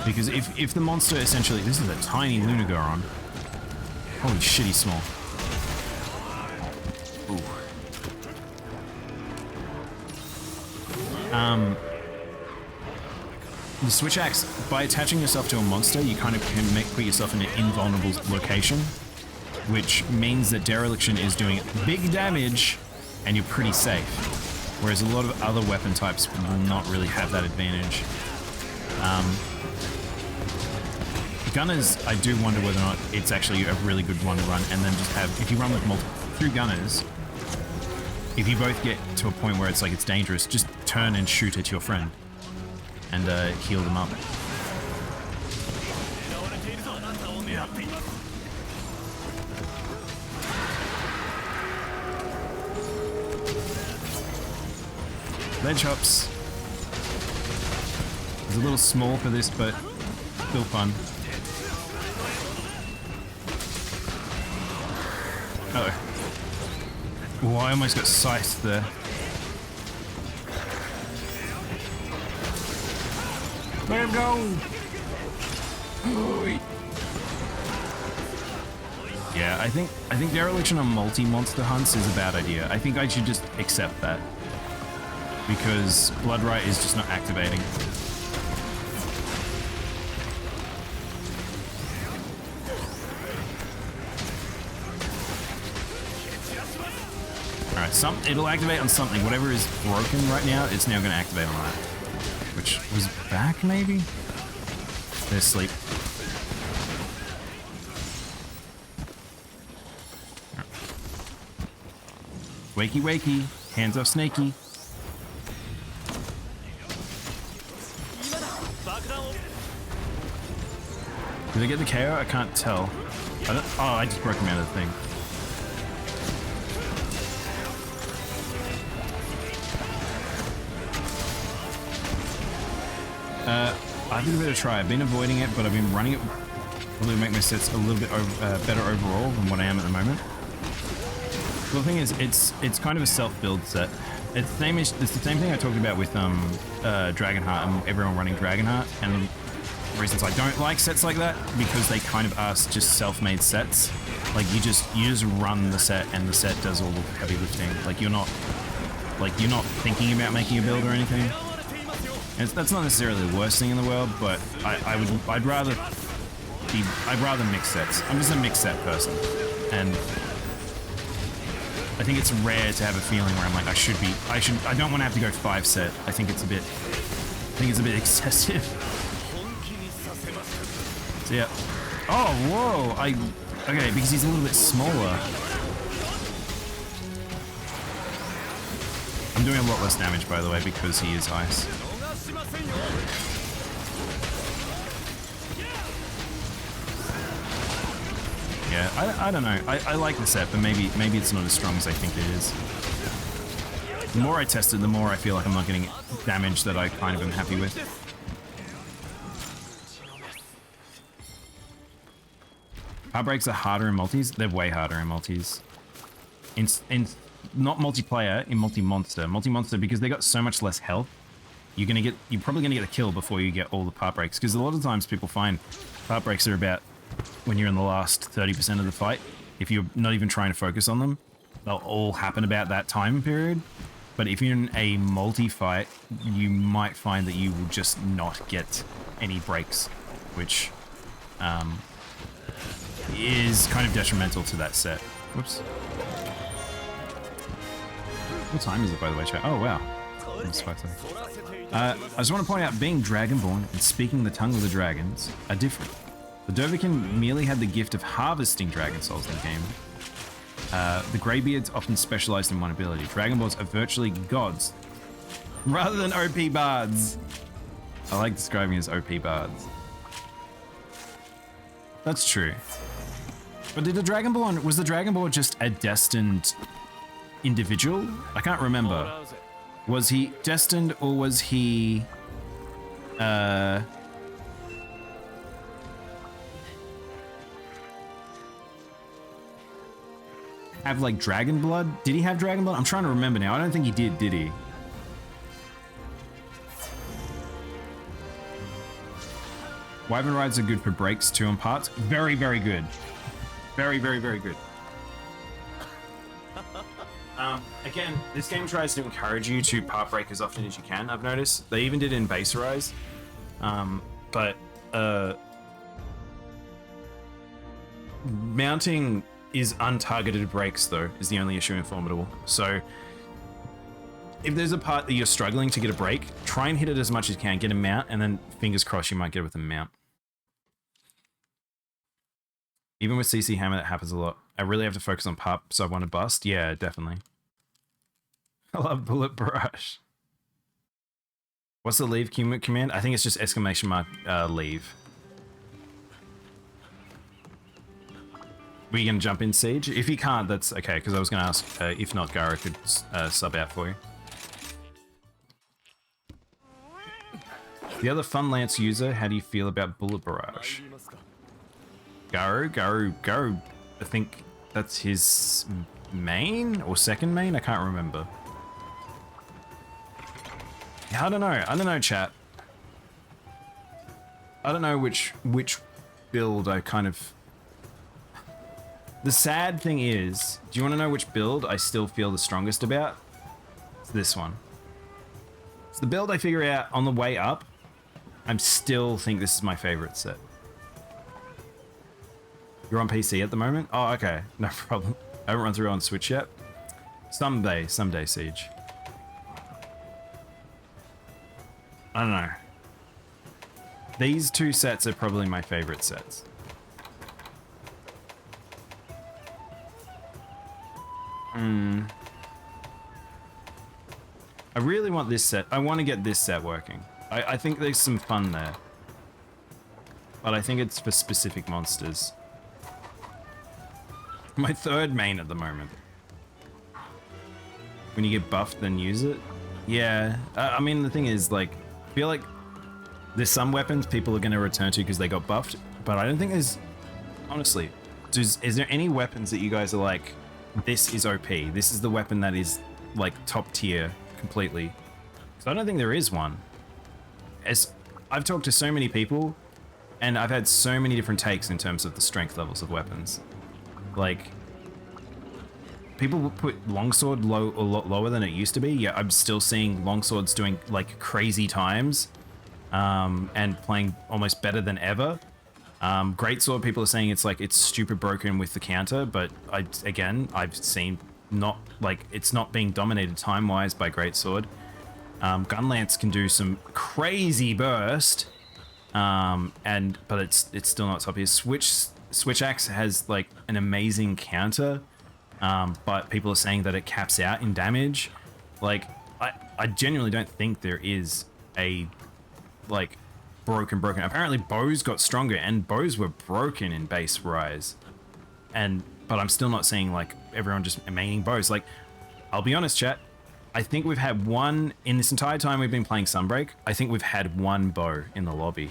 Because if the monster essentially, this is a tiny Lunagoron. Holy shit, he's small. Ooh. The switch axe, by attaching yourself to a monster, you kind of can put yourself in an invulnerable location, which means that dereliction is doing big damage and you're pretty safe. Whereas a lot of other weapon types will not really have that advantage. Gunners, I do wonder whether or not it's actually a really good one to run, and then just have, if you run with through gunners, if you both get to a point where it's like it's dangerous, just turn and shoot at your friend and heal them up. Yeah. Ledge hops. It's a little small for this, but still fun. Uh-oh. Oh, I almost got sliced there. Let him go! Yeah, I think dereliction on multi-monster hunts is a bad idea. I think I should just accept that. Because Blood Right is just not activating. Alright, it'll activate on something. Whatever is broken right now, it's now going to activate on that. Which was back, maybe? They're asleep. Wakey, wakey. Hands off, Snakey. Did I get the KO? I can't tell. I just broke him out of the thing. I'll give it a try. I've been avoiding it, but I've been running it probably to make my sets a little bit better overall than what I am at the moment. Well, the thing is, it's kind of a self-build set. It's the same thing I talked about with Dragonheart and everyone running Dragonheart, and the reasons I don't like sets like that because they kind of are just self-made sets. Like you just run the set and the set does all the heavy lifting. Like you're not thinking about making a build or anything. And that's not necessarily the worst thing in the world, but I'd rather mix sets. I'm just a mix set person, and I think it's rare to have a feeling where I'm like I don't want to have to go 5 set. I think it's a bit excessive. So yeah. Oh whoa! Okay, because he's a little bit smaller. I'm doing a lot less damage, by the way, because he is ice. Yeah, I don't know. I like the set, but maybe it's not as strong as I think it is. The more I test it, the more I feel like I'm not getting damage that I kind of am happy with. Heartbreaks are harder in multis. They're way harder in multis. In not multiplayer, in multi-monster. Multi-monster, because they got so much less health, you're probably gonna get a kill before you get all the part breaks. Because a lot of times people find part breaks are about when you're in the last 30% of the fight. If you're not even trying to focus on them, they'll all happen about that time period. But if you're in a multi-fight, you might find that you will just not get any breaks, which is kind of detrimental to that set. Whoops. What time is it, by the way, chat? Oh, wow. It's 5:30. I just want to point out, being Dragonborn and speaking the tongue of the dragons are different. The Dovahkiin merely had the gift of harvesting dragon souls in the game. The Greybeards often specialized in one ability. Dragonborns are virtually gods, rather than OP bards. I like describing as OP bards. That's true. But was the Dragonborn just a destined individual? I can't remember. Was he destined, or was he have like dragon blood? Did he have dragon blood? I'm trying to remember now. I don't think he did he? Wyvern rides are good for breaks too on parts. Very, very good. Very, very, very good. Again, this game tries to encourage you to part break as often as you can, I've noticed. They even did it in Base Rise. Mounting is untargeted breaks, though, is the only issue in Formidable. So if there's a part that you're struggling to get a break, try and hit it as much as you can, get a mount, and then fingers crossed you might get it with a mount. Even with CC Hammer, that happens a lot. I really have to focus on pop, so I want to bust. Yeah, definitely. I love Bullet Barrage. What's the leave command? I think it's just exclamation mark leave. Were you going to jump in, Siege? If you can't, that's okay, because I was going to ask if not, Gara could sub out for you. The other Fun Lance user, how do you feel about Bullet Barrage? Garu, I think that's his main or second main? I can't remember. Yeah, I don't know, chat. I don't know which build I kind of... The sad thing is, do you want to know which build I still feel the strongest about? It's this one. It's the build I figure out on the way up. I still think this is my favorite set. You're on PC at the moment? Oh, okay. No problem. I haven't run through on Switch yet. Someday, Siege. I don't know. These two sets are probably my favorite sets. I really want this set. I want to get this set working. I think there's some fun there. But I think it's for specific monsters. My third main at the moment. When you get buffed, then use it. Yeah, I mean, the thing is, like, I feel like there's some weapons people are going to return to because they got buffed, but I don't think there's, honestly, is there any weapons that you guys are like, this is OP, this is the weapon that is, like, top tier completely? So I don't think there is one. As I've talked to so many people, and I've had so many different takes in terms of the strength levels of weapons. Like, people will put longsword a lot lower than it used to be. Yeah, I'm still seeing longswords doing like crazy times, and playing almost better than ever. Greatsword, people are saying it's stupid broken with the counter, but I've seen not like it's not being dominated time wise by greatsword. Gunlance can do some crazy burst, but it's still not top here. Switch axe has like an amazing counter. But people are saying that it caps out in damage. Like, I genuinely don't think there is a, like, broken. Apparently bows got stronger, and bows were broken in base rise. But I'm still not seeing, like, everyone just maining bows. Like, I'll be honest, chat, I think we've had one, in this entire time we've been playing Sunbreak, I think we've had one bow in the lobby.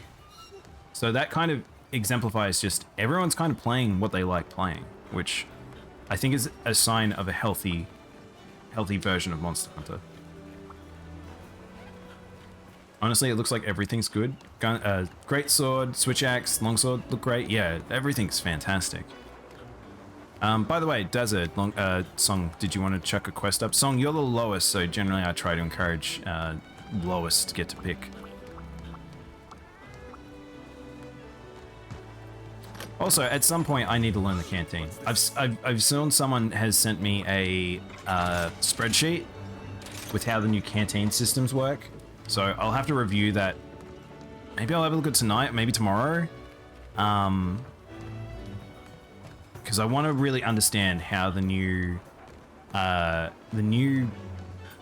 So that kind of exemplifies just, everyone's kind of playing what they like playing, which I think is a sign of a healthy version of Monster Hunter. Honestly, it looks like everything's good. Great sword, switch axe, longsword look great. Yeah, everything's fantastic. By the way, Desert, Song, did you want to chuck a quest up? Song, you're the lowest, so generally I try to encourage lowest to get to pick. Also, at some point, I need to learn the canteen. I've seen someone has sent me a spreadsheet with how the new canteen systems work. So I'll have to review that. Maybe I'll have a look at tonight, maybe tomorrow. Because I want to really understand how the new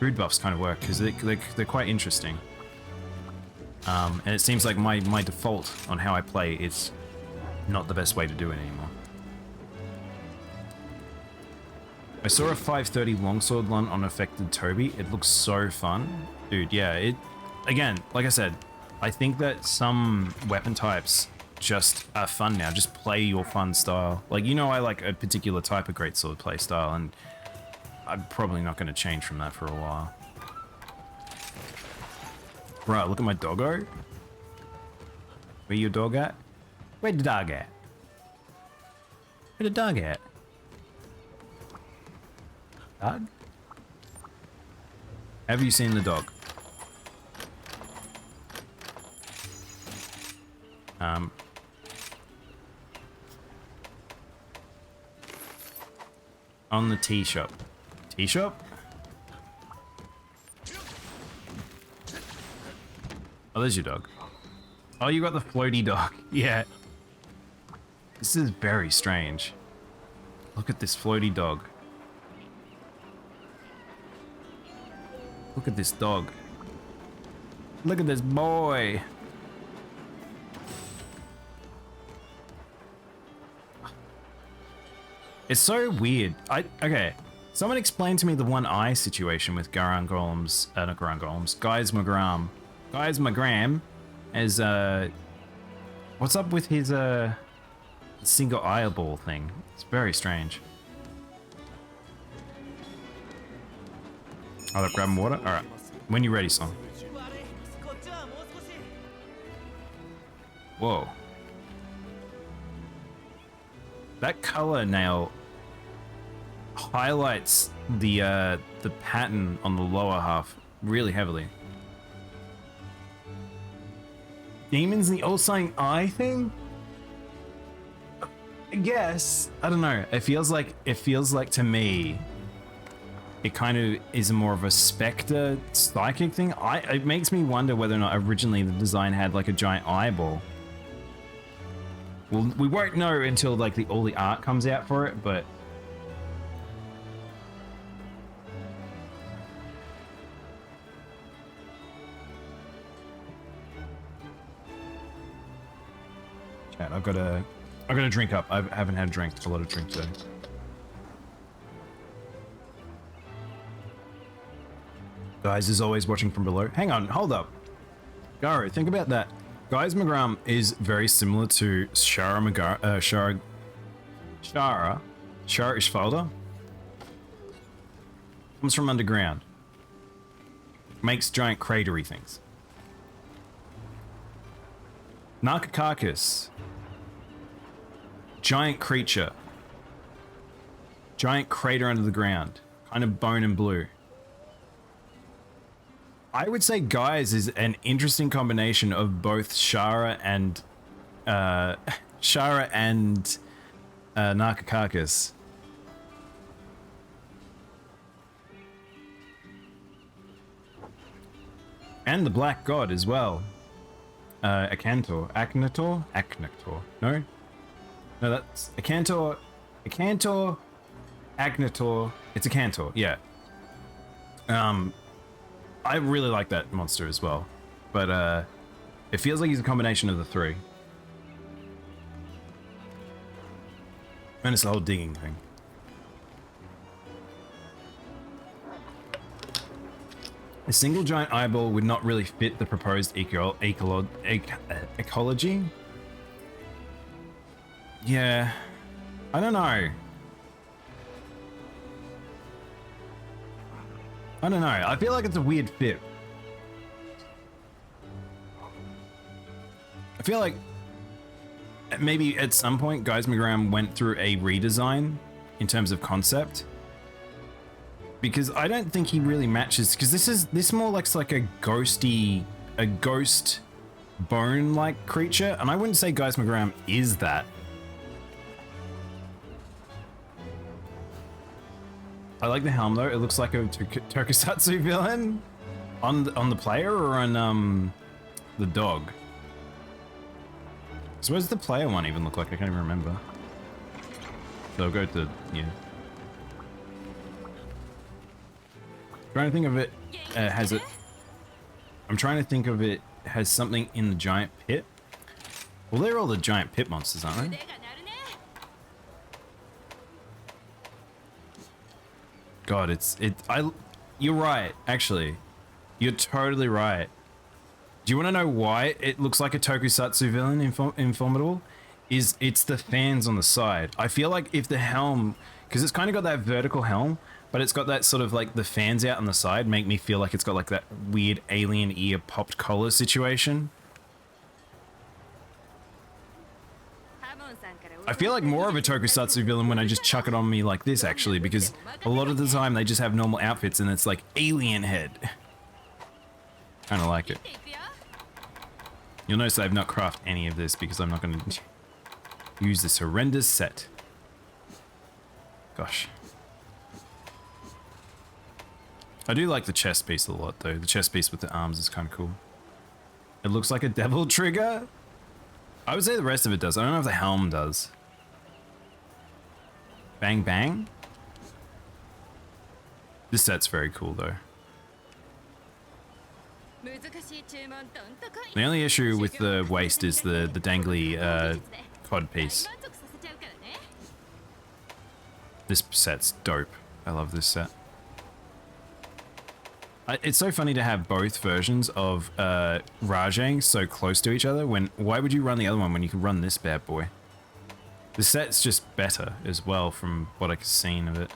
food buffs kind of work, because they're quite interesting. And it seems like my default on how I play is not the best way to do it anymore. I saw a 530 longsword run on affected Toby. It looks so fun. Dude, yeah, again, like I said, I think that some weapon types just are fun now. Just play your fun style. Like, you know, I like a particular type of greatsword play style, and I'm probably not going to change from that for a while. Right, look at my doggo. Where your dog at? Where the dog at? Where the dog at? Dog? Have you seen the dog? On the tea shop. Tea shop? Oh, there's your dog. Oh, you got the floaty dog. Yeah. This is very strange. Look at this floaty dog. Look at this dog. Look at this boy. It's so weird. Okay. Someone explain to me the one eye situation with Garang Golems, not Garang Golems, Guys Magram. Guys Magram as what's up with his single eyeball thing? It's very strange. Oh, they're grabbing water? Alright. When you're ready, Song. Whoa. That color nail highlights the pattern on the lower half really heavily. Demons the all-seeing eye thing? I guess. I don't know. It feels like to me it kind of is more of a specter psychic thing. It makes me wonder whether or not originally the design had like a giant eyeball. Well, we won't know until like all the art comes out for it, but chat, I've got to drink up. I haven't had a lot of drink today. Guys is always watching from below. Hang on, hold up. Garo, think about that. Guys McGrum is very similar to Shara Ishvalda. Comes from underground. Makes giant cratery things. Narcocarcass. Giant creature. Giant crater under the ground. Kind of bone and blue. I would say Guys is an interesting combination of both Shara and Narcocarcass. And the Black God as well. Acantor. Acnator. No, that's Acantor. Agnator. It's Acantor. Yeah. I really like that monster as well, but it feels like he's a combination of the three. And it's the whole digging thing. A single giant eyeball would not really fit the proposed ecology. Yeah, I don't know. I feel like it's a weird fit. I feel like maybe at some point Guys McGram went through a redesign in terms of concept. Because I don't think he really matches, because this more looks like a ghost bone-like creature, and I wouldn't say Guys McGram is that. I like the helm though. It looks like a tokusatsu villain on the player or on the dog. So what does the player one even look like? I can't even remember. So I'll go to yeah. Trying to think of it has it. I'm trying to think of it has something in the giant pit. Well, they're all the giant pit monsters, aren't they? God, you're right, actually. You're totally right. Do you want to know why it looks like a tokusatsu villain in Formidable? It's the fans on the side. I feel like if the helm, because it's kind of got that vertical helm, but it's got that sort of like the fans out on the side make me feel like it's got like that weird alien ear popped collar situation. I feel like more of a tokusatsu villain when I just chuck it on me like this, actually, because a lot of the time they just have normal outfits and it's like alien head. Kind of like it. You'll notice I've not crafted any of this because I'm not going to use this horrendous set. Gosh. I do like the chest piece a lot, though. The chest piece with the arms is kind of cool. It looks like a devil trigger. I would say the rest of it does. I don't know if the helm does. Bang bang. This set's very cool though. The only issue with the waist is the dangly cod piece. This set's dope. I love this set. It's so funny to have both versions of Rajang so close to each other. Why would you run the other one when you can run this bad boy? The set's just better as well from what I've seen of it.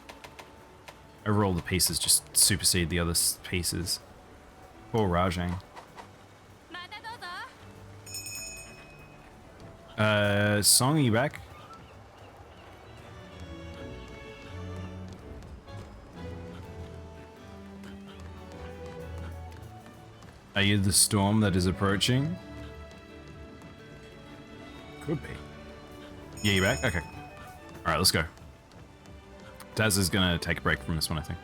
Overall, the pieces just supersede the other pieces. Poor Rajang. Song, are you back? Are you the storm that is approaching? Could be. Yeah, you back? Okay. Alright, let's go. Taz is gonna take a break from this one, I think.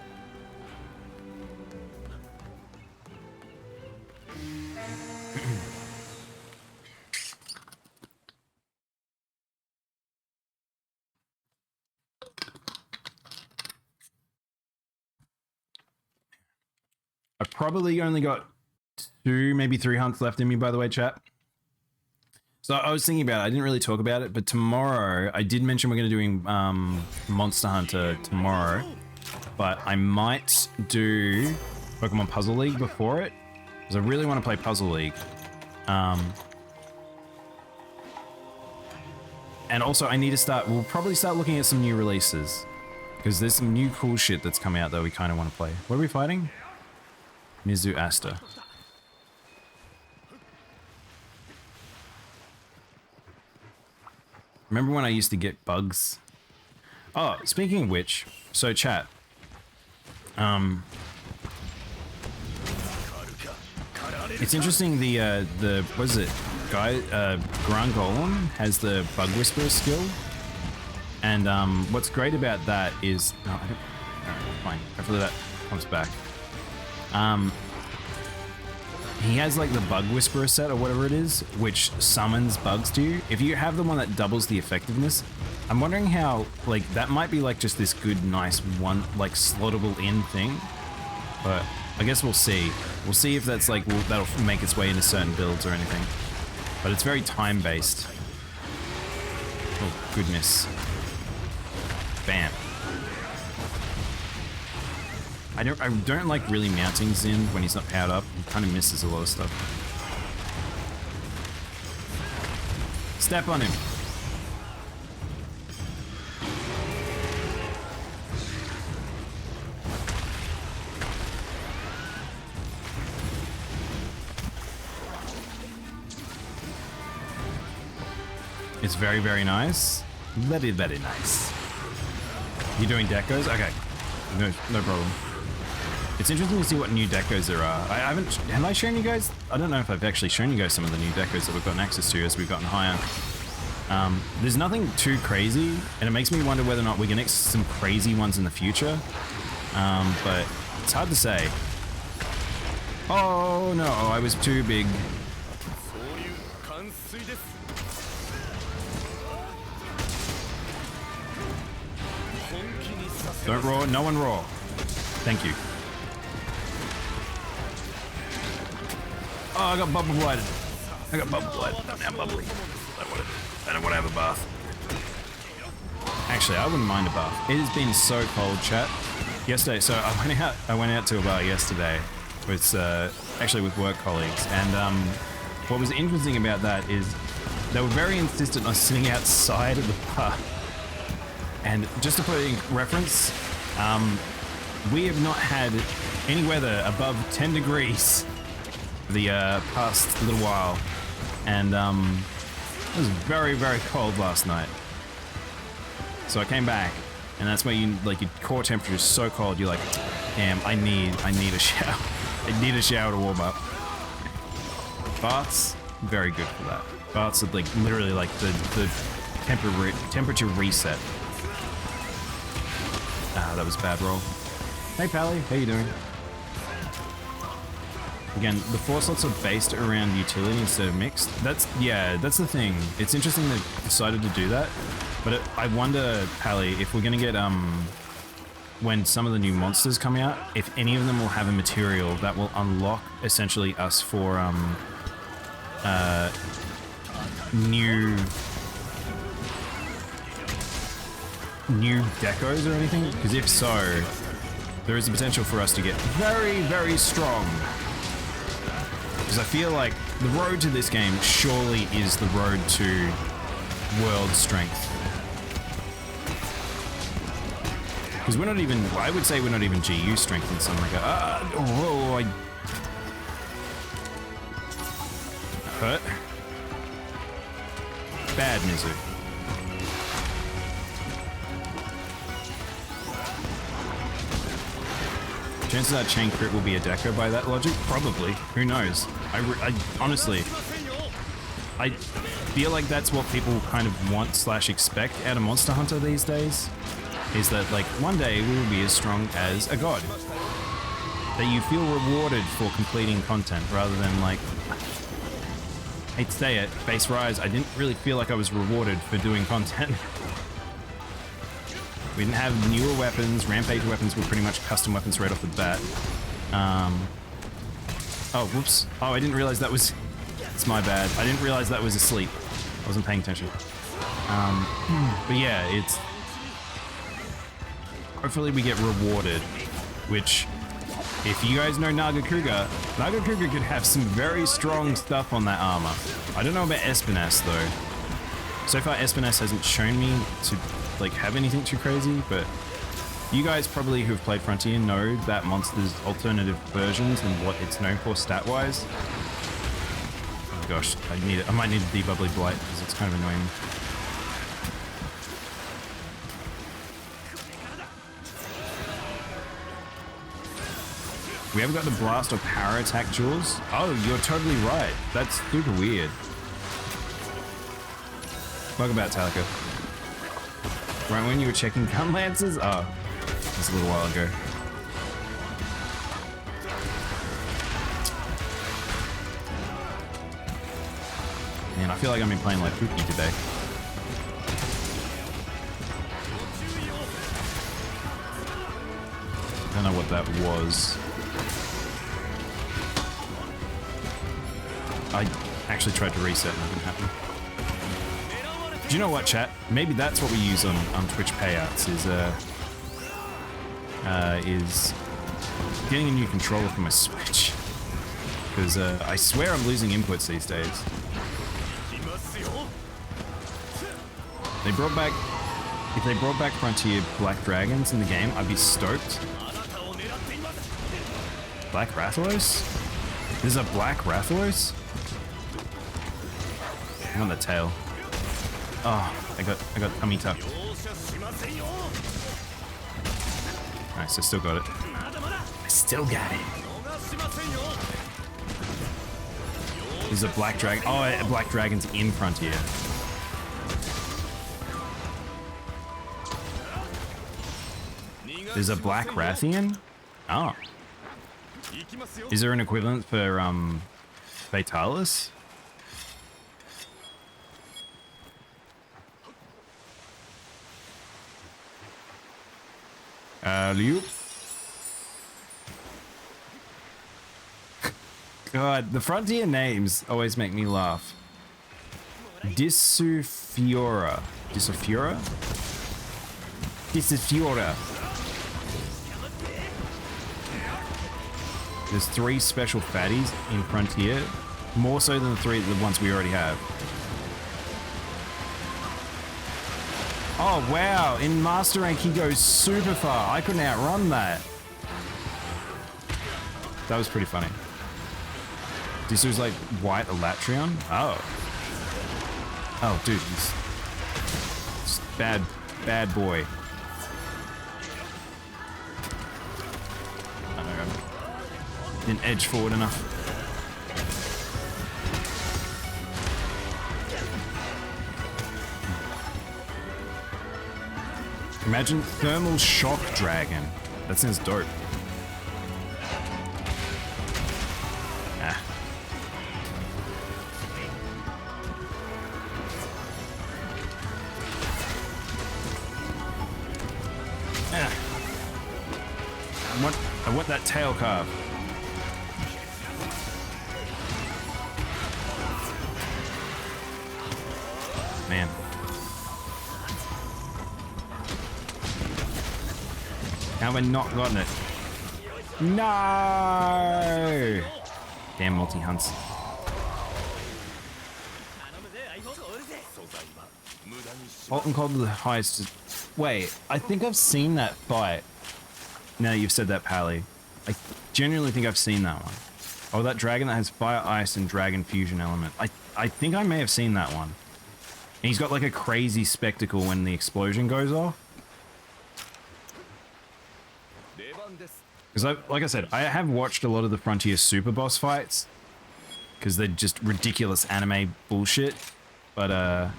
probably only got 2, maybe 3 hunts left in me, by the way, chat. So I was thinking about it. I didn't really talk about it, but tomorrow, I did mention we're going to be doing Monster Hunter tomorrow, but I might do Pokemon Puzzle League before it, because I really want to play Puzzle League. And also, I need to start, we'll probably start looking at some new releases, because there's some new cool shit that's come out that we kind of want to play. What are we fighting? Mizu Asta. Remember when I used to get bugs? Oh, speaking of which, so chat. It's interesting, the what is it? Grand Golem has the Bug Whisperer skill. And what's great about that is, no, I don't, fine, hopefully that comes back. He has like the Bug Whisperer set or whatever it is, which summons bugs to you. If you have the one that doubles the effectiveness, I'm wondering how, like, that might be like just this good, nice one, like slottable in thing. But I guess we'll see. We'll see if that's like, that'll make its way into certain builds or anything. But it's very time-based. Oh, goodness. Bam. I don't like really mounting Zin when he's not powered up. He kind of misses a lot of stuff. Step on him. It's very, very nice. Very, very nice. You doing decos? Okay. No problem. It's interesting to see what new decos there are. Have I shown you guys? I don't know if I've actually shown you guys some of the new decos that we've gotten access to as we've gotten higher. There's nothing too crazy, and it makes me wonder whether or not we're gonna get some crazy ones in the future. But it's hard to say. Oh no, I was too big. Don't roar, no one roar. Thank you. Oh, I got bubble blighted. I got bubble blighted. I'm now bubbly. I don't want to have a bath. Actually, I wouldn't mind a bath. It has been so cold, chat. Yesterday, so I went out to a bar yesterday with actually with work colleagues, and what was interesting about that is they were very insistent on sitting outside of the bar. And just to put it in reference, we have not had any weather above 10 degrees the past little while, and it was very, very cold last night. So I came back, and that's where you, like, your core temperature is so cold, you're like, damn, I need a shower. I need a shower to warm up. Baths, very good for that. Baths are like literally like the temperature reset. Ah, that was a bad roll. Hey Pally, how you doing? Again, the 4 slots are based around utility instead of mixed. That's the thing. It's interesting they decided to do that, but I wonder, Pally, if we're gonna get when some of the new monsters come out, if any of them will have a material that will unlock essentially us for new decos or anything, because if so, there is a potential for us to get very, very strong. Because I feel like the road to this game surely is the road to world strength. Because we're not even, I would say we're not even GU strength in something like that. I hurt. Bad Mizu. Chances are chain crit will be a deco by that logic? Probably. Who knows? I honestly, I feel like that's what people kind of want / expect out of Monster Hunter these days. Is that, like, one day we will be as strong as a god. That you feel rewarded for completing content rather than, like, I hate to say it, Base Rise, I didn't really feel like I was rewarded for doing content. We didn't have newer weapons. Rampage weapons were pretty much custom weapons right off the bat. Oh, whoops. Oh, I didn't realize that was... It's my bad. I didn't realize that was asleep. I wasn't paying attention. But yeah, it's... Hopefully we get rewarded, which... If you guys know Nagakuga could have some very strong stuff on that armor. I don't know about Espinas though. So far Espinas hasn't shown me to like have anything too crazy, but you guys probably who've played Frontier know that monster's alternative versions and what it's known for stat-wise. Oh gosh, I might need a debubbly blight because it's kind of annoying. We haven't got the blast or power attack jewels. Oh, you're totally right. That's super weird. Welcome back, Talika. Right when you were checking gun lances? Oh, that's a little while ago. Man, I feel like I've been playing like Pookie today. I don't know what that was. I actually tried to reset and it didn't happen. Do you know what, chat? Maybe that's what we use on Twitch payouts is getting a new controller for my Switch. Because I swear I'm losing inputs these days. If they brought back Frontier Black Dragons in the game, I'd be stoked. Black Rathalos? There's a Black Rathalos? I'm on the tail. Oh, I got tummy tucked. Nice, I still got it. I still got it. There's a Black Dragon. Oh, a Black Dragon's in Frontier. There's a Black Rathian? Oh. Is there an equivalent for Fatalis? Liu. God, the Frontier names always make me laugh. Disufiora. Disufiora? Disufiora. There's 3 special fatties in Frontier, more so than the ones we already have. Oh wow, in Master Rank he goes super far. I couldn't outrun that. That was pretty funny. This was like White Elatrion? Oh. Oh dude, he's bad boy. I don't know. Didn't edge forward enough. Imagine Thermal Shock Dragon. That sounds dope. Ah. Ah. I want that tail carve. Man. How have I not gotten it? No! Damn multi-hunts. Hot and cold are the highest. Wait, I think I've seen that fight. Now you've said that, Pally. I genuinely think I've seen that one. Oh, that dragon that has fire, ice, and dragon fusion element. I think I may have seen that one. And he's got like a crazy spectacle when the explosion goes off. Because like I said, I have watched a lot of the Frontier Super Boss fights. Because they're just ridiculous anime bullshit. But I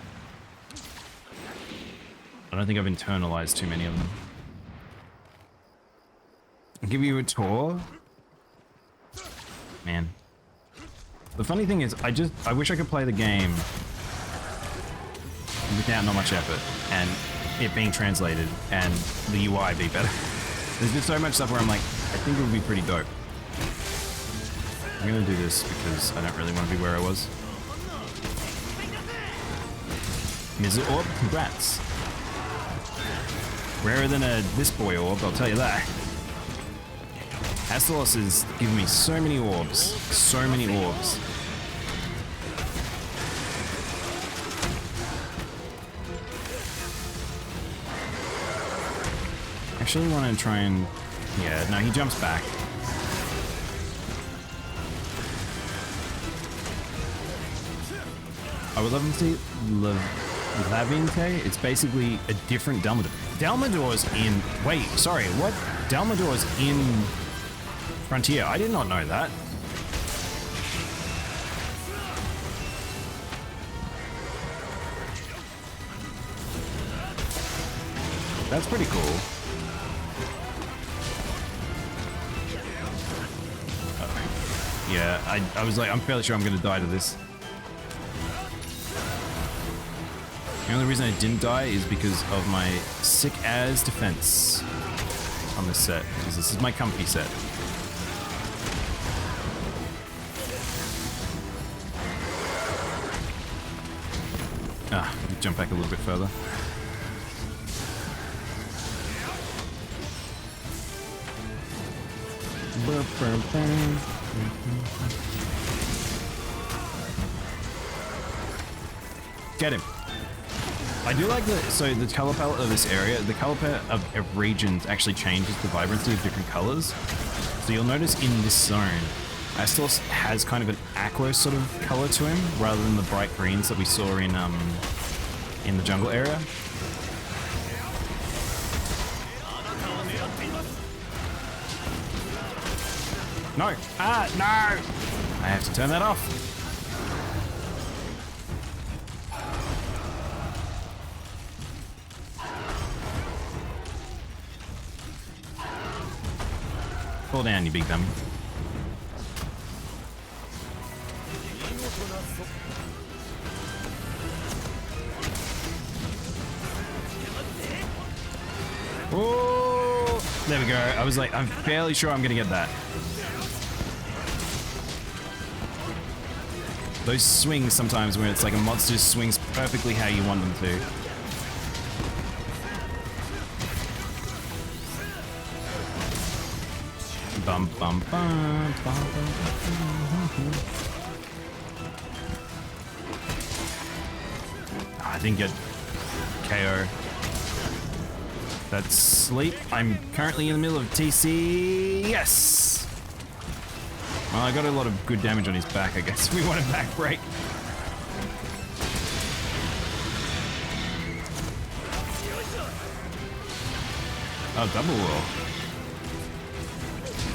don't think I've internalized too many of them. I'll give you a tour. Man. The funny thing is, I wish I could play the game without not much effort, and it being translated, and the UI be better. There's just so much stuff where I'm like, I think it would be pretty dope. I'm gonna do this because I don't really want to be where I was. Mizzle Orb, congrats. Rarer than this boy orb, I'll tell you that. Astalos is giving me so many orbs. So many orbs. Actually want to try and... Yeah, no, he jumps back. I would love to see Lavinte. It's basically a different Dalmador. Dalmador's in... Wait, sorry, what? Dalmador's in Frontier. I did not know that. That's pretty cool. Yeah, I was like, I'm fairly sure I'm going to die to this. The only reason I didn't die is because of my sick-as defense on this set, because this is my comfy set. Ah, jump back a little bit further. Get him. I do like so the color palette of this area, the color palette of regions actually changes the vibrancy of different colors. So you'll notice in this zone, Astalos has kind of an aqua sort of color to him, rather than the bright greens that we saw in the jungle area. No! Ah, no! I have to turn that off. Fall down, you big dummy. Oh, there we go. I was like, I'm fairly sure I'm gonna get that. Those swings sometimes when it's like a monster just swings perfectly how you want them to. Bum, bum, bum, bum, bum. I didn't get KO. That's sleep. I'm currently in the middle of TC. Yes! Well, I got a lot of good damage on his back, I guess. We want a back break. Oh, double roll.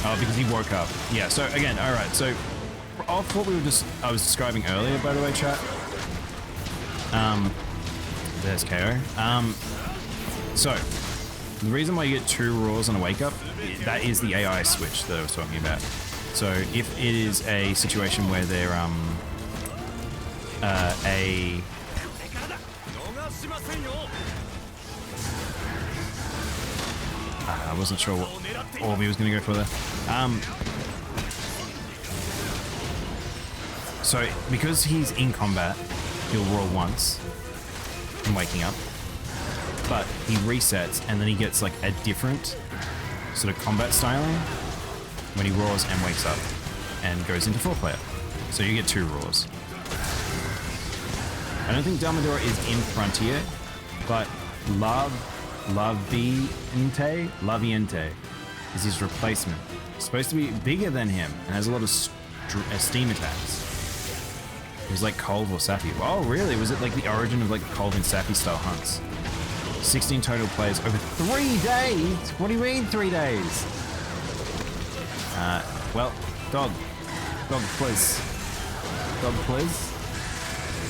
Oh, because he woke up. Yeah, so again, alright, so off what I was describing earlier, by the way, chat. There's KO. So the reason why you get 2 roars on a wake up, that is the AI switch that I was talking about. So if it is a situation where they're I wasn't sure what orb he was going to go for there. So because he's in combat, he'll roar once and waking up, but he resets and then he gets like a different sort of combat styling when he roars and wakes up and goes into 4-player. So you get 2 roars. I don't think Dalmador is in Frontier, but Laviente is his replacement. He's supposed to be bigger than him and has a lot of steam attacks. It was like Colv or Sappy. Oh, really? Was it like the origin of like Colv and Sappy style hunts? 16 total players over 3 days? What do you mean 3 days? Well, dog, please. Dog, please.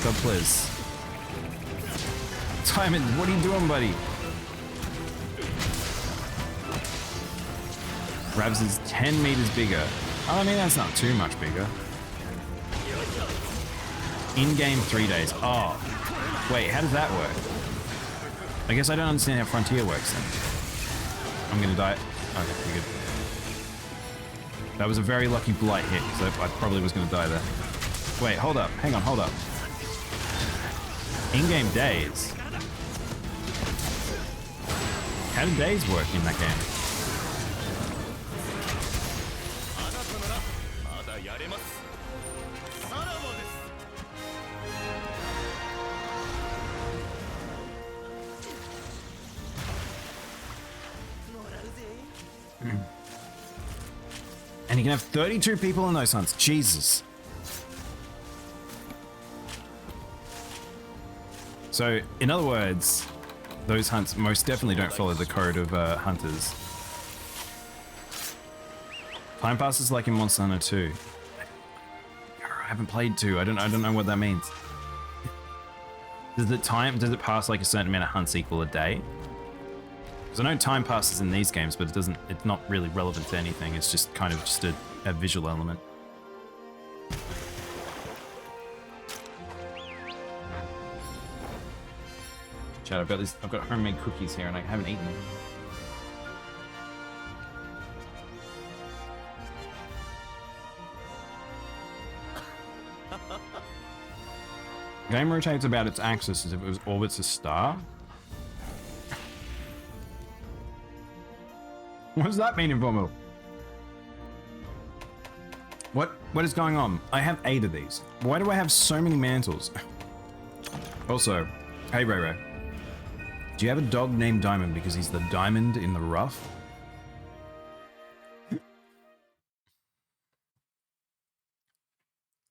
Dog, please. Timon, what are you doing, buddy? Ravs is 10 meters bigger. Oh, I mean, that's not too much bigger. In-game 3 days. Oh, wait, how does that work? I guess I don't understand how Frontier works then. I'm gonna die. Okay, we're good. That was a very lucky blight hit, because I probably was going to die there. Wait, hold up. Hang on, hold up. In-game days? How do days work in that game? And you can have 32 people in those hunts. Jesus. So, in other words, those hunts most definitely don't follow the code of hunters. Time passes like in Monster Hunter 2. I haven't played 2. I don't know what that means. Does it pass like a certain amount of hunts equal a day? Because I know time passes in these games, but it's not really relevant to anything. It's just kind of just a visual element. Chat, I've got homemade cookies here and I haven't eaten them. Game rotates about its axis as if it orbits a star. What does that mean, Informal? What is going on? I have 8 of these. Why do I have so many mantles? Also, hey Ray Ray. Do you have a dog named Diamond because he's the diamond in the rough?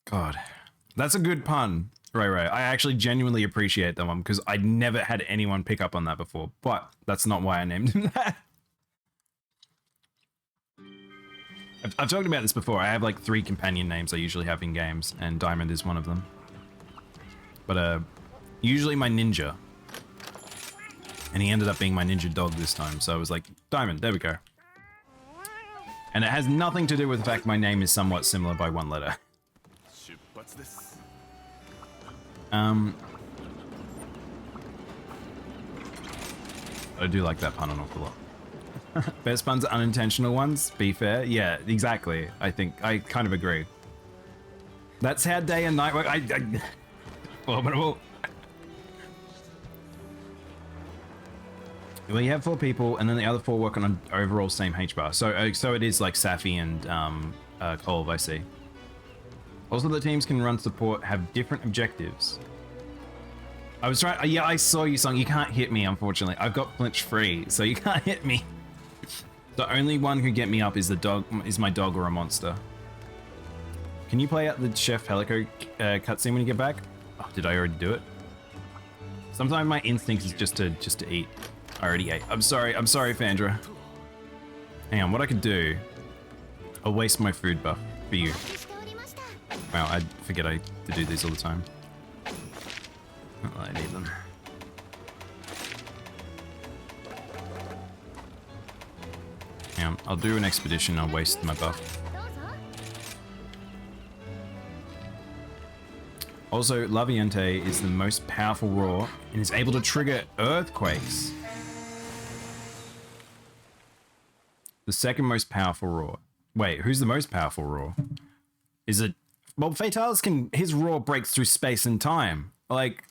God. That's a good pun, Ray Ray. I actually genuinely appreciate that one because I never had anyone pick up on that before, but that's not why I named him that. I've talked about this before. I have like 3 companion names I usually have in games, and Diamond is one of them. But usually my ninja. And he ended up being my ninja dog this time, so I was like, Diamond, there we go. And it has nothing to do with the fact my name is somewhat similar by 1 letter. I do like that pun an awful lot. Best puns are unintentional ones, be fair. Yeah, exactly. I think, I kind of agree. That's how day and night work. Formidable. Well, you have 4 people, and then the other 4 work on an overall same H-bar. So it is like Safi and Kolv, I see. Also, the teams can run support have different objectives. I was trying. Yeah, I saw you, Song. You can't hit me, unfortunately. I've got flinch free, so you can't hit me. The only one who get me up is my dog or a monster. Can you play out the Chef Helico cutscene when you get back? Oh, did I already do it? Sometimes my instinct is just to eat. I already ate. I'm sorry, Fandra. Hang on, what I could do... I'll waste my food buff for you. Wow, I forget to do these all the time. Not that I need them. Hang on, I'll do an expedition, I'll waste my buff. Also, Laviente is the most powerful roar and is able to trigger earthquakes. The second most powerful roar. Wait, who's the most powerful roar? Is it... Well, Fatalis his roar breaks through space and time. Like,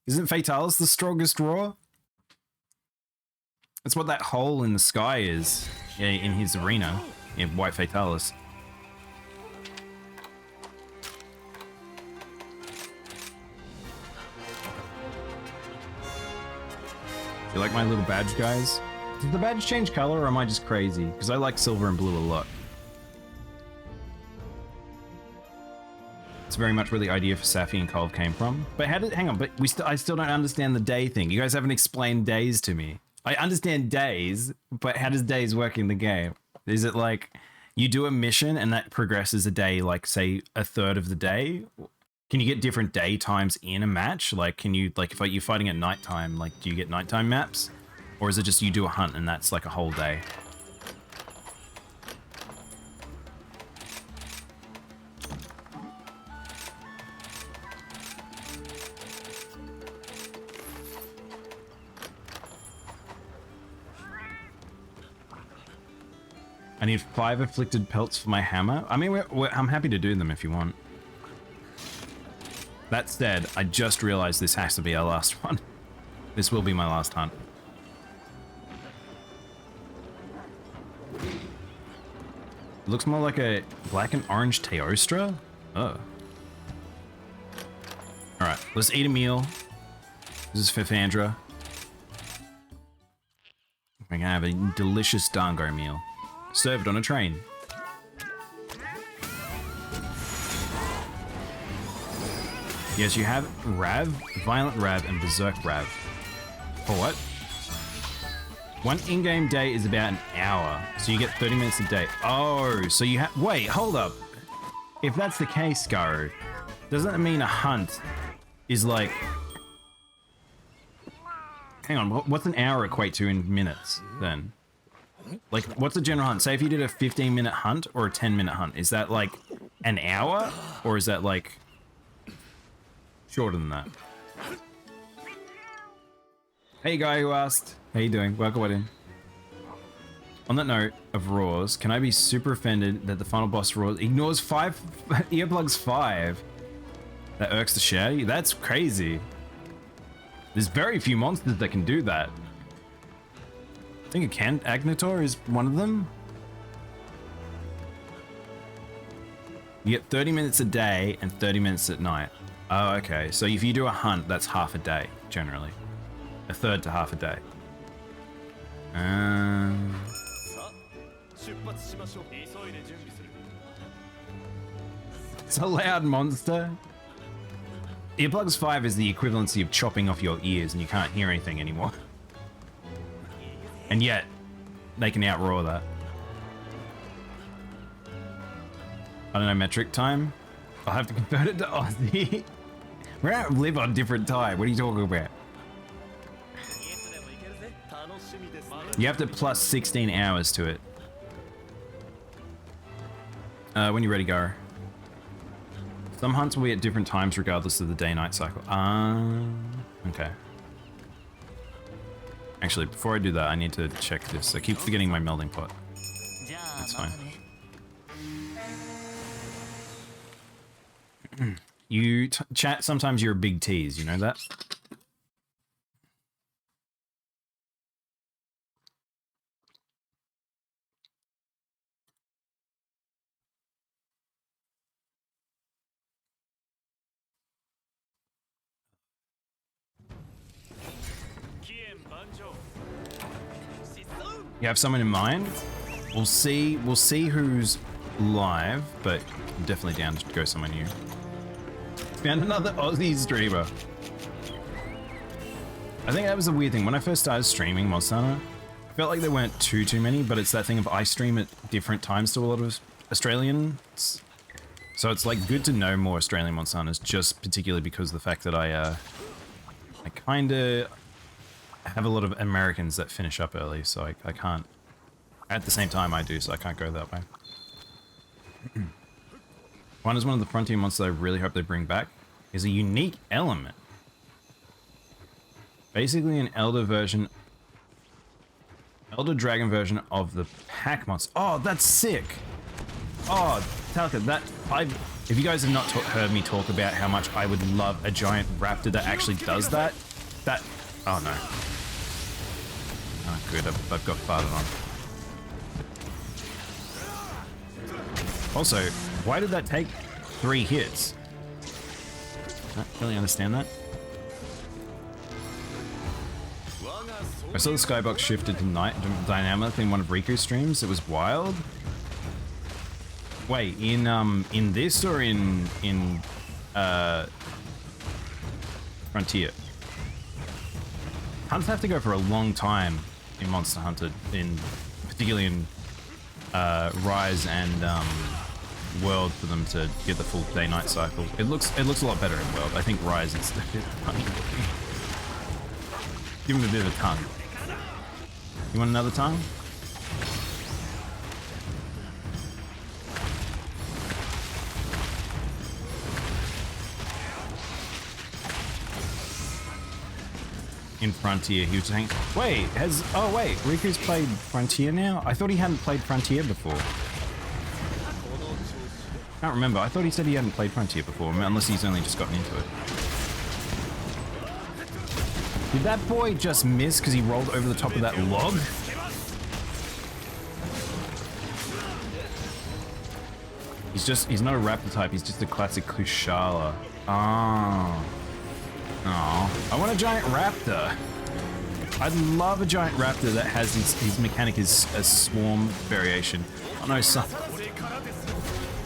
isn't Fatalis the strongest roar? That's what that hole in the sky is in his arena, in White Fatalis. You like my little badge, guys? Did the badge change color, or am I just crazy? Because I like silver and blue a lot. It's very much where the idea for Safi and Kolv came from. But hang on, but I still don't understand the day thing. You guys haven't explained days to me. I understand days, but how does days work in the game? Is it like you do a mission and that progresses a day, like say a third of the day? Can you get different day times in a match? Like, can you, like, if you're fighting at nighttime, like, do you get nighttime maps? Or is it just you do a hunt and that's like a whole day? I need 5 afflicted pelts for my hammer. I mean, I'm happy to do them if you want. That said, I just realized this has to be our last one. This will be my last hunt. It looks more like a black and orange Teostra. Oh. Alright, let's eat a meal. This is for Fandra. We're gonna have a delicious dango meal. Served on a train. Yes, you have Rav, Violent Rav, and Berserk Rav. For what? One in-game day is about an hour, so you get 30 minutes a day. Oh, so you have... Wait, hold up. If that's the case, Garo, doesn't that mean a hunt is like... Hang on, what's an hour equate to in minutes, then? Like, what's a general hunt? Say if you did a 15-minute hunt or a 10-minute hunt, is that like an hour? Or is that like... shorter than that? Hey guy who asked, how you doing? Welcome in. On that note of roars, can I be super offended that the final boss roars ignores 5 earplugs 5? That irks the shit out of you? That's crazy. There's very few monsters that can do that. I think Agnator is one of them. You get 30 minutes a day and 30 minutes at night. Oh, okay. So if you do a hunt, that's half a day, generally. A third to half a day. It's a loud monster. Earplugs 5 is the equivalency of chopping off your ears and you can't hear anything anymore. And yet, they can outroar that. I don't know, metric time? I'll have to convert it to Aussie. We don't live on different time. What are you talking about? You have to plus 16 hours to it. When you're ready, go. Some hunts will be at different times regardless of the day-night cycle. Okay. Actually, before I do that, I need to check this. I keep forgetting my melding pot. That's fine. You chat, sometimes you're a big tease, you know that? You have someone in mind? We'll see who's live, but I'm definitely down to go somewhere new. Found another Aussie streamer. I think that was a weird thing. When I first started streaming MonsterHunter, I felt like there weren't too many, but it's that thing of I stream at different times to a lot of Australians. So it's like good to know more Australian MonsterHunters, just particularly because of the fact that I kind of have a lot of Americans that finish up early, so I can't. At the same time I do, so I can't go that way. One is one of the frontier monsters I really hope they bring back. Is a unique element. Basically an Elder Dragon version of the pack monster. Oh, that's sick! Oh, Talca, if you guys have not heard me talk about how much I would love a giant raptor that actually does that, oh no. Oh good, I've got farted on. Also, why did that take 3 hits? I don't really understand that. I saw the skybox shifted to night dynamic in one of Riku's streams. It was wild. Wait, in this or in Frontier? Hunts have to go for a long time in Monster Hunter, particularly in Rise and World, for them to get the full day-night cycle. It looks a lot better in World. I think Rise is a bit funny looking. Give him a bit of a tongue. You want another tongue? in Frontier. He was saying, wait, oh wait, Riku's played Frontier now? I thought he hadn't played Frontier before. Can't remember. I thought he said he hadn't played Frontier before, unless he's only just gotten into it. Did that boy just miss because he rolled over the top of that log? He's not a raptor type, he's just a classic Kushala. Oh. Oh. I want a giant raptor. I'd love a giant raptor that has his mechanic is a swarm variation. Oh no, son.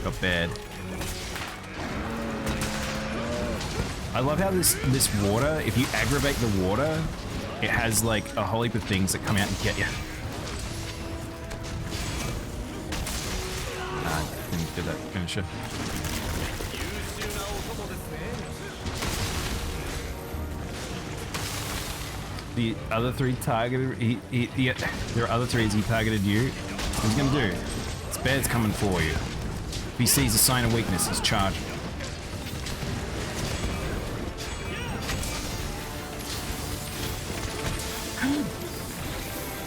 Got bad. I love how this water, if you aggravate the water, it has like a whole heap of things that come out and get you. Didn't do that finisher. The other three targeted, there are other threes he targeted you. What's he gonna do? This bear's coming for you. If he sees a sign of weakness, he's charging.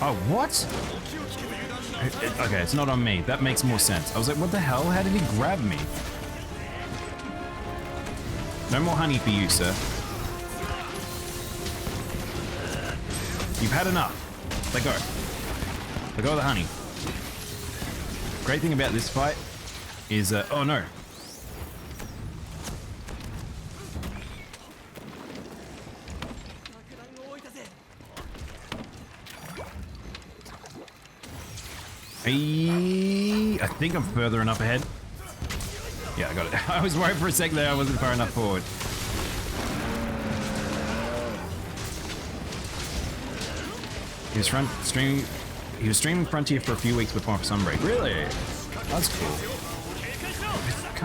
Oh, what? Okay, it's not on me. That makes more sense. I was like, what the hell? How did he grab me? No more honey for you, sir. You've had enough. Let go. Let go of the honey. Great thing about this fight is, oh no. I think I'm further enough ahead. Yeah, I got it. I was worried for a sec there I wasn't far enough forward. He was streaming Frontier for a few weeks before Sunbreak. Really? That's cool.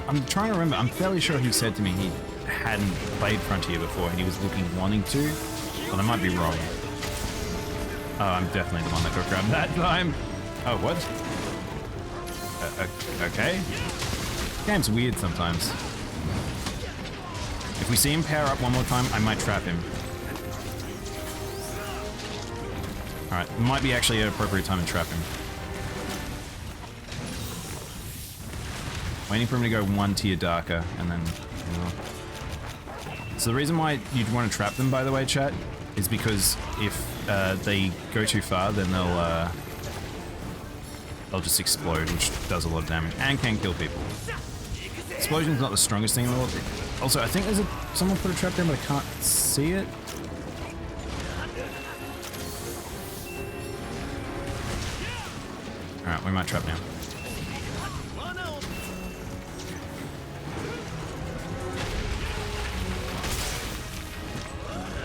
I'm trying to remember. I'm fairly sure he said to me he hadn't played Frontier before and he was wanting to, but I might be wrong. Oh, I'm definitely the one that got grabbed that time. Oh, what? Okay. Game's weird sometimes. If we see him power up one more time, I might trap him. Alright, might be actually an appropriate time to trap him. Waiting for him to go one tier darker, and then... So the reason why you'd want to trap them, by the way, chat, is because if they go too far, then they'll just explode, which does a lot of damage, and can kill people. Explosion's not the strongest thing in the world. Also, I think there's someone put a trap there, but I can't see it. Alright, we might trap now.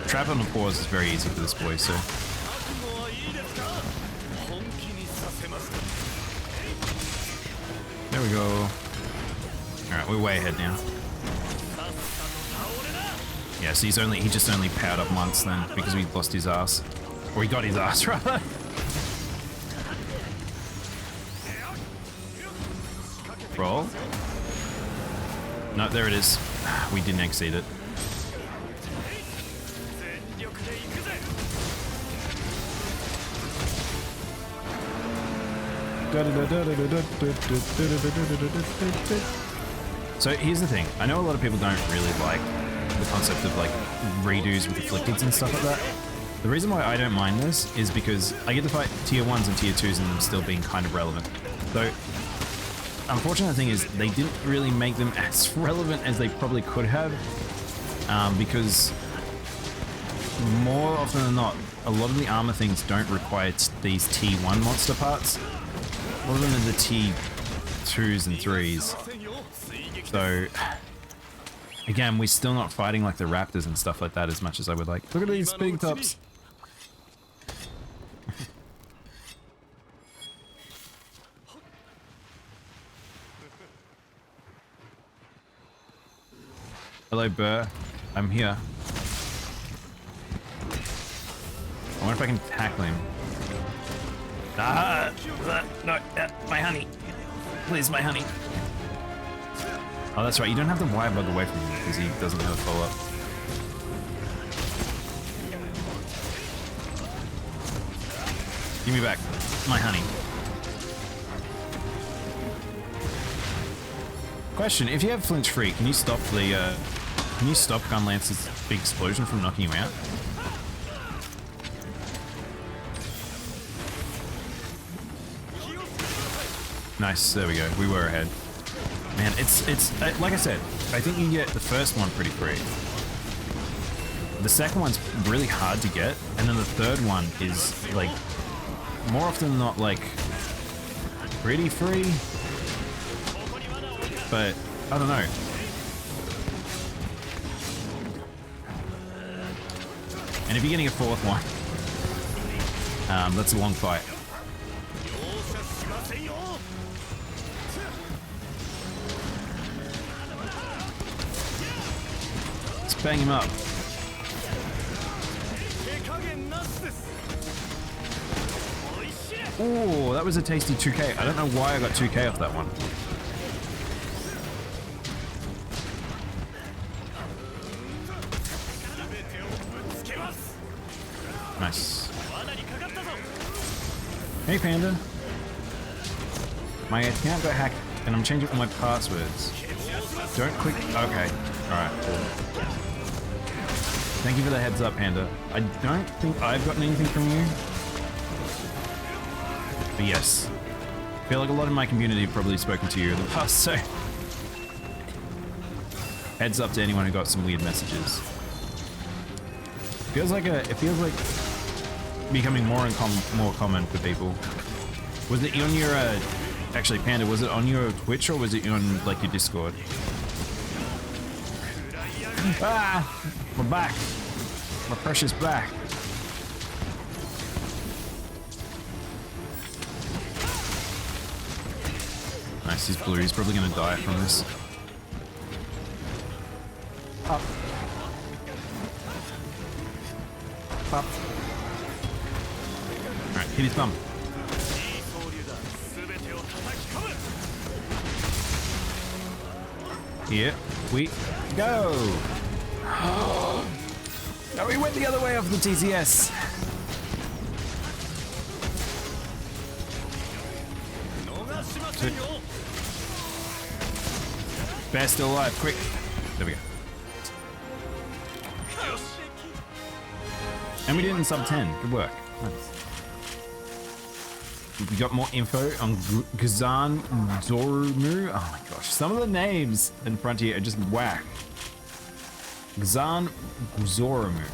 Trap on the pause is very easy for this boy, so... There we go. Alright, we're way ahead now. Yeah, so he just only powered up once then, because we lost his ass. Or he got his ass, rather. Roll. No, there it is. We didn't exceed it. So here's the thing. I know a lot of people don't really like the concept of like redos with afflicteds and stuff like that. The reason why I don't mind this is because I get to fight tier 1s and tier 2s and them still being kind of relevant. Though, unfortunate thing is they didn't really make them as relevant as they probably could have, because more often than not, a lot of the armor things don't require these T1 monster parts. A lot of them are the T2s and 3s. So, again, we're still not fighting like the raptors and stuff like that as much as I would like. Look at these spinning tops. Hello, Burr. I'm here. I wonder if I can tackle him. No, my honey. Please, my honey. Oh, that's right. You don't have to wire bug away from him because he doesn't have a follow-up. Give me back my honey. Question, if you have flinch free, can you stop the, can you stop Gunlance's big explosion from knocking you out? Nice, there we go. We were ahead. Man, it's like I said, I think you get the first one pretty free. The second one's really hard to get, and then the third one is, like, more often than not, like, pretty free. But, I don't know. And if you're getting a fourth one, that's a long fight. Let's bang him up. Oh, that was a tasty 2k. I don't know why I got 2k off that one. Nice. Hey, Panda. My account got hacked, and I'm changing all my passwords. Don't click. Okay. Alright, cool. Thank you for the heads up, Panda. I don't think I've gotten anything from you. But yes. I feel like a lot of my community have probably spoken to you in the past, so... Heads up to anyone who got some weird messages. It feels like becoming more common for people. Was it on your actually, Panda, was it on your Twitch or was it on like your Discord? Ah, we're back. My precious back. Nice, he's blue. He's probably gonna die from this. Up. Up. Alright, hit his thumb. Here we go. No, we went the other way off the TCS. Bear's still alive, quick. There we go. And we did it in sub 10. Good work. Nice. We got more info on Gazan Zoromu. Oh my gosh, some of the names in Frontier are just whack. Gazan Zoromu.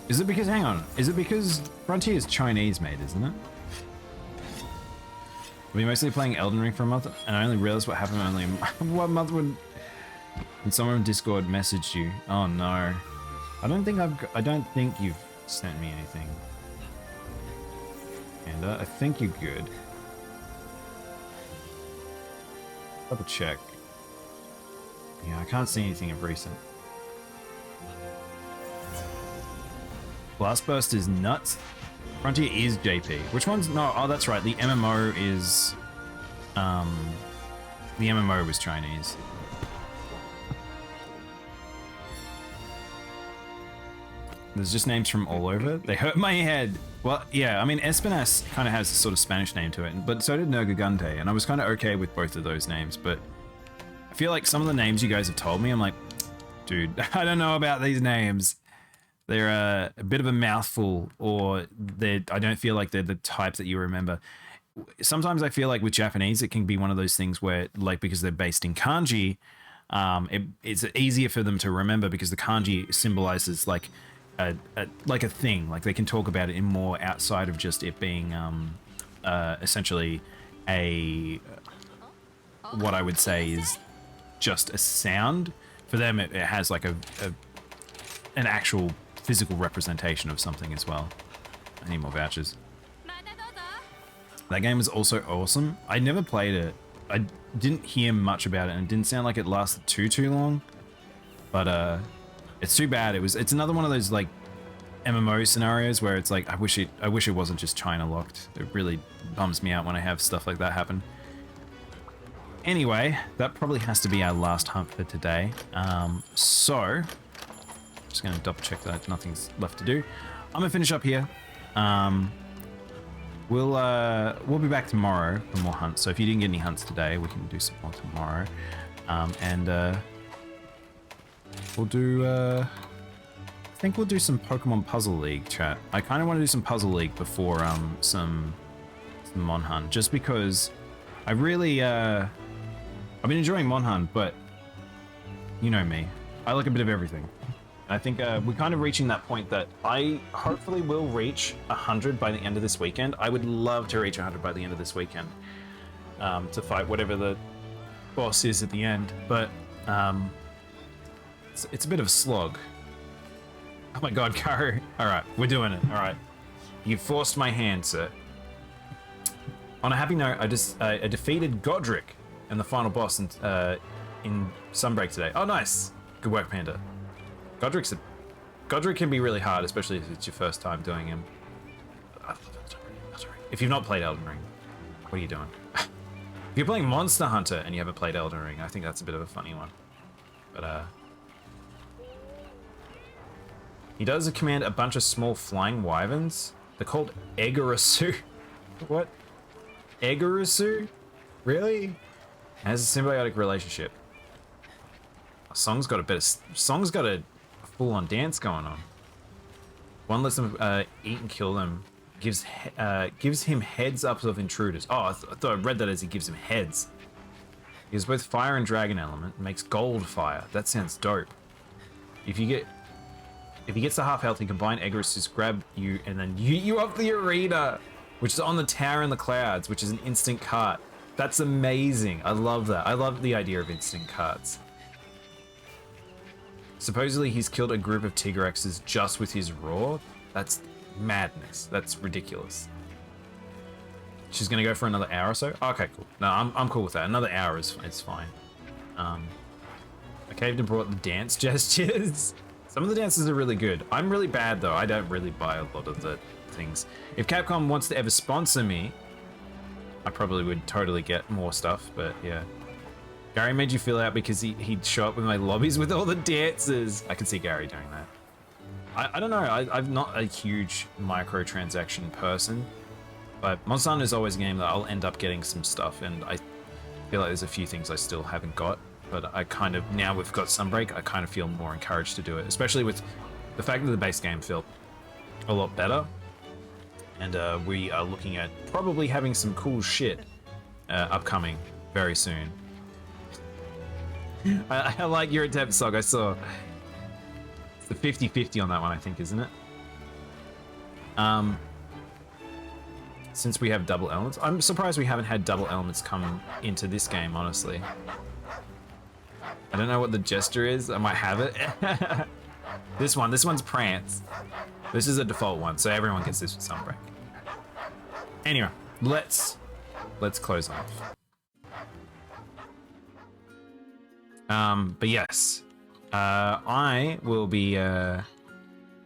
Is it because, hang on, is it because Frontier is Chinese made, isn't it? I've been mostly playing Elden Ring for a month, and I only realized what happened only 1 month when someone in Discord messaged you. Oh no. I don't think you've sent me anything. And I think you're good. Double check. Yeah, I can't see anything of recent. Blast Burst is nuts. Frontier is JP. Which one's no? Oh, that's right. The MMO is. The MMO was Chinese. There's just names from all over. They hurt my head. Well, yeah, I mean, Espinas kind of has a sort of Spanish name to it, but so did Nergigante, and I was kind of okay with both of those names, but I feel like some of the names you guys have told me, I'm like, dude, I don't know about these names. They're a bit of a mouthful, or I don't feel like they're the type that you remember. Sometimes I feel like with Japanese, it can be one of those things where, like, because they're based in kanji, it's easier for them to remember because the kanji symbolizes like a thing. Like they can talk about it in more outside of just it being essentially what I would say is just a sound. For them, it has like an actual physical representation of something as well. I need more vouchers. That game is also awesome. I never played it. I didn't hear much about it, and it didn't sound like it lasted too long. But it's too bad. It's another one of those like MMO scenarios where it's like I wish it wasn't just China locked. It really bums me out when I have stuff like that happen. Anyway, that probably has to be our last hunt for today. So just gonna double check that nothing's left to do. I'm gonna finish up here. We'll be back tomorrow for more hunts. So if you didn't get any hunts today, we can do some more tomorrow. We'll do I think we'll do some Pokemon Puzzle League, chat. I kind of want to do some Puzzle League before some Mon Hunt, just because I really I've been enjoying Mon Hunt, but you know me, I like a bit of everything. I think we're kind of reaching that point that I hopefully will reach 100 by the end of this weekend. I would love to reach 100 by the end of this weekend to fight whatever the boss is at the end, but it's a bit of a slog. Oh my god, Karu. Alright, we're doing it. Alright. You forced my hand, sir. On a happy note, I defeated Godric in the final boss in Sunbreak today. Oh, nice. Good work, Panda. Godric can be really hard, especially if it's your first time doing him. I love Elden Ring. If you've not played Elden Ring, what are you doing? If you're playing MonsterHunter and you haven't played Elden Ring, I think that's a bit of a funny one. But he does command a bunch of small flying wyverns. They're called Egarasu. What? Egarasu? Really? Has a symbiotic relationship. Song's got a full-on dance going on. One lets them eat and kill them. Gives him heads up of intruders. Oh, I thought I read that as he gives him heads. He has both fire and dragon element. Makes gold fire. That sounds dope. If he gets to half health, he can combine Egress, just grab you and then yeet you up the arena, which is on the tower in the clouds, which is an instant cart. That's amazing. I love that. I love the idea of instant carts. Supposedly he's killed a group of Tigrexes just with his roar. That's madness. That's ridiculous. She's gonna go for another hour or so? Okay, cool. No, I'm cool with that. Another hour is fine. I caved and brought the dance gestures. Some of the dances are really good. I'm really bad though. I don't really buy a lot of the things. If Capcom wants to ever sponsor me, I probably would totally get more stuff, but yeah. Gary made you fill out because he'd show up with my lobbies with all the dances. I can see Gary doing that. I don't know. I'm not a huge microtransaction person, but Monster Hunter is always a game that I'll end up getting some stuff, and I feel like there's a few things I still haven't got. But I kind of, now we've got Sunbreak, I kind of feel more encouraged to do it, especially with the fact that the base game felt a lot better. And we are looking at probably having some cool shit upcoming very soon. I like your attempt, Sog. I saw. It's the 50-50 on that one, I think, isn't it? Since we have double elements. I'm surprised we haven't had double elements come into this game, honestly. I don't know what the gesture is. I might have it. This one's Prance. This is a default one, so everyone gets this with Sunbreak. Anyway, let's close off. But yes, I will be